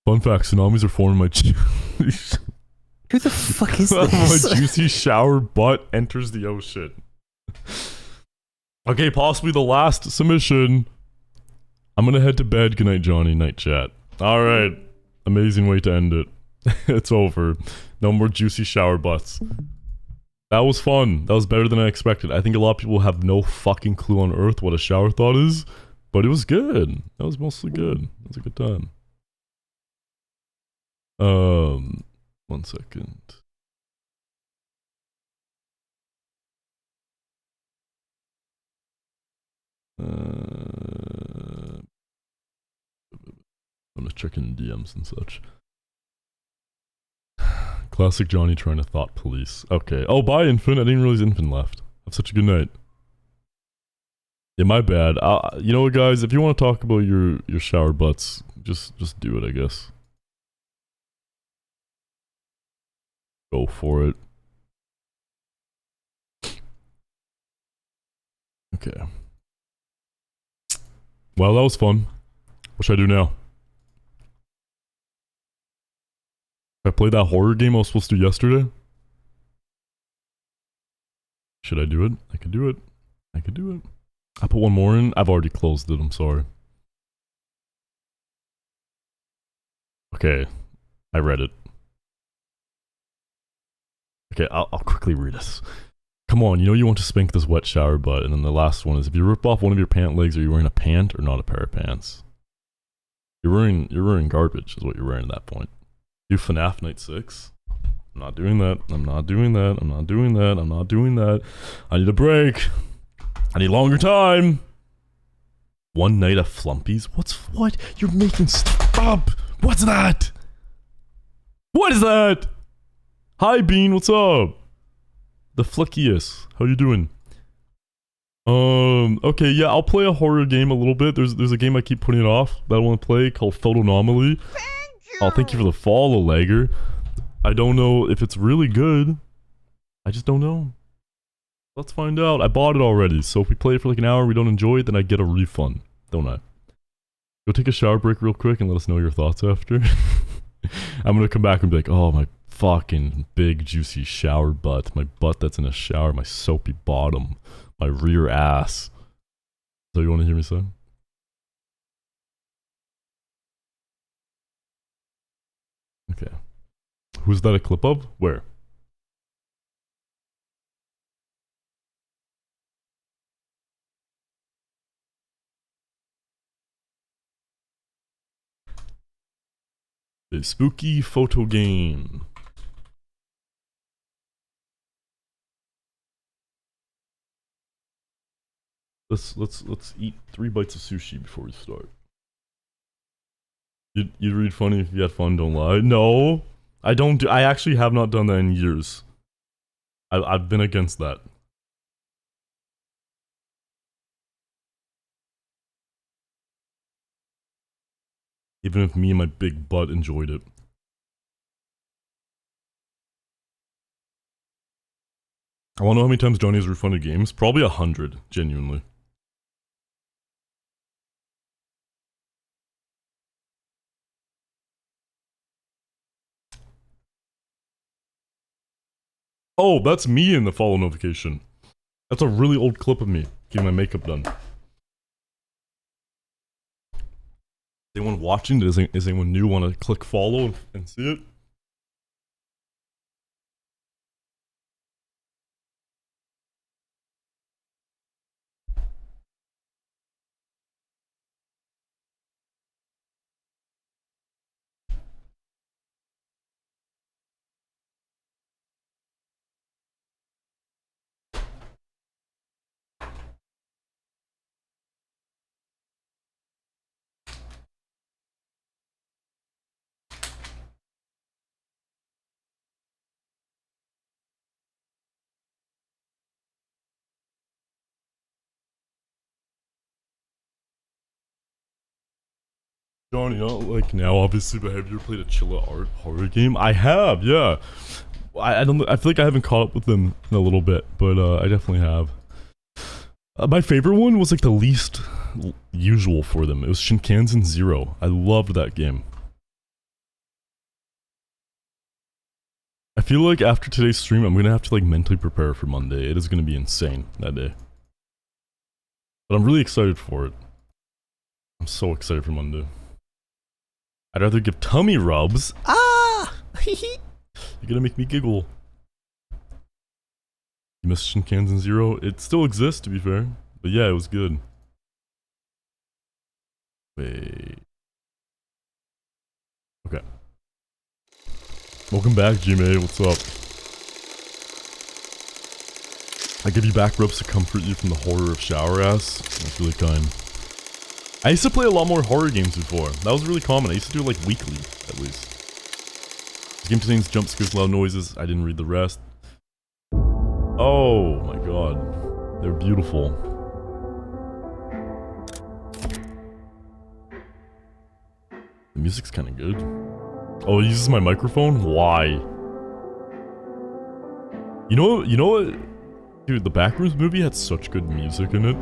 Fun fact, tsunamis are forming my Who the fuck is my this? juicy shower butt enters the ocean. Okay, possibly the last submission. I'm gonna head to bed. Good night, Johnny. Night chat. Alright. Amazing way to end it. It's over. No more juicy shower butts. That was fun. That was better than I expected. I think a lot of people have no fucking clue on earth what a shower thought is. But it was good. That was mostly good. It was a good time. 1 second. I'm just checking DMs and such. Classic Johnny trying to thought police. Okay. Oh, bye, Infant. I didn't realize Infant left. Have such a good night. Yeah, my bad. You know what, guys? If you want to talk about your shower butts, just do it, I guess. Go for it. Okay. Well, that was fun. What should I do now? I played that horror game I was supposed to do yesterday. Should I do it? I could do it. I could do it. I put one more in. I've already closed it. I'm sorry. Okay. I read it. Okay, I'll quickly read this. Come on, you know you want to spank this wet shower butt. And then the last one is, if you rip off one of your pant legs, are you wearing a pant or not a pair of pants? You're wearing garbage is what you're wearing at that point. Do FNAF Night 6? I'm not doing that. I'm not doing that. I'm not doing that. I'm not doing that. I need a break. I need longer time. One night of flumpies? What? You're making stuff up. What's that? What is that? Hi Bean, what's up? The flickiest. How you doing? Okay, yeah, I'll play a horror game a little bit. There's a game I keep putting it off that I want to play called Photonomaly. Thank you for the follow, Lager. I don't know if it's really good. I just don't know. Let's find out. I bought it already, so if we play it for like an hour and we don't enjoy it, then I get a refund, don't I? Go take a shower break real quick and let us know your thoughts after. I'm gonna come back and be like, oh, my fucking big juicy shower butt. My butt that's in a shower, my soapy bottom, my rear ass. So you wanna hear me say? Okay. Who's that a clip of? Where? A spooky photo game. Let's eat 3 bites of sushi before we start. You'd read funny if you had fun, don't lie. No, I don't do. I actually have not done that in years. I've been against that. Even if me and my big butt enjoyed it. I wanna know how many times Johnny has refunded games. Probably 100, genuinely. Oh, that's me in the follow notification. That's a really old clip of me getting my makeup done. Is anyone watching? Is anyone new want to click follow and see it? Johnny, not like now, obviously, but have you ever played a chill art horror game? I have, yeah. I don't. I feel like I haven't caught up with them in a little bit, but I definitely have. My favorite one was like the least usual for them. It was Shinkansen Zero. I loved that game. I feel like after today's stream, I'm gonna have to like mentally prepare for Monday. It is gonna be insane that day. But I'm really excited for it. I'm so excited for Monday. I'd rather give tummy rubs. Ah! You're gonna make me giggle. You missed Shinkansen Zero? It still exists, to be fair. But yeah, it was good. Wait. Okay. Welcome back, G-May. What's up? I give you back rubs to comfort you from the horror of shower ass. That's really kind. I used to play a lot more horror games before. That was really common. I used to do it like weekly, at least. This game contains jump scares, loud noises. I didn't read the rest. Oh my god. They're beautiful. The music's kind of good. Oh, it uses my microphone? Why? You know what? Dude, the Backrooms movie had such good music in it.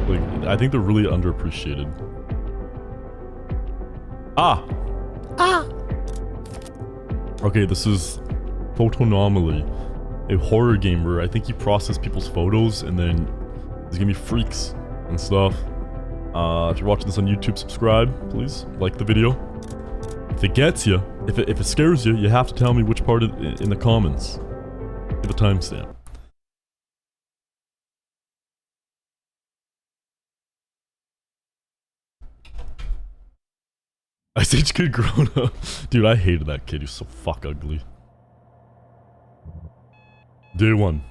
Like, I think they're really underappreciated. Ah! Ah! Okay, this is Photonomaly, a horror game where I think you process people's photos and then there's gonna be freaks and stuff. If you're watching this on YouTube, subscribe, please. Like the video. If it gets you, if it scares you, you have to tell me which part in the comments. Give a timestamp. Ice Age kid grown up. Dude, I hated that kid. He was so fuck ugly. Day 1.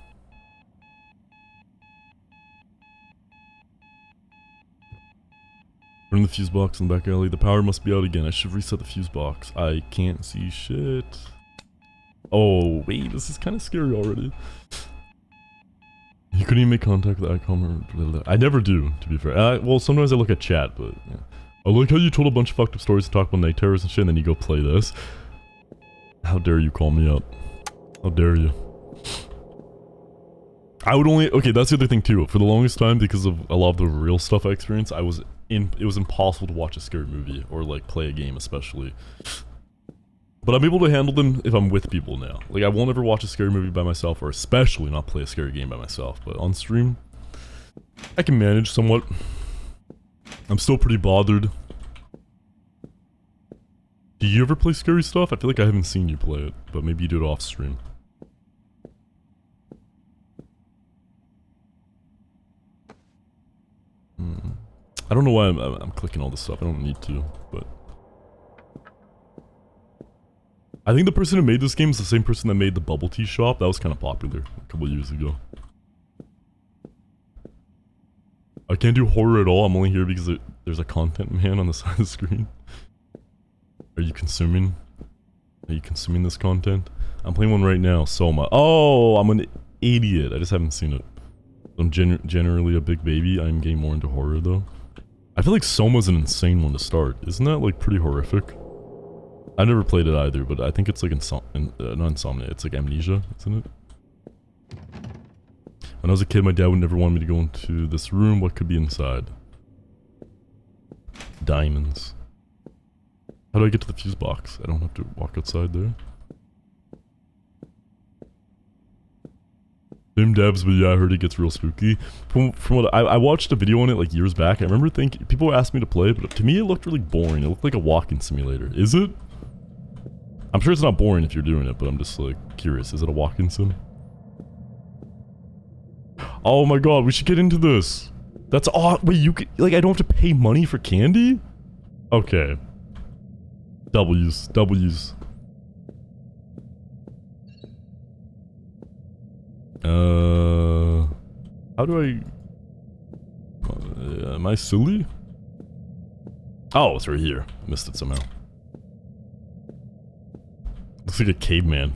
Turn the fuse box in the back alley. The power must be out again. I should reset the fuse box. I can't see shit. Oh, wait. This is kind of scary already. You couldn't even make contact with the icon or... I never do, to be fair. Well, sometimes I look at chat, but... Yeah. I like how you told a bunch of fucked up stories to talk about night terrors and shit, and then you go play this. How dare you call me out? How dare you? I would only... Okay, that's the other thing too. For the longest time, because of a lot of the real stuff I experienced, it was impossible to watch a scary movie or like play a game especially. But I'm able to handle them if I'm with people now. Like I won't ever watch a scary movie by myself or especially not play a scary game by myself. But on stream, I can manage somewhat. I'm still pretty bothered. Do you ever play scary stuff? I feel like I haven't seen you play it, but maybe you do it off stream. I don't know why I'm clicking all this stuff. I don't need to, but... I think the person who made this game is the same person that made the bubble tea shop. That was kind of popular a couple of years ago. I can't do horror at all. I'm only here because there's a content man on the side of the screen. Are you consuming? Are you consuming this content? I'm playing one right now, Soma. Oh, I'm an idiot. I just haven't seen it. I'm generally a big baby. I'm getting more into horror though. I feel like Soma's an insane one to start. Isn't that like pretty horrific? I never played it either, but I think it's like not Insomnia. It's like Amnesia, isn't it? When I was a kid, my dad would never want me to go into this room. What could be inside? Diamonds. How do I get to the fuse box? I don't have to walk outside there. Same devs, but yeah, I heard it gets real spooky. From what I watched a video on it like years back. I remember thinking people were asking me to play it, but to me it looked really boring. It looked like a walking simulator. Is it? I'm sure it's not boring if you're doing it, but I'm just like curious. Is it a walking sim? Oh my god, we should get into this. That's all. Wait, you can, like I don't have to pay money for candy? Okay. W's. How do I... am I silly? Oh, it's right here. I missed it somehow. Looks like a caveman.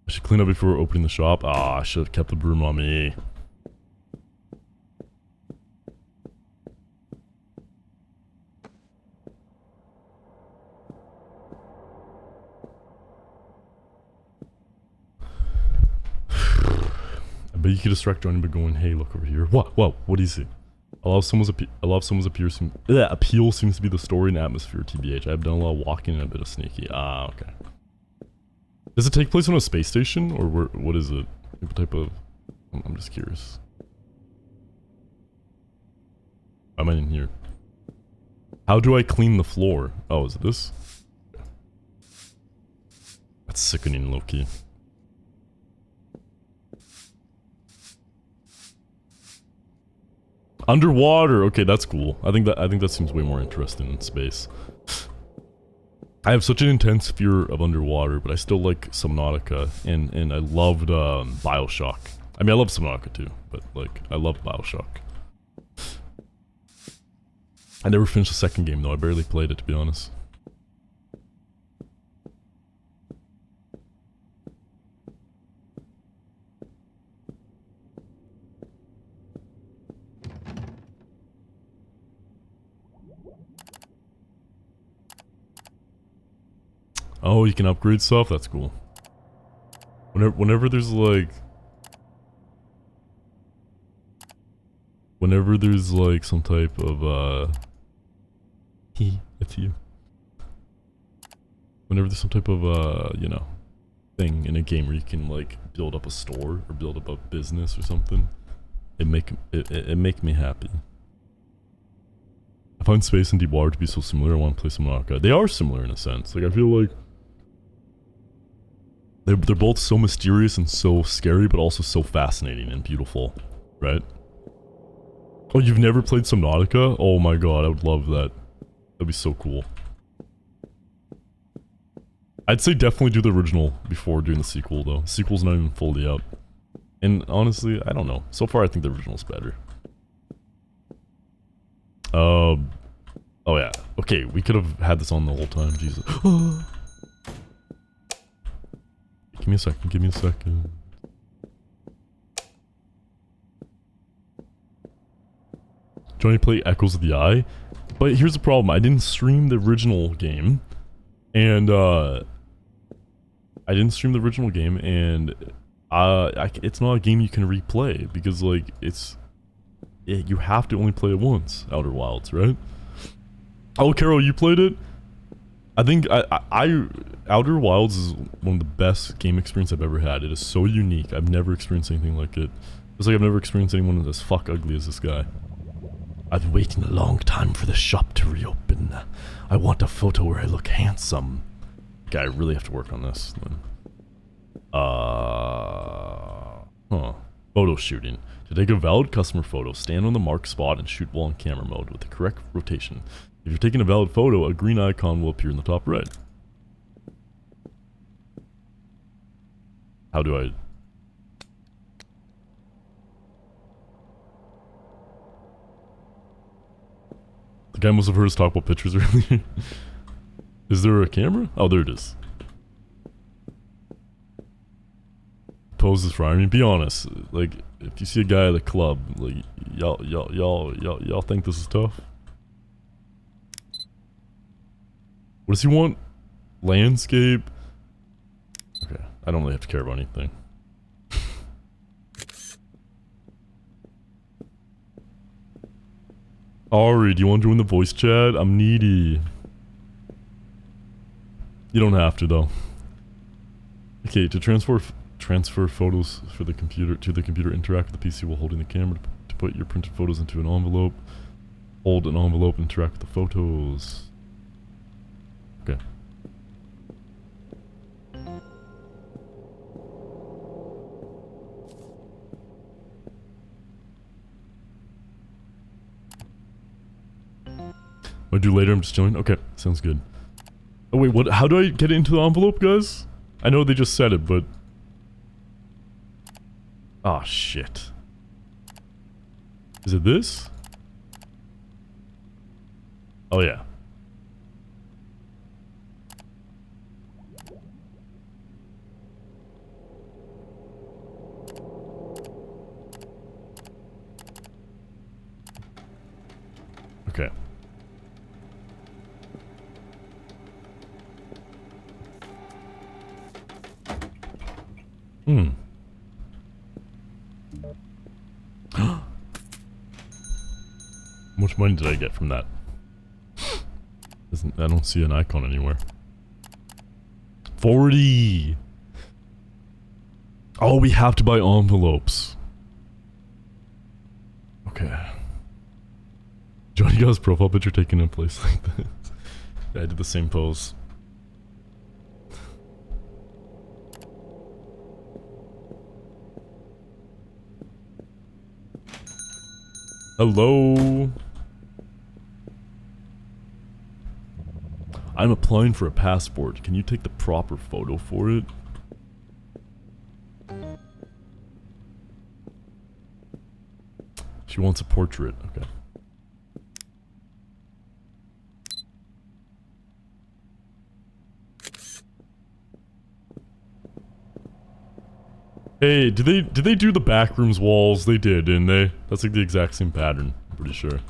I should clean up before opening the shop. Ah, I should have kept the broom on me. But you could distract Johnny by going, hey, look over here. What do you see? I love someone's appeal seems to be the story and atmosphere, TBH. I've done a lot of walking and a bit of sneaky. Ah, okay. Does it take place on a space station? Or what is it? What type of... I'm just curious. I'm in here. How do I clean the floor? Oh, is it this? That's sickening, low-key. Underwater. Okay, that's cool. I think that seems way more interesting in space. I have such an intense fear of underwater, but I still like Subnautica, and I loved BioShock. I mean, I love Subnautica too, but like I love BioShock. I never finished the second game though. I barely played it, to be honest. Oh, you can upgrade stuff? That's cool. Whenever there's like... Whenever there's like some type of, that's you. Whenever there's some type of, you know, thing in a game where you can like build up a store or build up a business or something, it make me happy. I find space and deep water to be so similar. I want to play Subnautica. They are similar in a sense. Like I feel like they're both so mysterious and so scary, but also so fascinating and beautiful, right? Oh, you've never played Subnautica? Oh my god, I would love that. That'd be so cool. I'd say definitely do the original before doing the sequel, though. The sequel's not even fully out. And honestly, I don't know. So far, I think the original's better. Oh yeah. Okay, we could have had this on the whole time. Jesus. Give me a second. Give me a second. Johnny play Echoes of the Eye? But here's the problem. I didn't stream the original game. And, it's not a game you can replay. Because, like, you have to only play it once, Outer Wilds, right? Oh, Carol, you played it? I think, Outer Wilds is one of the best game experience I've ever had. It is so unique. I've never experienced anything like it. It's like I've never experienced anyone as fuck ugly as this guy. I've been waiting a long time for the shop to reopen. I want a photo where I look handsome. Okay, I really have to work on this. Photo shooting. To take a valid customer photo, stand on the marked spot and shoot while in camera mode with the correct rotation. If you're taking a valid photo, a green icon will appear in the top right. How do I... The guy must have heard us talk about pictures earlier. Is there a camera? Oh, there it is. Poses for I mean, be honest. Like, if you see a guy at a club, like, y'all think this is tough? What does he want? Landscape? Okay, I don't really have to care about anything. Ari, do you want to join the voice chat? I'm needy. You don't have to, though. Okay, to transfer photos for the computer to the computer, interact with the PC while holding the camera to put your printed photos into an envelope. Hold an envelope and interact with the photos. Okay. I'll do later, I'm just chilling. Okay, sounds good. Oh wait, what? How do I get it into the envelope, guys? I know they just said it, but... Ah, shit. Is it this? Oh yeah. Okay. How much money did I get from that? I don't see an icon anywhere. 40! Oh, we have to buy envelopes. Okay. Johnny got his profile picture taken in place like this. Yeah, I did the same pose. Hello? I'm applying for a passport. Can you take the proper photo for it? She wants a portrait. Okay. Hey, did they do the backrooms walls? They did, didn't they? That's like the exact same pattern, I'm pretty sure.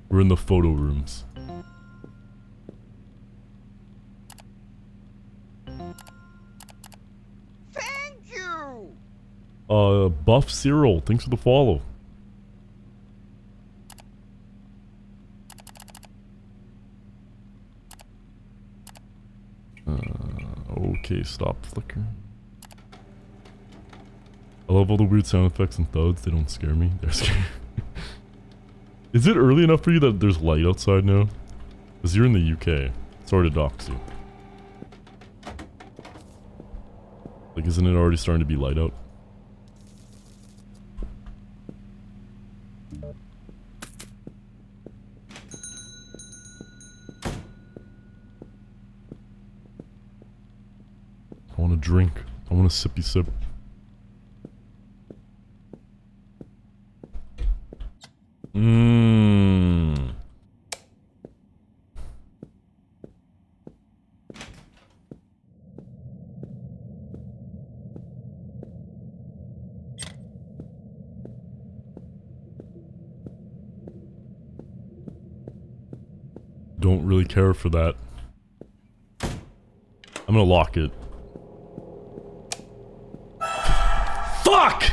We're in the photo rooms. Thank you! Buff Cyril, thanks for the follow. Okay, stop flickering. I love all the weird sound effects and thuds. They don't scare me. They're scary. Is it early enough for you that there's light outside now? Because you're in the UK. Sorry to dox you. Like, isn't it already starting to be light out? I want a drink. I want a sippy sip. Mmm. don't really care for that. I'm gonna lock it. Fuck!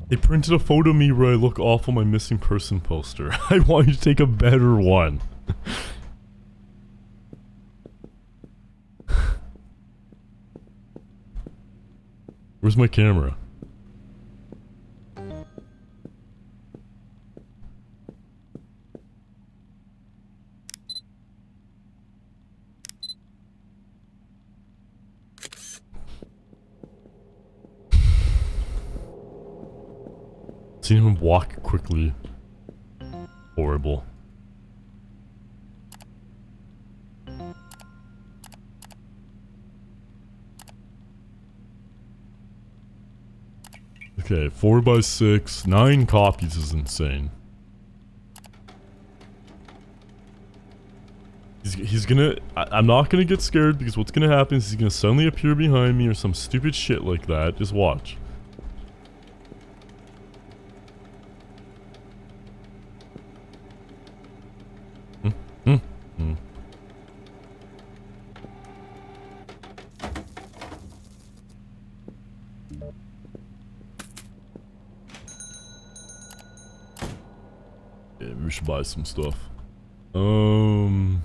They printed a photo of me where I look awful on my missing person poster. I want you to take a better one. Where's my camera? Seeing him walk quickly. Horrible. Okay, 4x6, 9 copies is insane. He's gonna... I'm not gonna get scared because what's gonna happen is he's gonna suddenly appear behind me or some stupid shit like that. Just watch. Yeah, we should buy some stuff. I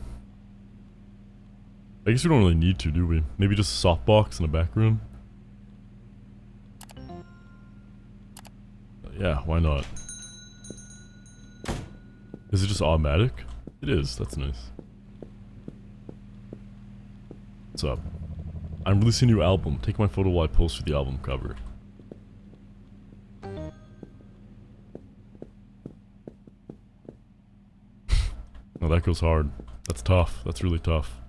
guess we don't really need to, do we? Maybe just a softbox in a back room? Yeah, why not? Is it just automatic? It is, that's nice. What's up? I'm releasing a new album. Take my photo while I post for the album cover. Oh, that goes hard. That's tough. That's really tough.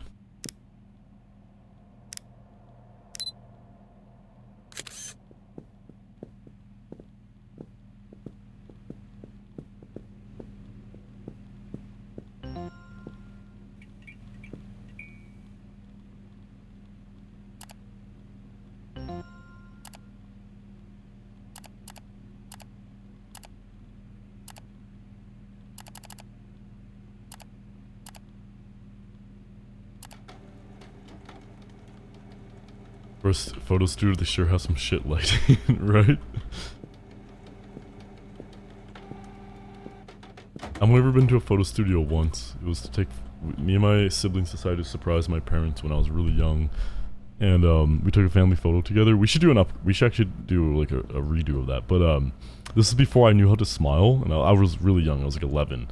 First photo studio, they sure have some shit lighting, right? I've only ever been to a photo studio once. It was to take... Me and my siblings decided to surprise my parents when I was really young. And we took a family photo together. We should do we should actually do like a redo of that. But this is before I knew how to smile. And I was really young. I was like 11.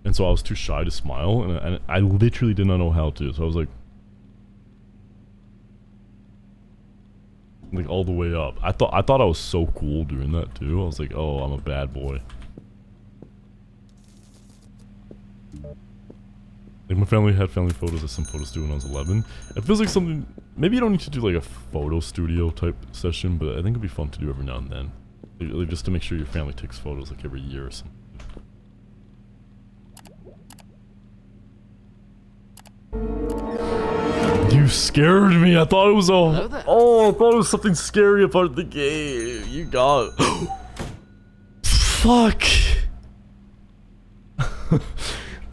And so I was too shy to smile. And I literally did not know how to. So I was like all the way up. I thought I was so cool doing that too. I was like, oh, I'm a bad boy. Like my family had family photos at some photo studio when I was 11. It feels like something. Maybe you don't need to do like a photo studio type session, but I think it'd be fun to do every now and then, like just to make sure your family takes photos like every year or something. You scared me. I thought it was I thought it was something scary about the game. You got it. Fuck.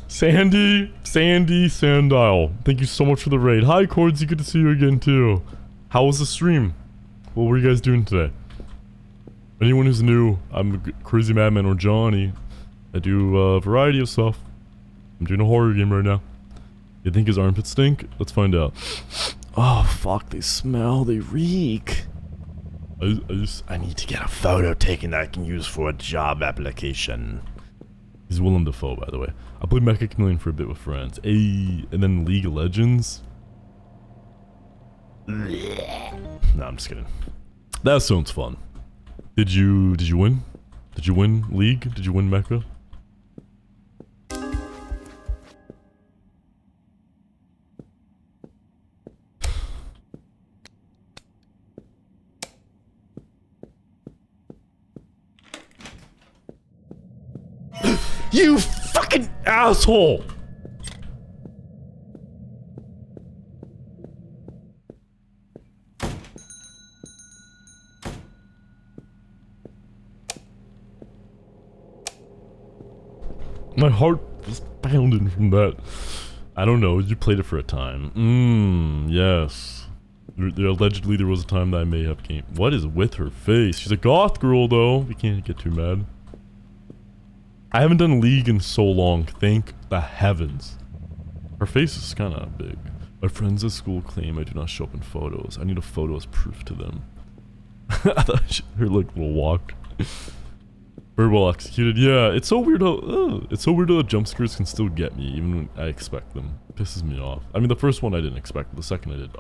Sandy Sandile. Thank you so much for the raid. Hi, Cordsy. Good to see you again, too. How was the stream? What were you guys doing today? Anyone who's new, I'm Crazymadman or Johnny. I do a variety of stuff. I'm doing a horror game right now. You think his armpits stink? Let's find out. Oh, fuck. They smell. They reek. I need to get a photo taken that I can use for a job application. He's Willem Dafoe, by the way. I played Mecha Chameleon for a bit with friends. And then League of Legends. No, I'm just kidding. That sounds fun. Did you win? Did you win League? Did you win Mecha? You fucking asshole! My heart was pounding from that. I don't know, you played it for a time. Yes. Allegedly there was a time that I may have came. What is with her face? She's a goth girl though. We can't get too mad. I haven't done League in so long, thank the heavens. Her face is kinda big. My friends at school claim I do not show up in photos. I need a photo as proof to them. I thought her like little walk. Very well executed. Yeah, it's so weird how jump scares can still get me even when I expect them. It pisses me off. I mean, the first one I didn't expect, but the second I did.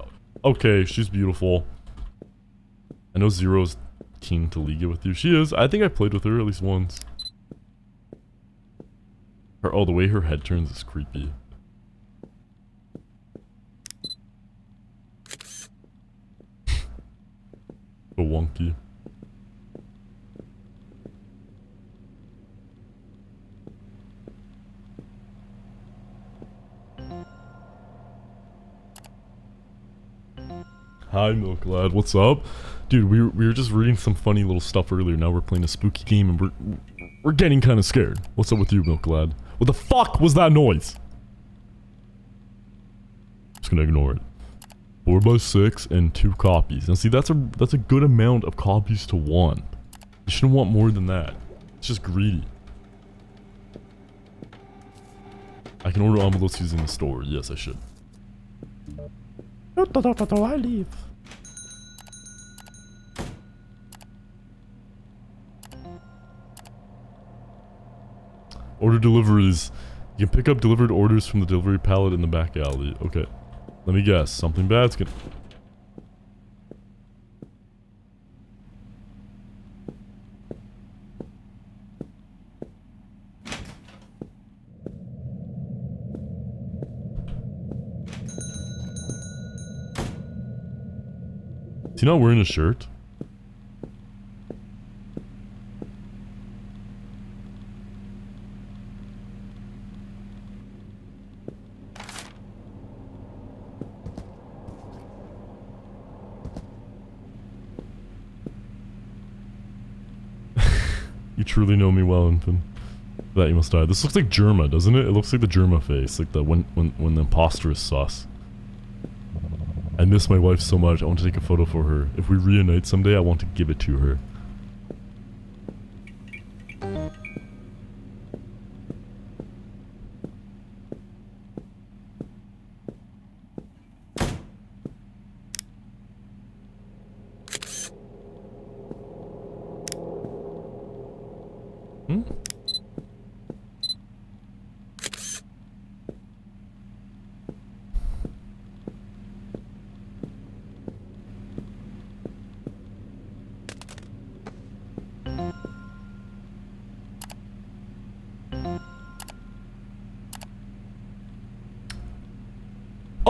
Okay, she's beautiful. I know Zero's keen to league it with you. She is. I think I played with her at least once. The way her head turns is creepy. So wonky. Hi, Milk Lad. What's up? Dude, we were just reading some funny little stuff earlier. Now we're playing a spooky game and we're getting kind of scared. What's up with you, Milk Lad? What the fuck was that noise? Just gonna ignore it. 4x6 and 2 copies. Now see, that's a good amount of copies to want. You shouldn't want more than that. It's just greedy. I can order envelopes using the store. Yes, I should. I leave. Order deliveries. You can pick up delivered orders from the delivery pallet in the back alley. Okay. Let me guess. Something bad's gonna... Is he not wearing a shirt? You truly know me well, Infant. That you must die. This looks like Germa, doesn't it? It looks like the Germa face, like the when the imposter is sus. I miss my wife so much. I want to take a photo for her. If we reunite someday, I want to give it to her.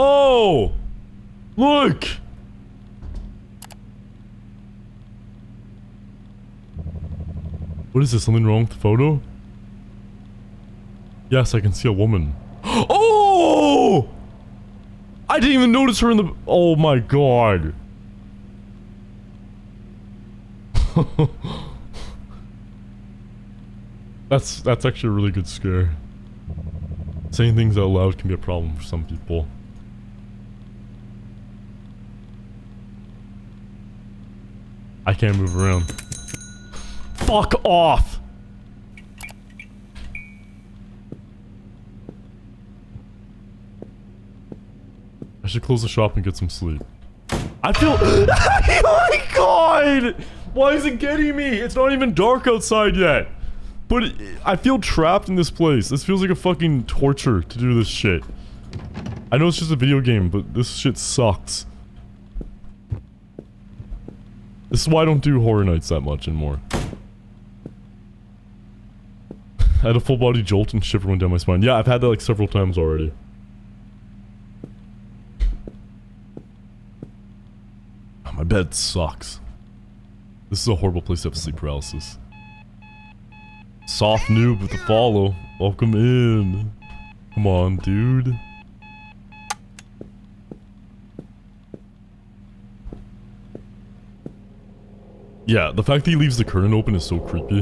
Oh! Look! What is this? Something wrong with the photo? Yes, I can see a woman. Oh! I didn't even notice her in the... Oh my god. That's actually a really good scare. Saying things out loud can be a problem for some people. I can't move around. Fuck off! I should close the shop and get some sleep. I feel- Oh my god! Why is it getting me? It's not even dark outside yet. But I feel trapped in this place. This feels like a fucking torture to do this shit. I know it's just a video game, but this shit sucks. This is why I don't do horror nights that much anymore. I had a full body jolt and shiver went down my spine. Yeah, I've had that like several times already. Oh, my bed sucks. This is a horrible place to have sleep paralysis. Soft noob with the follow. Welcome in. Come on, dude. Yeah, the fact that he leaves the curtain open is so creepy.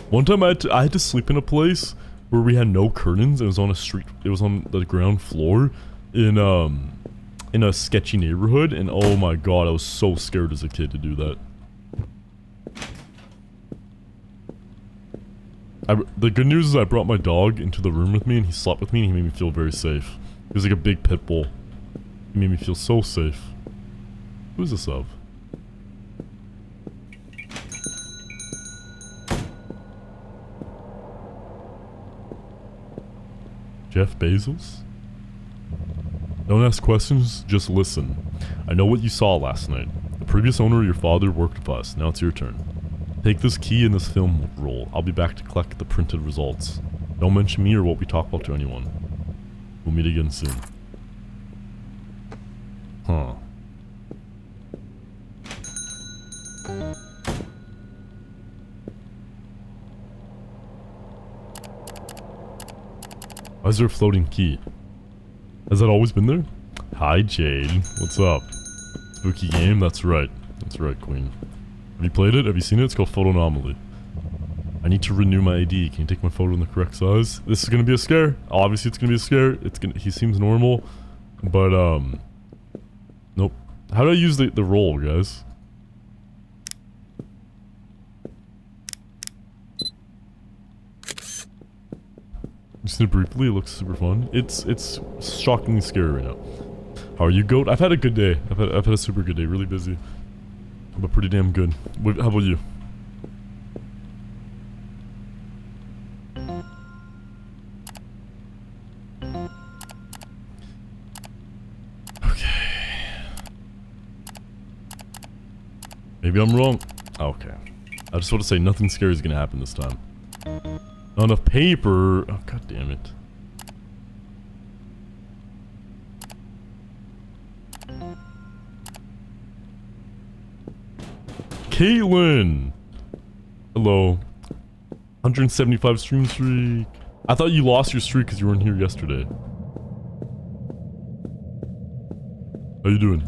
One time I had to sleep in a place where we had no curtains. It was on a street. It was on the ground floor in a sketchy neighborhood, and oh my god, I was so scared as a kid to do that. The good news is I brought my dog into the room with me, and he slept with me, and he made me feel very safe. He was like a big pit bull. He made me feel so safe. Who's this of? Jeff Bezos? Don't ask questions, just listen. I know what you saw last night. The previous owner of your father worked with us. Now it's your turn. Take this key and this film roll. I'll be back to collect the printed results. Don't mention me or what we talk about to anyone. We'll meet again soon. Huh. Why is there a floating key? Has that always been there? Hi, Jade. What's up? Spooky game? That's right. That's right, Queen. Have you played it? Have you seen it? It's called Photo Anomaly. I need to renew my ID. Can you take my photo in the correct size? This is gonna be a scare. Obviously, it's gonna be a scare. He seems normal, but nope. How do I use the roll, guys? Just it briefly. It looks super fun. It's shockingly scary right now. How are you, goat? I've had a good day. I've had a super good day. Really busy, but pretty damn good. How about you? Maybe I'm wrong. Okay. I just want to say nothing scary is going to happen this time. Not enough paper. Oh, god damn it. Caitlin! Hello. 175 stream streak. I thought you lost your streak because you weren't here yesterday. How you doing?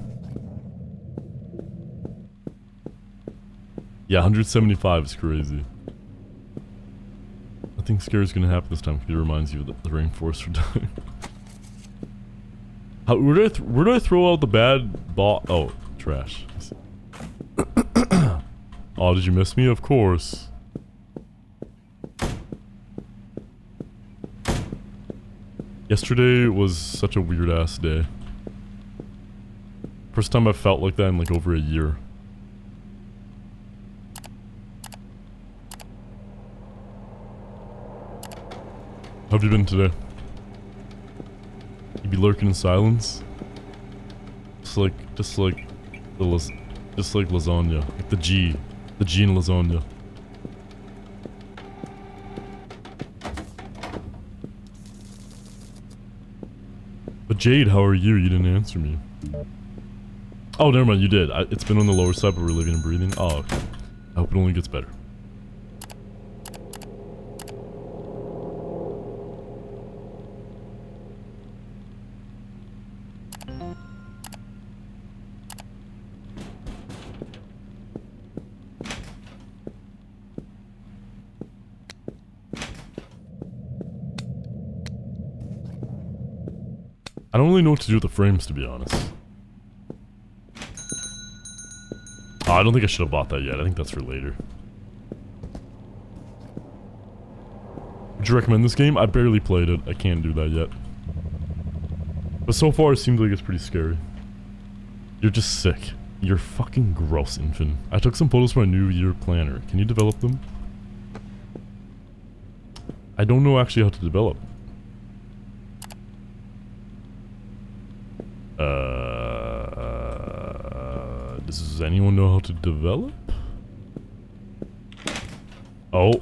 Yeah, 175 is crazy. Nothing scary is gonna happen this time because it reminds you that the rainforests are dying. Where do I throw out the bad bot? Oh, trash. Oh, did you miss me? Of course. Yesterday was such a weird ass day. First time I felt like that in like over a year. How have you been today? You be lurking in silence? Just like lasagna. Like the G in lasagna. But Jade, how are you? You didn't answer me. Oh, never mind, you did. It's been on the lower side, but we're living and breathing. Oh, okay. I hope it only gets better. I don't really know what to do with the frames, to be honest. Oh, I don't think I should have bought that yet. I think that's for later. Would you recommend this game? I barely played it. I can't do that yet. But so far, it seems like it's pretty scary. You're just sick. You're fucking gross, infant. I took some photos for my New Year planner. Can you develop them? I don't know actually how to develop. Does anyone know how to develop? Oh.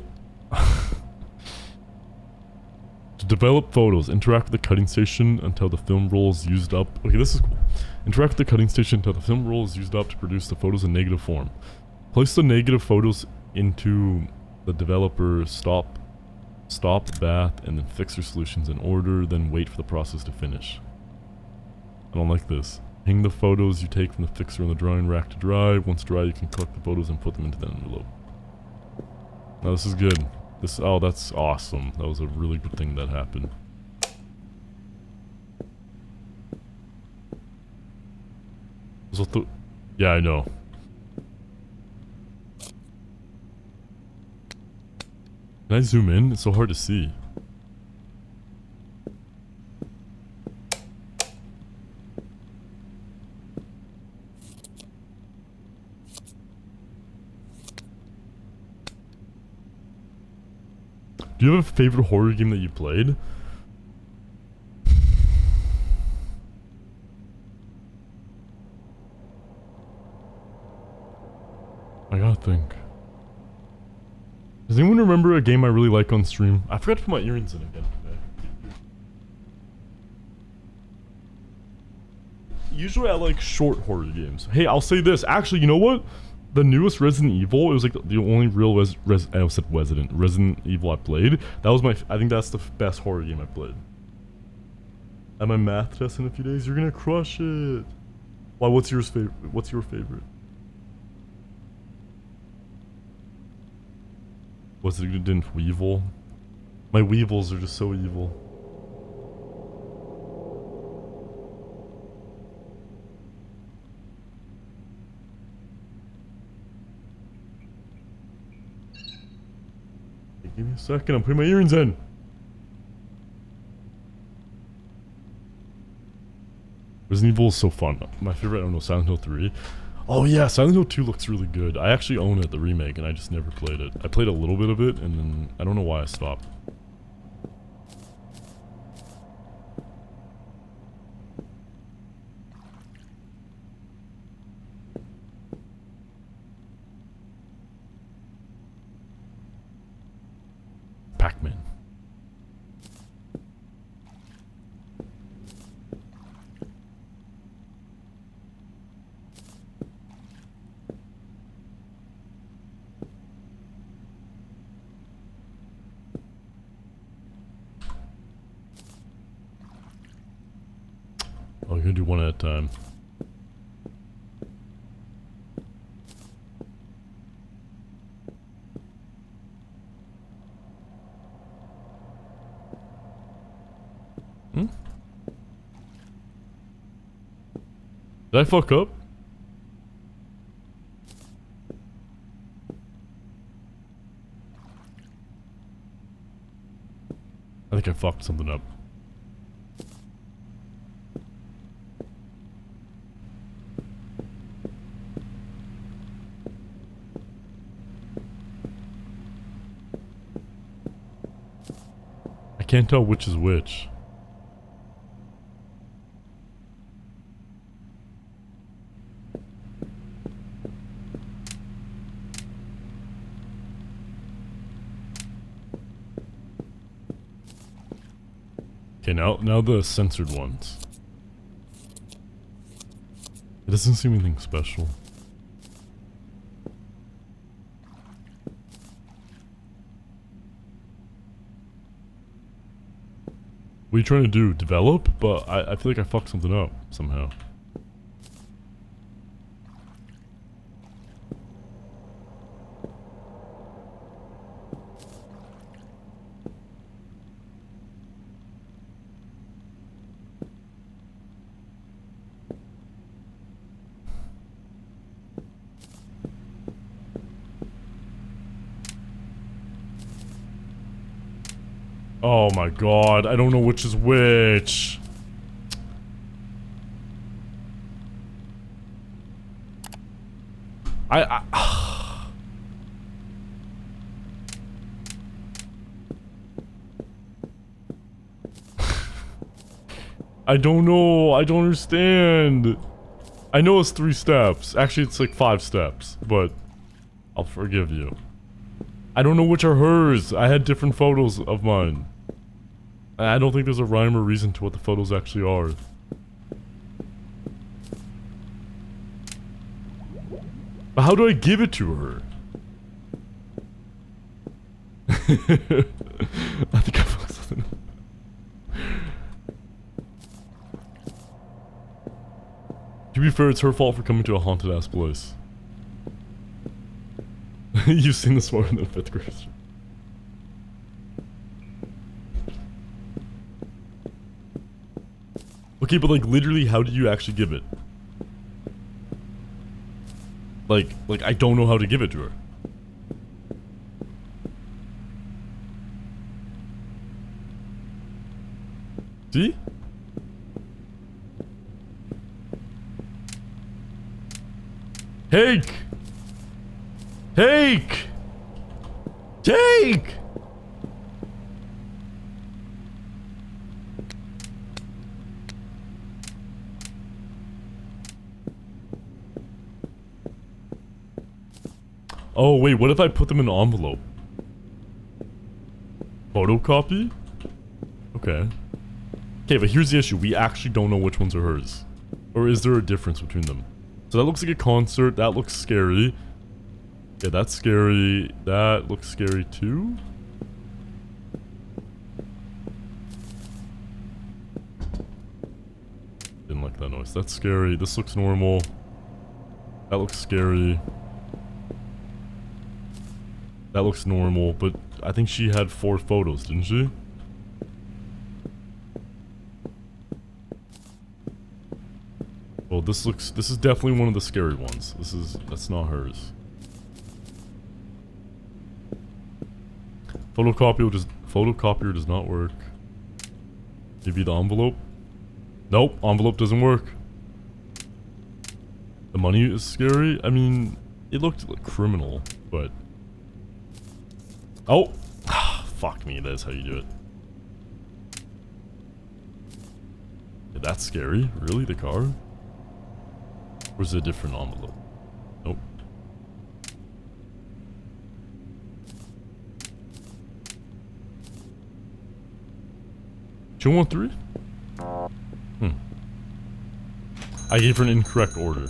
To develop photos, interact with the cutting station until the film roll is used up. Okay, this is cool. Interact with the cutting station until the film roll is used up to produce the photos in negative form. Place the negative photos into the developer stop, bath, and then fix your solutions in order, then wait for the process to finish. I don't like this. Hang the photos you take from the fixer on the drying rack to dry. Once dry, you can collect the photos and put them into the envelope. Now this is good. This, oh, that's awesome. That was a really good thing that happened. Yeah, I know. Can I zoom in? It's so hard to see. Do you have a favorite horror game that you played? I gotta think. Does anyone remember a game I really like on stream? I forgot to put my earrings in again today. Usually I like short horror games. Hey, I'll say this. Actually, you know what? The newest Resident Evil, it was like the only real Resident Evil I played. That was I think that's the best horror game I played. At my math test in a few days, you're gonna crush it. Why, what's your favorite? Was it didn't Weevil? My Weevils are just so evil. Hey, give me a second, I'm putting my earrings in. Resident Evil is so fun. My favorite, I don't know, Silent Hill 3. Oh yeah, Silent Hill 2 looks really good. I actually own it, the remake, and I just never played it. I played a little bit of it, and then I don't know why I stopped. Pac-Man. Oh, you're gonna do one at a time. Did I fuck up? I think I fucked something up. I can't tell which is which. Okay, now the censored ones. It doesn't seem anything special. What are you trying to do? Develop? But I feel like I fucked something up somehow. Oh my god, I don't know which is which. I don't know, I don't understand. I know it's 3 steps. Actually, it's like 5 steps, but I'll forgive you. I don't know which are hers. I had different photos of mine. I don't think there's a rhyme or reason to what the photos actually are. But how do I give it to her? I think I fucked something up. To be fair, it's her fault for coming to a haunted ass place. You've seen this more than 5th grade. Okay, but like literally, how do you actually give it? Like I don't know how to give it to her. See? Take! Take! Take! Oh wait, what if I put them in an envelope? Photocopy? Okay. Okay, but here's the issue. We actually don't know which ones are hers. Or is there a difference between them? So that looks like a concert. That looks scary. Yeah, that's scary. That looks scary too. Didn't like that noise. That's scary. This looks normal. That looks scary. That looks normal, but I think she had 4 photos, didn't she? Well, this is definitely one of the scary ones. That's not hers. Photocopier does not work. Maybe the envelope? Nope, envelope doesn't work. The money is scary. I mean, it looked like criminal, but... Oh! Fuck me, that's how you do it. Yeah, that's scary. Really? The car? Or is it a different envelope? Nope. Two, 1, 3? I gave her an incorrect order.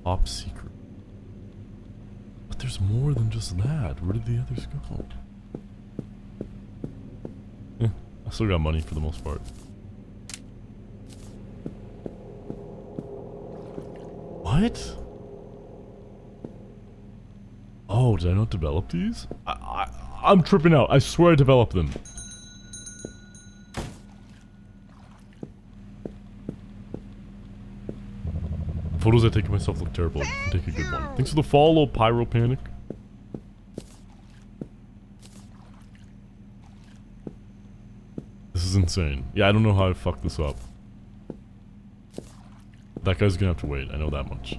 Top secret. But there's more than just that. Where did the others go? I still got money for the most part. What? Oh, did I not develop these? I'm tripping out. I swear I developed them. Photos I take of myself look terrible. I can take a good one. Thanks for the follow, Pyro Panic. This is insane. Yeah, I don't know how I fucked this up. That guy's gonna have to wait. I know that much.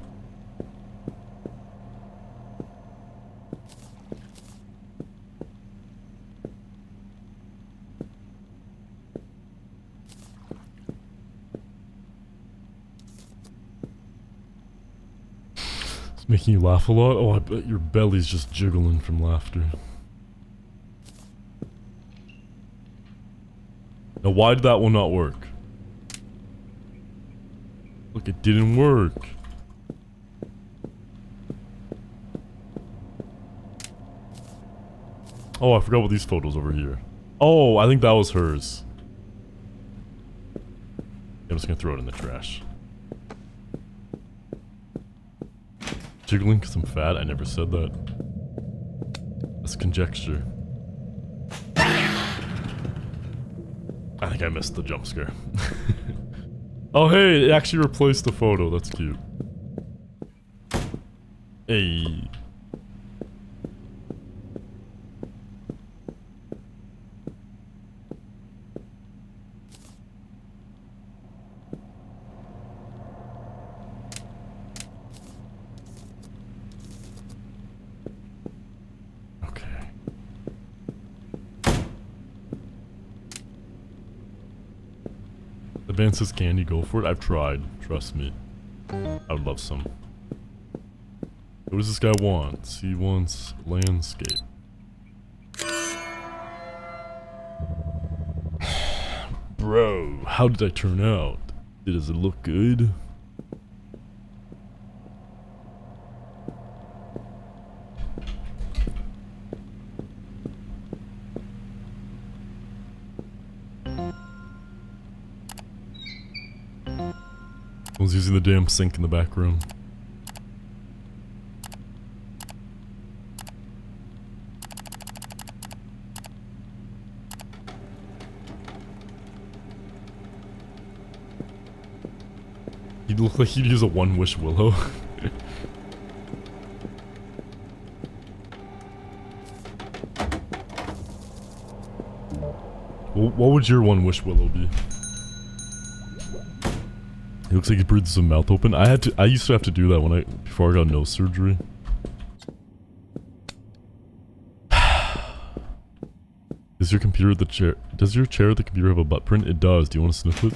It's making you laugh a lot? Oh, I bet your belly's just jiggling from laughter. Now, why did that one not work? Look, it didn't work. Oh, I forgot about these photos over here. Oh, I think that was hers. I'm just gonna throw it in the trash. Jiggling because I'm fat? I never said that. That's conjecture. I think I missed the jump scare. Oh hey, it actually replaced the photo. That's cute. Hey. The band says candy, go for it. I've tried. Trust me. I would love some. What does this guy want? He wants landscape. Bro, how did I turn out? Does it look good? I was using the damn sink in the background. He'd look like he'd use a one-wish willow. What would your one-wish willow be? He looks like he breathes his mouth open. I used to have to do that before I got nose surgery. Does your chair or the computer have a butt print? It does. Do you want to sniff it?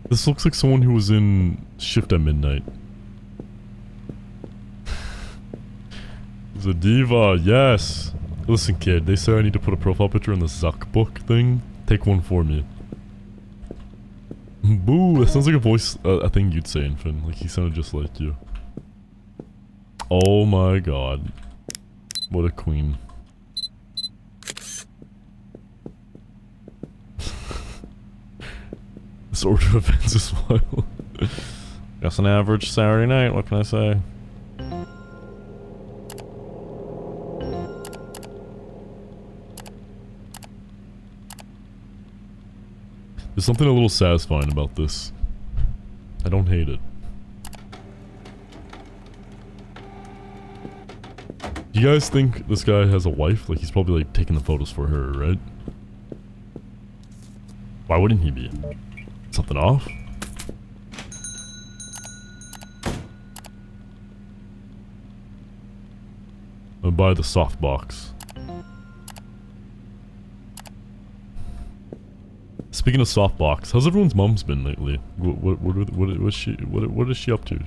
This looks like someone who was in Shift at Midnight. The diva, yes. Listen, kid, they say I need to put a profile picture in the Zuck book thing. Take one for me. Boo, that sounds like a voice, a thing you'd say, Infin. Like, he sounded just like you. Oh my god. What a queen. This order of events is wild. Just an average Saturday night, what can I say? There's something a little satisfying about this. I don't hate it. Do you guys think this guy has a wife? Like, he's probably like taking the photos for her, right? Why wouldn't he be? Something off? I'll buy the soft box. Speaking of soft box, how's everyone's mom's been lately? What is she up to?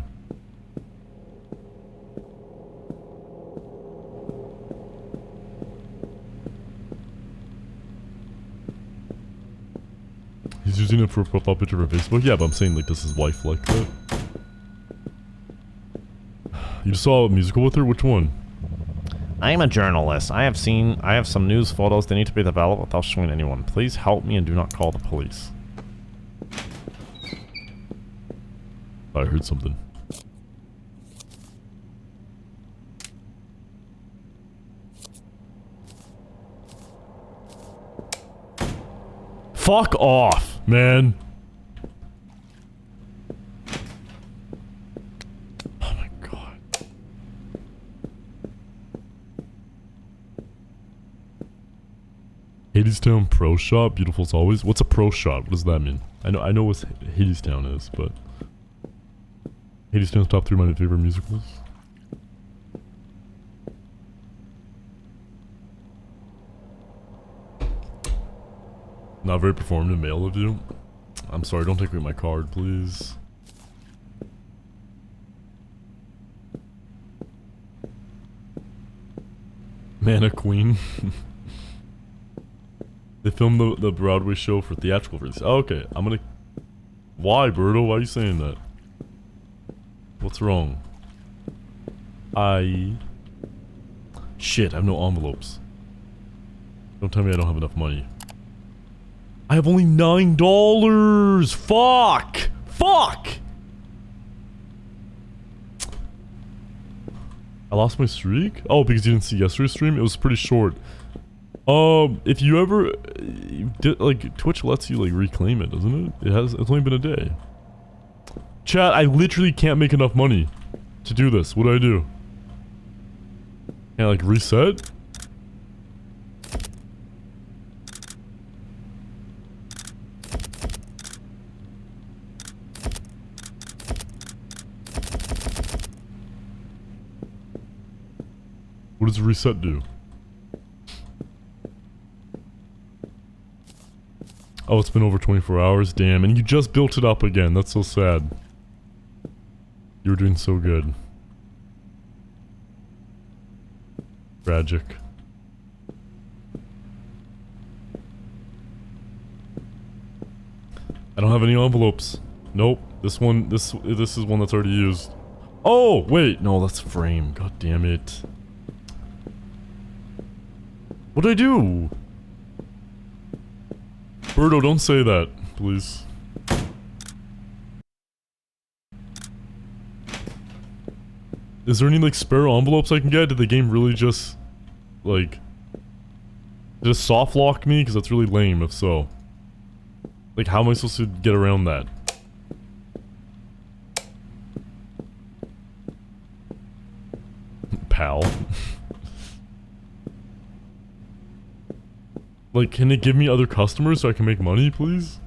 He's using it for a profile picture for Facebook? Yeah, but I'm saying, like, does his wife like that? You just saw a musical with her? Which one? I am a journalist. I have some news photos that need to be developed without showing anyone. Please help me and do not call the police. I heard something. Fuck off, man. Oh my god. Hadestown Pro Shop, beautiful as always. What's a pro shop? What does that mean? I know what Hadestown is, but Hadestown's top 3 of my favorite musicals. Not very performative male of you. I'm sorry, don't take away my card, please. Mana Queen. They filmed the Broadway show for theatrical release. Oh, okay, I'm gonna... Why, Birdo? Why are you saying that? What's wrong? Shit, I have no envelopes. Don't tell me I don't have enough money. I have only $9! Fuck! Fuck! I lost my streak? Oh, because you didn't see yesterday's stream? It was pretty short. If you ever... like, Twitch lets you, like, reclaim it, doesn't it? It's only been a day. Chat, I literally can't make enough money to do this. What do I do? Can I, like, reset? What does reset do? Oh, it's been over 24 hours? Damn, and you just built it up again. That's so sad. You were doing so good. Tragic. I don't have any envelopes. Nope. This is one that's already used. Oh, wait. No, that's frame. God damn it. What did I do? Birdo, don't say that, please. Is there any, like, spare envelopes I can get? Did the game really just, like... just soft lock me? Because that's really lame, if so. Like, how am I supposed to get around that? Pal. Like, can it give me other customers so I can make money, please?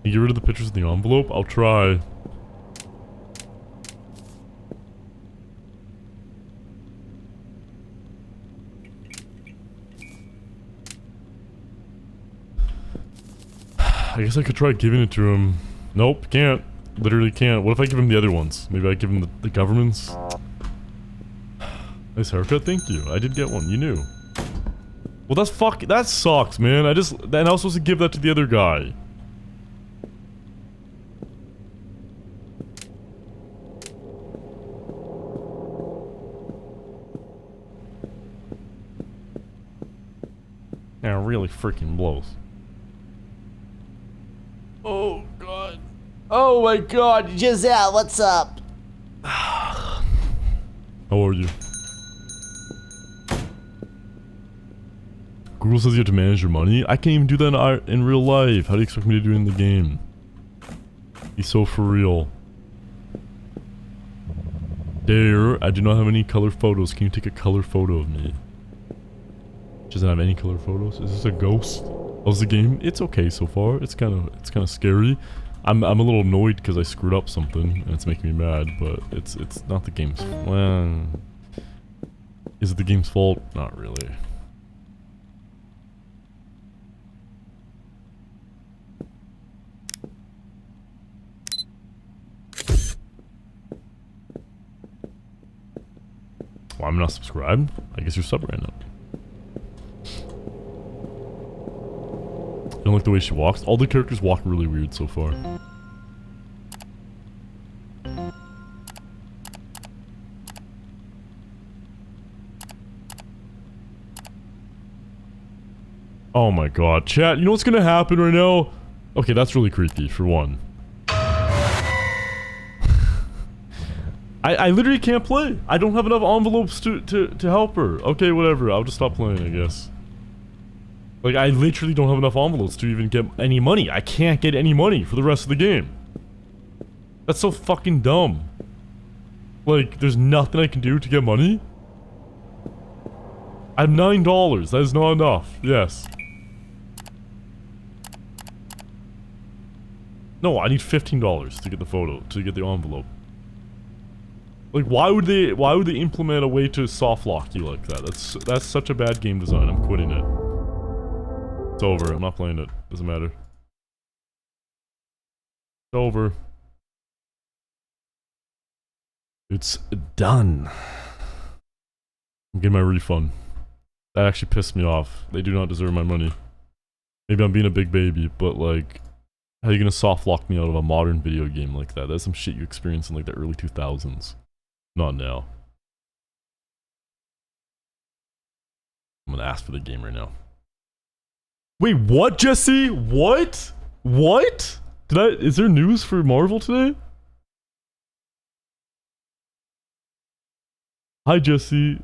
Can you get rid of the pictures in the envelope? I'll try. I guess I could try giving it to him. Nope, can't. Literally can't. What if I give him the other ones? Maybe I give him the government's? Nice haircut, thank you. I did get one, you knew. Well, that sucks, man. Then I was supposed to give that to the other guy. Yeah, it really freaking blows. Oh, God. Oh, my God. Giselle, what's up? How are you? Google says you have to manage your money? I can't even do that in real life. How do you expect me to do it in the game? He's so for real. There, I do not have any color photos. Can you take a color photo of me? Doesn't have any color photos. Is this a ghost? How's the game? It's okay so far. It's kind of scary. I'm a little annoyed because I screwed up something and it's making me mad, but it's not the game's. Well, is it the game's fault? Not really. Well, I'm not subscribed. I guess you're sub right now. I don't like the way she walks. All the characters walk really weird so far. Oh my god. Chat, you know what's gonna happen right now? Okay, that's really creepy, for one. I literally can't play. I don't have enough envelopes to help her. Okay, whatever. I'll just stop playing, I guess. Like, I literally don't have enough envelopes to even get any money. I can't get any money for the rest of the game. That's so fucking dumb. Like, there's nothing I can do to get money? I have $9. That is not enough. Yes. No, I need $15 to get the photo, to get the envelope. Like, why would they implement a way to soft lock you like that? That's such a bad game design. I'm quitting it. It's over. I'm not playing it. Doesn't matter. It's over. It's done. I'm getting my refund. That actually pissed me off. They do not deserve my money. Maybe I'm being a big baby, but like, how are you gonna soft lock me out of a modern video game like that? That's some shit you experienced in like the early 2000s. Not now. I'm gonna ask for the game right now. Wait, what, Jesse? What? What? Is there news for Marvel today? Hi, Jesse.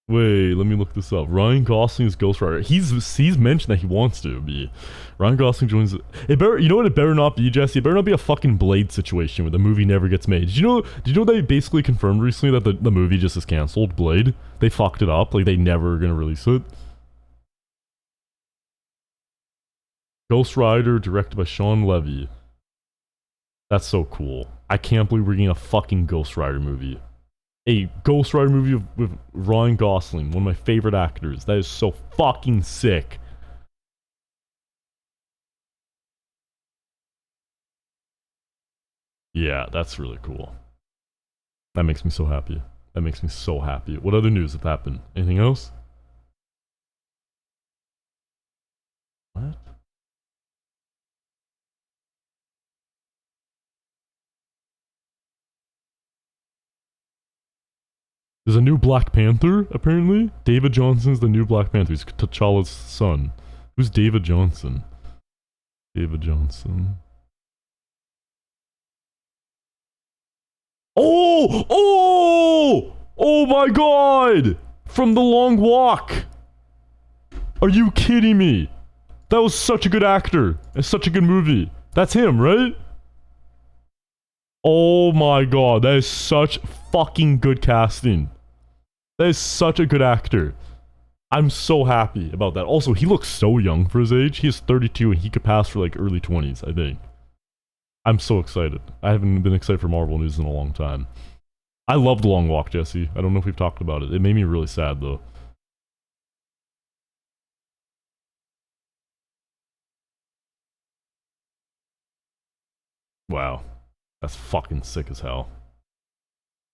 Wait, let me look this up. Ryan Gosling is Ghost Rider. He's mentioned that he wants to be. Ryan Gosling joins. It better. You know what? It better not be, Jesse. It better not be a fucking Blade situation where the movie never gets made. Did you know they basically confirmed recently that the movie just is canceled? Blade. They fucked it up. Like they never gonna release it. Ghost Rider, directed by Sean Levy. That's so cool. I can't believe we're getting a fucking Ghost Rider movie. A Ghost Rider movie with Ryan Gosling, one of my favorite actors. That is so fucking sick. Yeah, that's really cool. That makes me so happy. That makes me so happy. What other news have happened? Anything else? What? There's a new Black Panther, apparently. David Johnson's the new Black Panther. He's T'Challa's son. Who's David Johnson? David Johnson. Oh! Oh! Oh my god! From The Long Walk! Are you kidding me? That was such a good actor. It's such a good movie. That's him, right? Oh my god, that is such fucking good casting. That is such a good actor. I'm so happy about that. Also, he looks so young for his age. He is 32 and he could pass for like early 20s, I think. I'm so excited. I haven't been excited for Marvel news in a long time. I love The Long Walk, Jesse. I don't know if we've talked about it. It made me really sad, though. Wow. That's fucking sick as hell.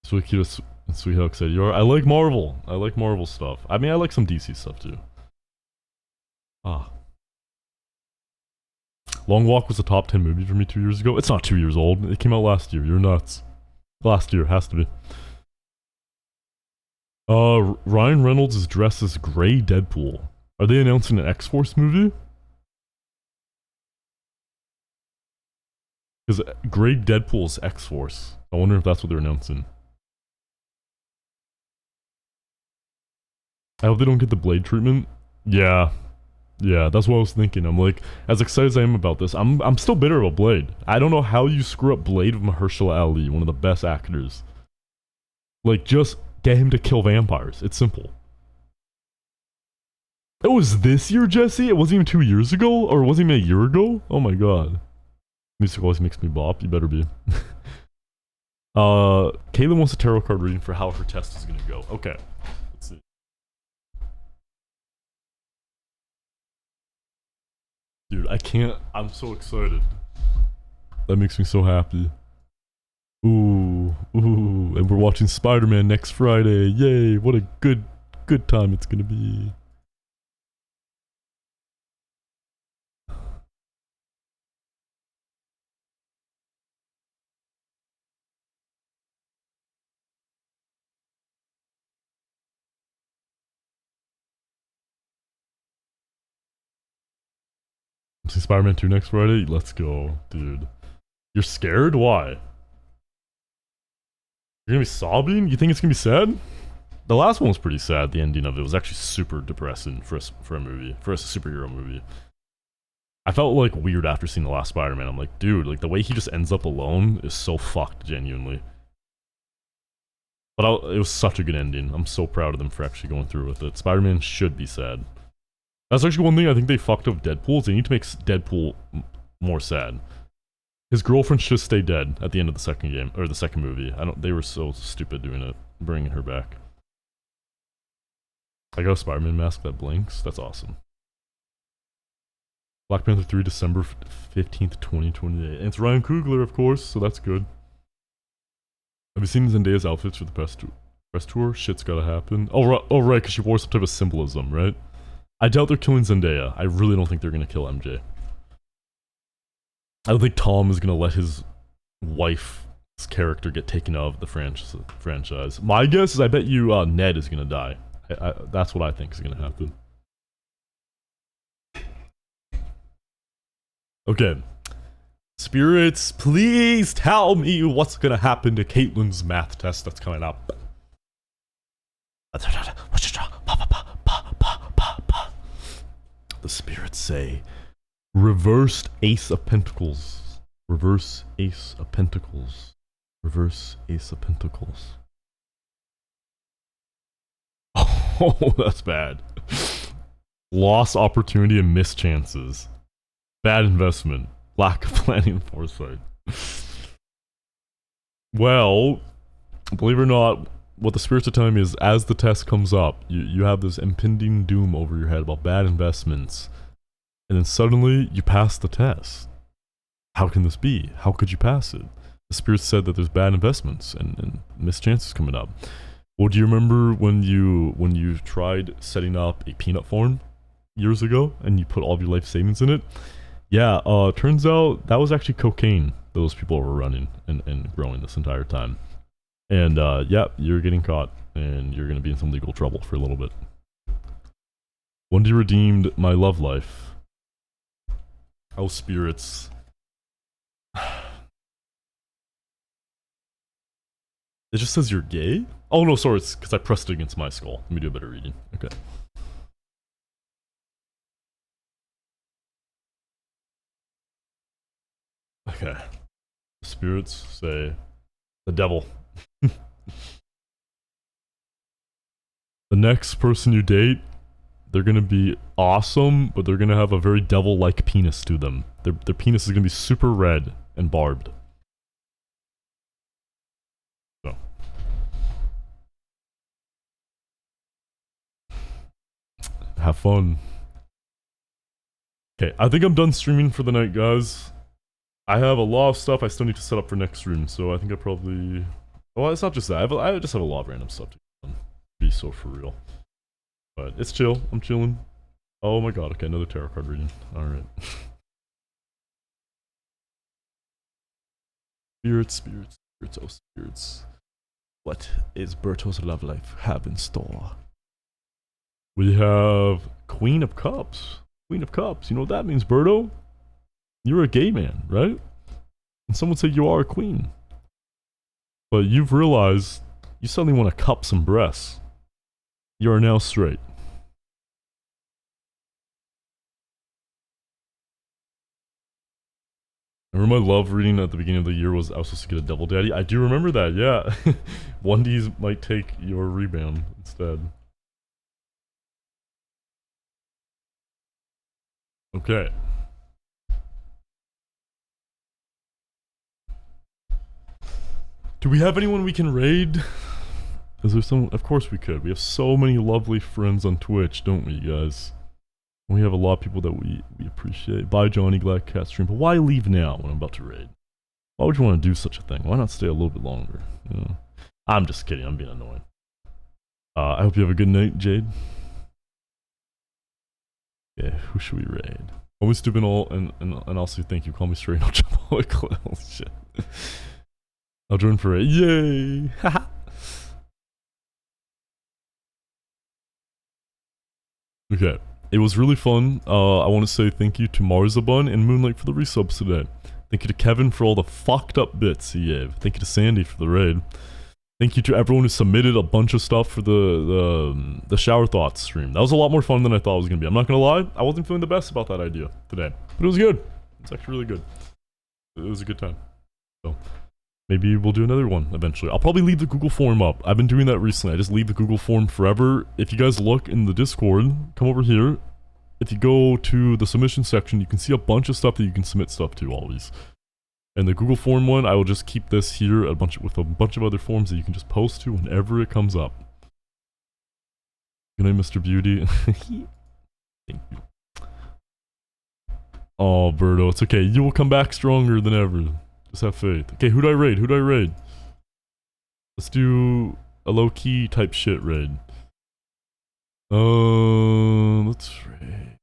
Sweet how excited you are. I like Marvel. I like Marvel stuff. I mean, I like some DC stuff, too. Ah. Long Walk was a top 10 movie for me 2 years ago. It's not 2 years old. It came out last year. You're nuts. Last year. Has to be. Ryan Reynolds is dressed as Grey Deadpool. Are they announcing an X-Force movie? Because Grey Deadpool's X-Force. I wonder if that's what they're announcing. I hope they don't get the Blade treatment. Yeah. Yeah, that's what I was thinking. I'm like, as excited as I am about this, I'm still bitter about Blade. I don't know how you screw up Blade with Mahershala Ali, one of the best actors. Like, just get him to kill vampires. It's simple. It was this year, Jesse? It wasn't even 2 years ago? Or was it even a year ago? Oh my god. Music always makes me bop. You better be. Caitlin wants a tarot card reading for how her test is gonna go. Okay. Let's see. Dude, I can't. I'm so excited. That makes me so happy. Ooh. And we're watching Spider-Man next Friday. Yay. What a good time it's gonna be. See Spider-Man 2 next Friday? Let's go, dude. You're scared? Why? You're gonna be sobbing? You think it's gonna be sad? The last one was pretty sad. The ending of it was actually super depressing for a movie, for a superhero movie. I felt like weird after seeing the last Spider-Man. I'm like, dude, like the way he just ends up alone is so fucked, genuinely. But it was such a good ending. I'm so proud of them for actually going through with it. Spider-Man should be sad. That's actually one thing I think they fucked up Deadpool. Is they need to make Deadpool more sad. His girlfriend should stay dead at the end of the second game, or the second movie. They were so stupid doing it, bringing her back. I got a Spider-Man mask that blinks. That's awesome. Black Panther 3, December 15th, 2028. And it's Ryan Coogler, of course, so that's good. Have you seen Zendaya's outfits for the press tour? Shit's gotta happen. Oh, right, because she wore some type of symbolism, right? I doubt they're killing Zendaya. I really don't think they're gonna kill MJ. I don't think Tom is gonna let his wife's character get taken out of the franchise. My guess is I bet you Ned is gonna die. That's what I think is gonna happen. Okay. Spirits, please tell me what's gonna happen to Caitlin's math test that's coming up. The spirits say, reversed Ace of Pentacles. Reverse Ace of Pentacles. Reverse Ace of Pentacles. Oh, that's bad. Lost opportunity and missed chances. Bad investment. Lack of planning and foresight. Well, believe it or not, what the spirits are telling me is as the test comes up, you have this impending doom over your head about bad investments. And then suddenly, you pass the test. How can this be? How could you pass it? The spirits said that there's bad investments and missed chances coming up. Well, do you remember when you tried setting up a peanut farm years ago and you put all of your life savings in it? Yeah, turns out that was actually cocaine those people were running and growing this entire time. And yeah, you're getting caught and you're gonna be in some legal trouble for a little bit. Wendy redeemed my love life. Oh, spirits. It just says you're gay? Oh no, sorry, it's because I pressed it against my skull. Let me do a better reading. Okay. Okay. Spirits say the devil. The next person you date, they're gonna be awesome, but they're gonna have a very devil-like penis to them. Their penis is gonna be super red and barbed. So. Have fun. Okay, I think I'm done streaming for the night, guys. I have a lot of stuff I still need to set up for next stream, so I think I probably... Well, it's not just that. I just have a lot of random stuff to be so for real. But it's chill. I'm chilling. Oh my god, okay, another tarot card reading. Alright. Spirits, spirits, spirits, oh spirits. What is Berto's love life have in store? We have Queen of Cups. Queen of Cups. You know what that means, Berto? You're a gay man, right? And someone said you are a queen. But you've realized you suddenly want to cup some breasts. You are now straight. I remember my love reading at the beginning of the year was I was supposed to get a double daddy. I do remember that, yeah. Wendy's might take your rebound instead. Okay. Do we have anyone we can raid? Is there someone? Of course we could. We have so many lovely friends on Twitch, don't we, guys? We have a lot of people that we appreciate. Bye, Johnny, glad cat stream. But why leave now when I'm about to raid? Why would you want to do such a thing? Why not stay a little bit longer? You know? I'm just kidding. I'm being annoying. I hope you have a good night, Jade. Yeah, who should we raid? Always stupid all and also thank you. Call me straight. I'll jump all the shit. I'll join for raid. Yay! Haha. Okay. It was really fun. I want to say thank you to Marzabun and Moonlight for the resubs today. Thank you to Kevin for all the fucked up bits he gave. Thank you to Sandy for the raid. Thank you to everyone who submitted a bunch of stuff for the Shower Thoughts stream. That was a lot more fun than I thought it was going to be. I'm not going to lie, I wasn't feeling the best about that idea today. But it was good. It's actually really good. It was a good time. So, maybe we'll do another one eventually. I'll probably leave the Google form up. I've been doing that recently. I just leave the Google form forever. If you guys look in the Discord, come over here. If you go to the submission section, you can see a bunch of stuff that you can submit stuff to always. And the Google form one, I will just keep this here with a bunch of other forms that you can just post to whenever it comes up. Good night, Mr. Beauty. Thank you. Oh, Berto, it's okay. You will come back stronger than ever. Just have faith. Okay, who do I raid? Who do I raid? Let's do a low-key type shit raid. Let's raid.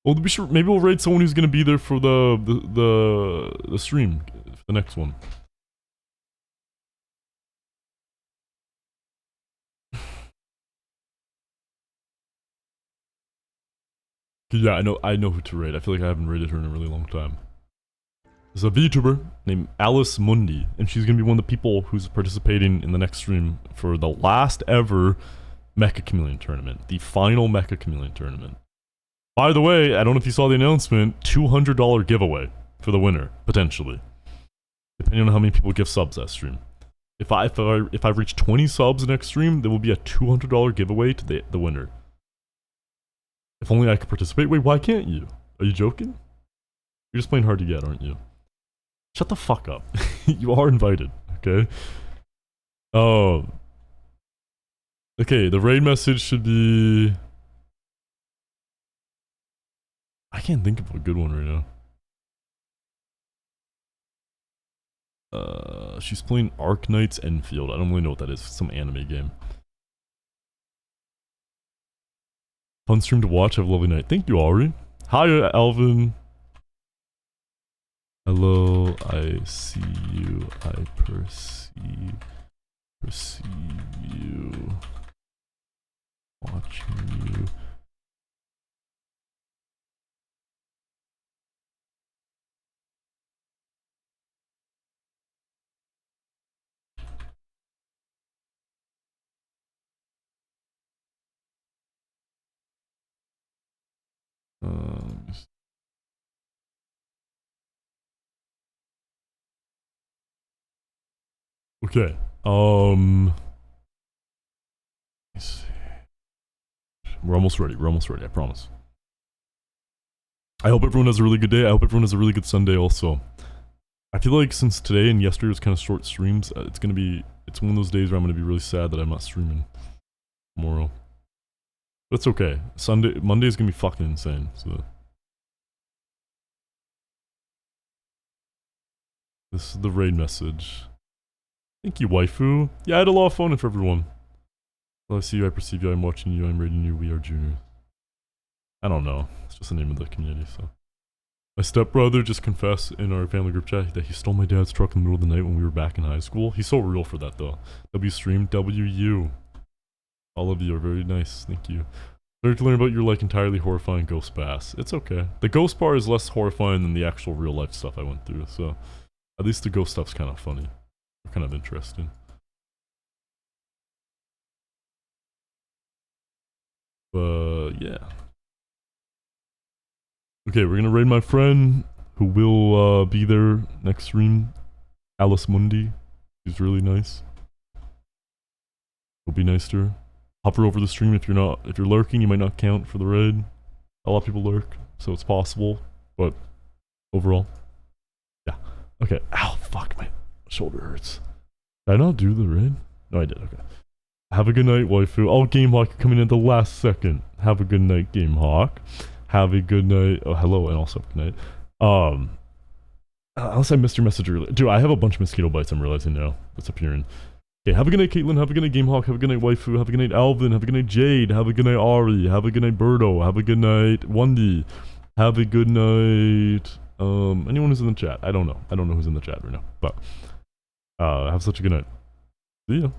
Well, maybe we'll raid someone who's gonna be there for the stream for the next one. Yeah, I know who to raid. I feel like I haven't raided her in a really long time. There's a VTuber named Alice Mundi, and she's gonna be one of the people who's participating in the next stream for the last ever Mecha Chameleon tournament, the final Mecha Chameleon tournament. By the way, I don't know if you saw the announcement, $200 giveaway for the winner, potentially. Depending on how many people give subs that stream. If I reach 20 subs next stream, there will be a $200 giveaway to the winner. If only I could participate. Wait, why can't you? Are you joking? You're just playing hard to get, aren't you? Shut the fuck up. You are invited, okay? Oh. Okay, the raid message should be... I can't think of a good one right now. She's playing Arknights Enfield. I don't really know what that is. Some anime game. Fun stream to watch. Have a lovely night. Thank you, Ari. Hi, Alvin. Hello, I see you. I perceive you. Watching you. Okay. Let me see. We're almost ready. We're almost ready. I promise. I hope everyone has a really good day. I hope everyone has a really good Sunday also. I feel like since today and yesterday was kind of short streams, it's one of those days where I'm gonna be really sad that I'm not streaming tomorrow. But it's okay. Monday's gonna be fucking insane, so. This is the raid message. Thank you, waifu. Yeah, I had a lot of fun with everyone. Well, I see you, I perceive you, I'm watching you, I'm raiding you, we are juniors. I don't know. It's just the name of the community, so. My stepbrother just confessed in our family group chat that he stole my dad's truck in the middle of the night when we were back in high school. He's so real for that, though. W-stream, W-U. All of you are very nice, thank you. Learn to learn about your, like, entirely horrifying ghost pass. It's okay. The ghost part is less horrifying than the actual real-life stuff I went through, so. At least the ghost stuff's kind of funny. Or kind of interesting. But, yeah. Okay, we're gonna raid my friend, who will be there next stream. Alice Mundi. She's really nice. We'll be nice to her. Hop her over the stream if you're lurking, you might not count for the raid. A lot of people lurk, so it's possible. But, overall. Yeah. Okay. Ow, fuck, my shoulder hurts. Did I not do the raid? No, I did, okay. Have a good night, waifu. Oh, Gamehawk, you're coming in at the last second. Have a good night, Gamehawk. Have a good night. Oh, hello, and also good night. Unless I missed your message earlier. Dude, I have a bunch of mosquito bites I'm realizing now. That's appearing. Okay, have a good night, Caitlin. Have a good night, Gamehawk. Have a good night, waifu. Have a good night, Alvin. Have a good night, Jade. Have a good night, Ari. Have a good night, Birdo. Have a good night, Wendy. Have a good night, anyone who's in the chat. I don't know. I don't know who's in the chat right now, but, have such a good night. See ya.